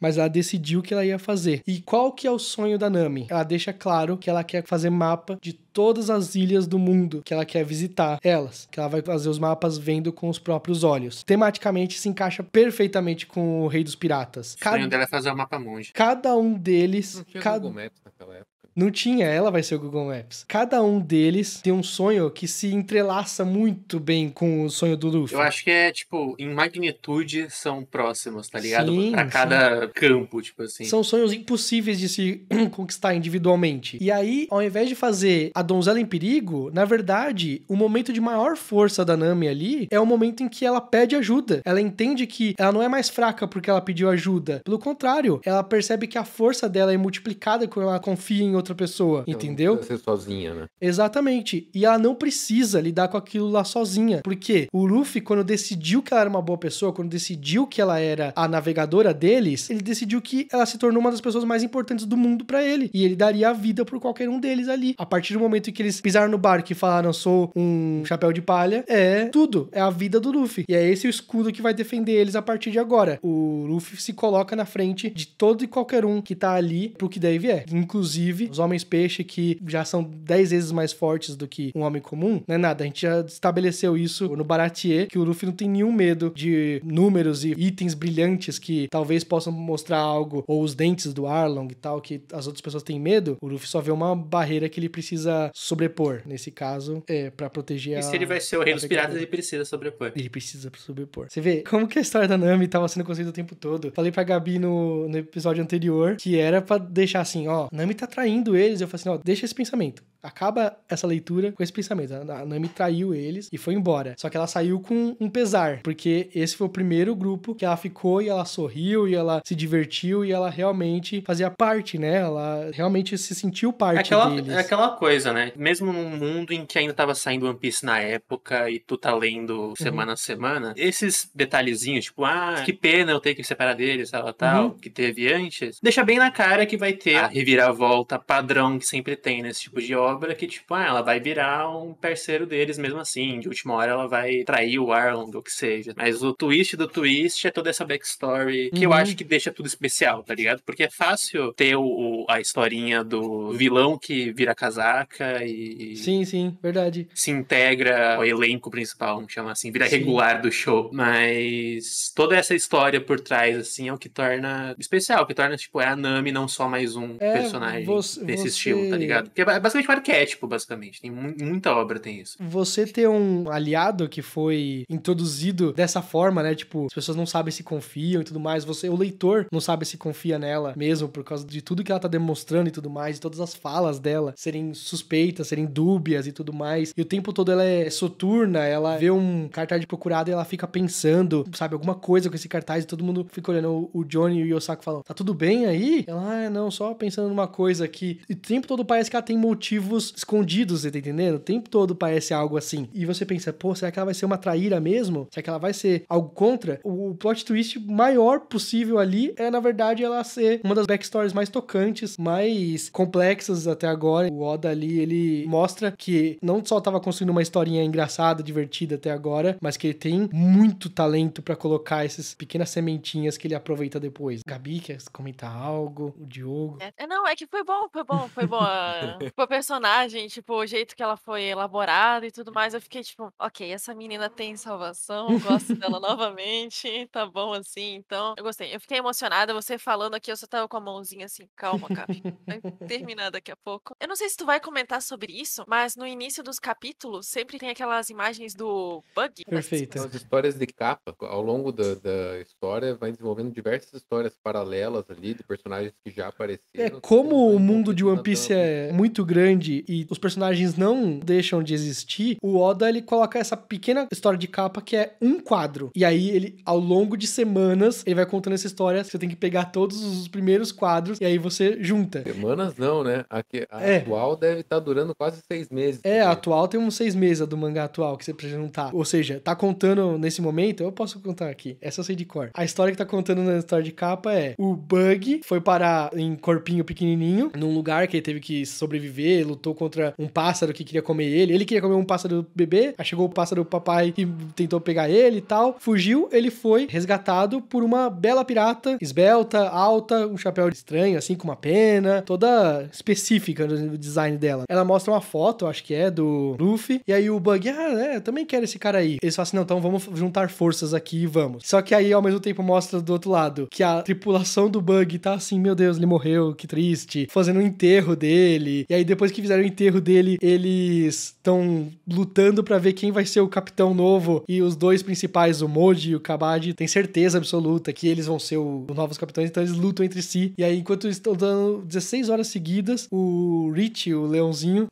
mas ela decidiu que ela ia fazer. E qual que é o sonho da Nami? Ela deixa claro que ela quer fazer mapa de todas as ilhas do mundo, que ela quer visitar elas, que ela vai fazer os mapas vendo com os próprios olhos. Tematicamente se encaixa perfeitamente com o Rei dos Piratas. O sonho dela é fazer o mapa monge. Cada um deles... Não tinha Google Maps naquela época. Não tinha, ela vai ser o Google Maps. Cada um deles tem um sonho que se entrelaça muito bem com o sonho do Luffy. Eu acho que é, tipo, em magnitude são próximos, tá ligado? Sim, pra cada campo, tipo assim. São sonhos impossíveis de se conquistar individualmente. E aí, ao invés de fazer a donzela em perigo, na verdade, o momento de maior força da Nami ali é o momento em que ela pede ajuda. Ela entende que ela não é mais fraca porque ela pediu ajuda. Pelo contrário, ela percebe que a força dela é multiplicada quando ela confia em outra pessoa, entendeu? Não precisa ser sozinha, né? Exatamente. E ela não precisa lidar com aquilo lá sozinha. Porque o Luffy, quando decidiu que ela era uma boa pessoa, quando decidiu que ela era a navegadora deles, ele decidiu que ela se tornou uma das pessoas mais importantes do mundo pra ele. E ele daria a vida por qualquer um deles ali. A partir do momento em que eles pisaram no barco e falaram, sou um chapéu de palha, é tudo. É a vida do Luffy. E é esse o escudo que vai defender eles a partir de agora. O Luffy se coloca na frente de todo e qualquer um que tá ali pro que daí vier. Inclusive os homens peixe que já são 10 vezes mais fortes do que um homem comum, não é nada. A gente já estabeleceu isso no Baratie, que o Luffy não tem nenhum medo de números e itens brilhantes que talvez possam mostrar algo, ou os dentes do Arlong e tal, que as outras pessoas têm medo. O Luffy só vê uma barreira que ele precisa sobrepor. Nesse caso, pra proteger E se ele vai ser o rei dos piratas, ele precisa sobrepor. Ele precisa sobrepor. Você vê como que a história da Nami tava sendo construída o tempo todo. Falei pra Gabi no episódio anterior que era pra deixar assim, ó, Nami tá traindo eles. Eu falei assim, ó, deixa esse pensamento. Acaba essa leitura com esse pensamento. A Nami traiu eles e foi embora. Só que ela saiu com um pesar, porque esse foi o primeiro grupo que ela ficou e ela sorriu e ela se divertiu e ela realmente fazia parte, né? Ela realmente se sentiu parte deles. É aquela coisa, né? Mesmo num mundo em que ainda tava saindo One Piece na época e tu tá lendo semana a semana, esses detalhezinhos, tipo, que pena eu ter que separar deles, tal, que teve antes, deixa bem na cara que vai ter a reviravolta padrão que sempre tem nesse tipo de obra, que tipo, ela vai virar um parceiro deles mesmo assim, de última hora ela vai trair o Arlong, ou que seja. Mas o twist do twist é toda essa backstory que eu acho que deixa tudo especial, tá ligado? Porque é fácil ter a historinha do vilão que vira casaca e... Sim, verdade. Se integra ao elenco principal, vamos chamar assim, vira regular do show. Mas toda essa história por trás, assim, é o que torna especial, que torna, tipo, a Nami não só mais um personagem desse estilo, tá ligado? Porque é basicamente um arquétipo, basicamente. Tem muita obra tem isso. Você ter um aliado que foi introduzido dessa forma, né? Tipo, as pessoas não sabem se confiam e tudo mais. O leitor não sabe se confia nela mesmo por causa de tudo que ela tá demonstrando e tudo mais, e todas as falas dela serem suspeitas, serem dúbias e tudo mais. E o tempo todo ela é soturna, ela vê um cartaz de procurado e ela fica pensando, sabe, alguma coisa com esse cartaz e todo mundo fica olhando. O Johnny e o Yosaku falam, tá tudo bem aí? Ela, não, só pensando numa coisa aqui. E o tempo todo parece que ela tem motivos escondidos, você tá entendendo? O tempo todo parece algo assim. E você pensa, pô, será que ela vai ser uma traíra mesmo? Será que ela vai ser algo contra? O plot twist maior possível ali é, na verdade, ela ser uma das backstories mais tocantes, mais complexas até agora. O Oda ali, ele mostra que não só tava construindo uma historinha engraçada, divertida até agora, mas que ele tem muito talento pra colocar essas pequenas sementinhas que ele aproveita depois. Gabi, quer comentar algo? O Diogo? Não, é que foi bom. O personagem, tipo, o jeito que ela foi elaborada e tudo mais, eu fiquei tipo, ok, essa menina tem salvação, gosto dela novamente, tá bom assim, então eu gostei. Eu fiquei emocionada, você falando aqui, eu só tava com a mãozinha assim, calma, Capi, vai terminar daqui a pouco. Eu não sei se tu vai comentar sobre isso, mas no início dos capítulos sempre tem aquelas imagens do Bug. Perfeito. As histórias de capa, ao longo da história, vai desenvolvendo diversas histórias paralelas ali, de personagens que já apareceram. Como o mundo de One Piece é muito grande e os personagens não deixam de existir, o Oda, ele coloca essa pequena história de capa que é um quadro. E aí, ele, ao longo de semanas, ele vai contando essa história, você tem que pegar todos os primeiros quadros e aí você junta. Semanas não, né? A atual deve estar durando quase 6 meses. A atual tem uns 6 meses, a do mangá atual, que você precisa juntar. Ou seja, tá contando nesse momento, eu posso contar aqui, essa eu sei de cor. A história que tá contando na história de capa é: o Bug foi parar em corpinho pequenininho, num lugar que ele teve que sobreviver, lutou contra um pássaro que queria comer ele queria comer um pássaro bebê, aí chegou o pássaro papai e tentou pegar ele e tal, fugiu, ele foi resgatado por uma bela pirata, esbelta, alta, um chapéu estranho, assim, com uma pena, toda específica no design dela. Ela mostra uma foto, acho que é, do Luffy, e aí o Bug, eu também quero esse cara aí. Eles falam assim, não, então vamos juntar forças aqui e vamos. Só que aí, ao mesmo tempo, mostra do outro lado que a tripulação do Bug tá assim, meu Deus, ele morreu, que triste, fazendo um enterro dele, e aí depois que fizeram o enterro dele, eles estão lutando pra ver quem vai ser o capitão novo, e os dois principais, o Moji e o Kabadi, têm certeza absoluta que eles vão ser os novos capitães, então eles lutam entre si, e aí enquanto eles estão dando 16 horas seguidas, o Rich, o leãozinho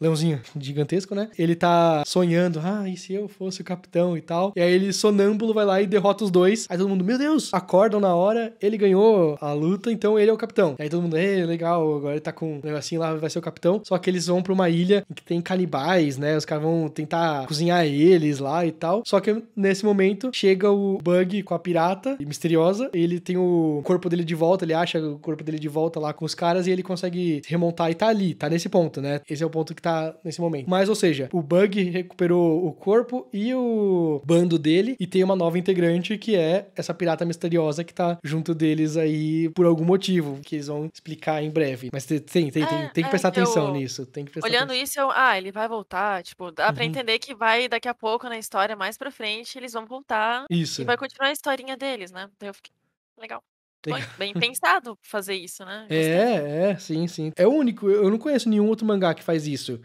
gigantesco, né, ele tá sonhando, e se eu fosse o capitão e tal, e aí ele, sonâmbulo, vai lá e derrota os dois, aí todo mundo, meu Deus, acordam na hora, ele ganhou a luta, então ele é o capitão, aí todo mundo, legal, agora ele tá com um negocinho lá, vai ser o capitão, só que eles vão pra uma ilha que tem canibais, né, os caras vão tentar cozinhar eles lá e tal, só que nesse momento chega o Bug com a pirata misteriosa, ele tem o corpo dele de volta, ele acha o corpo dele de volta lá com os caras e ele consegue se remontar e tá ali, tá nesse ponto, né, esse é o ponto que tá nesse momento, mas ou seja, o Bug recuperou o corpo e o bando dele e tem uma nova integrante que é essa pirata misteriosa que tá junto deles aí por algum motivo, que eles vão explicar em breve, mas tem Tem que prestar atenção nisso. Tem que prestar olhando atenção. isso, ele vai voltar, tipo, dá pra entender que vai daqui a pouco na história, mais pra frente, eles vão voltar Isso. e vai continuar a historinha deles, né? Então eu fiquei, legal. Foi Legal. bem pensado fazer isso, né? Gostei. Sim. É o único, eu não conheço nenhum outro mangá que faz isso.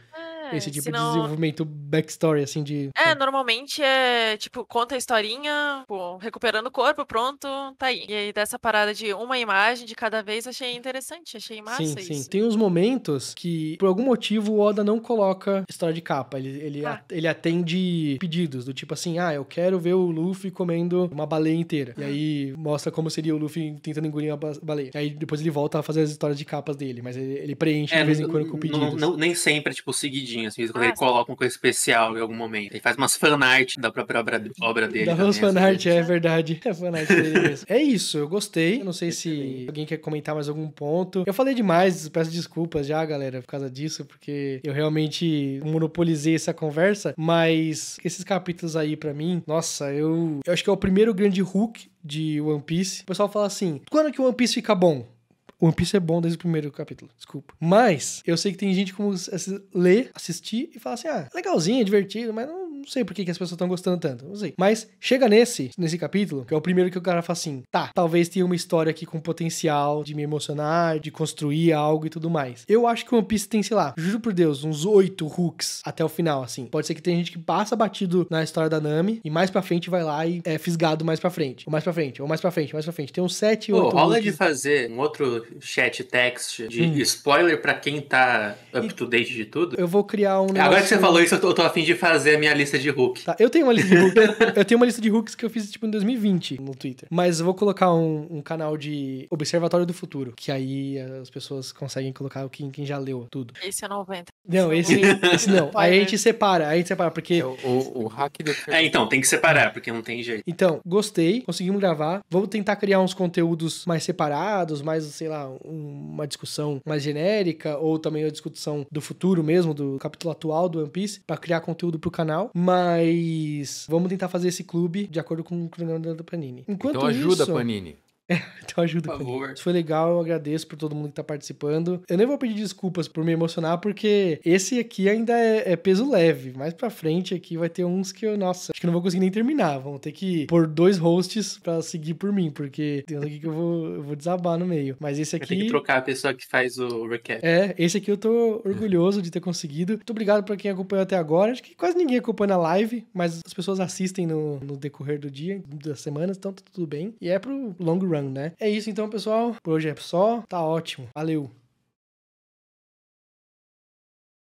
Esse tipo de senão... desenvolvimento backstory, assim, de... normalmente tipo, conta a historinha, pô, recuperando o corpo, pronto, tá aí. E aí, dessa parada de uma imagem de cada vez, achei interessante, achei massa Sim. isso. Tem uns momentos que, por algum motivo, o Oda não coloca história de capa. Ele atende pedidos, do tipo assim, eu quero ver o Luffy comendo uma baleia inteira. E aí, mostra como seria o Luffy tentando engolir uma baleia. E aí, depois ele volta a fazer as histórias de capas dele, mas ele preenche de vez em quando com pedidos. Nem sempre, tipo, seguidinho, assim, quando ele coloca uma coisa especial em algum momento. Ele faz umas fanart da própria obra dele. Dá umas fanart, é verdade. É fanart dele mesmo. É isso, eu gostei. Eu não sei se alguém quer comentar mais algum ponto. Eu falei demais, peço desculpas já, galera, por causa disso, porque eu realmente monopolizei essa conversa, mas esses capítulos aí, pra mim, nossa, eu acho que é o primeiro grande hook de One Piece. O pessoal fala assim, quando que o One Piece fica bom? One Piece é bom desde o primeiro capítulo, desculpa. Mas, eu sei que tem gente como ler, assistir e fala assim, legalzinho, é divertido, mas não sei por que as pessoas estão gostando tanto, não sei. Mas, chega nesse capítulo, que é o primeiro que o cara fala assim, talvez tenha uma história aqui com potencial de me emocionar, de construir algo e tudo mais. Eu acho que One Piece tem, sei lá, juro por Deus, uns 8 hooks até o final, assim. Pode ser que tenha gente que passa batido na história da Nami e mais pra frente vai lá e é fisgado mais pra frente. Ou mais pra frente, ou mais pra frente, mais pra frente. Tem uns 7, 8 rola hooks. de fazer um outro chat text de spoiler pra quem tá up to date de tudo. Eu vou criar um negócio... Agora que você falou isso, eu tô a fim de fazer a minha lista de hook. Tá, eu tenho uma lista de hooks. Eu tenho uma lista de hooks que eu fiz, tipo, em 2020 no Twitter. Mas eu vou colocar um canal de Observatório do Futuro, que aí as pessoas conseguem colocar quem já leu tudo. Esse é 90. Não, esse não. Aí a gente separa, porque... O hack do... Então, tem que separar, porque não tem jeito. Então, gostei, conseguimos gravar. Vou tentar criar uns conteúdos mais separados, mais, sei lá, uma discussão mais genérica, ou também a discussão do futuro mesmo, do capítulo atual do One Piece, pra criar conteúdo pro canal. Mas vamos tentar fazer esse clube de acordo com o cronograma da Panini. Enquanto então ajuda, isso... Panini. Então ajuda, por favor. Isso foi legal, eu agradeço por todo mundo que tá participando. Eu nem vou pedir desculpas por me emocionar, porque esse aqui ainda é peso leve. Mais pra frente aqui vai ter uns que acho que eu não vou conseguir nem terminar. Vamos ter que pôr 2 hosts pra seguir por mim, porque tem uns aqui que eu vou desabar no meio. Mas esse aqui... Tem que trocar a pessoa que faz o recap. Esse aqui eu tô orgulhoso de ter conseguido. Muito obrigado pra quem acompanhou até agora. Acho que quase ninguém acompanha na live, mas as pessoas assistem no decorrer do dia, das semanas, então tá tudo bem. E é pro long run, né? É isso então, pessoal. Por hoje é só. Tá ótimo. Valeu.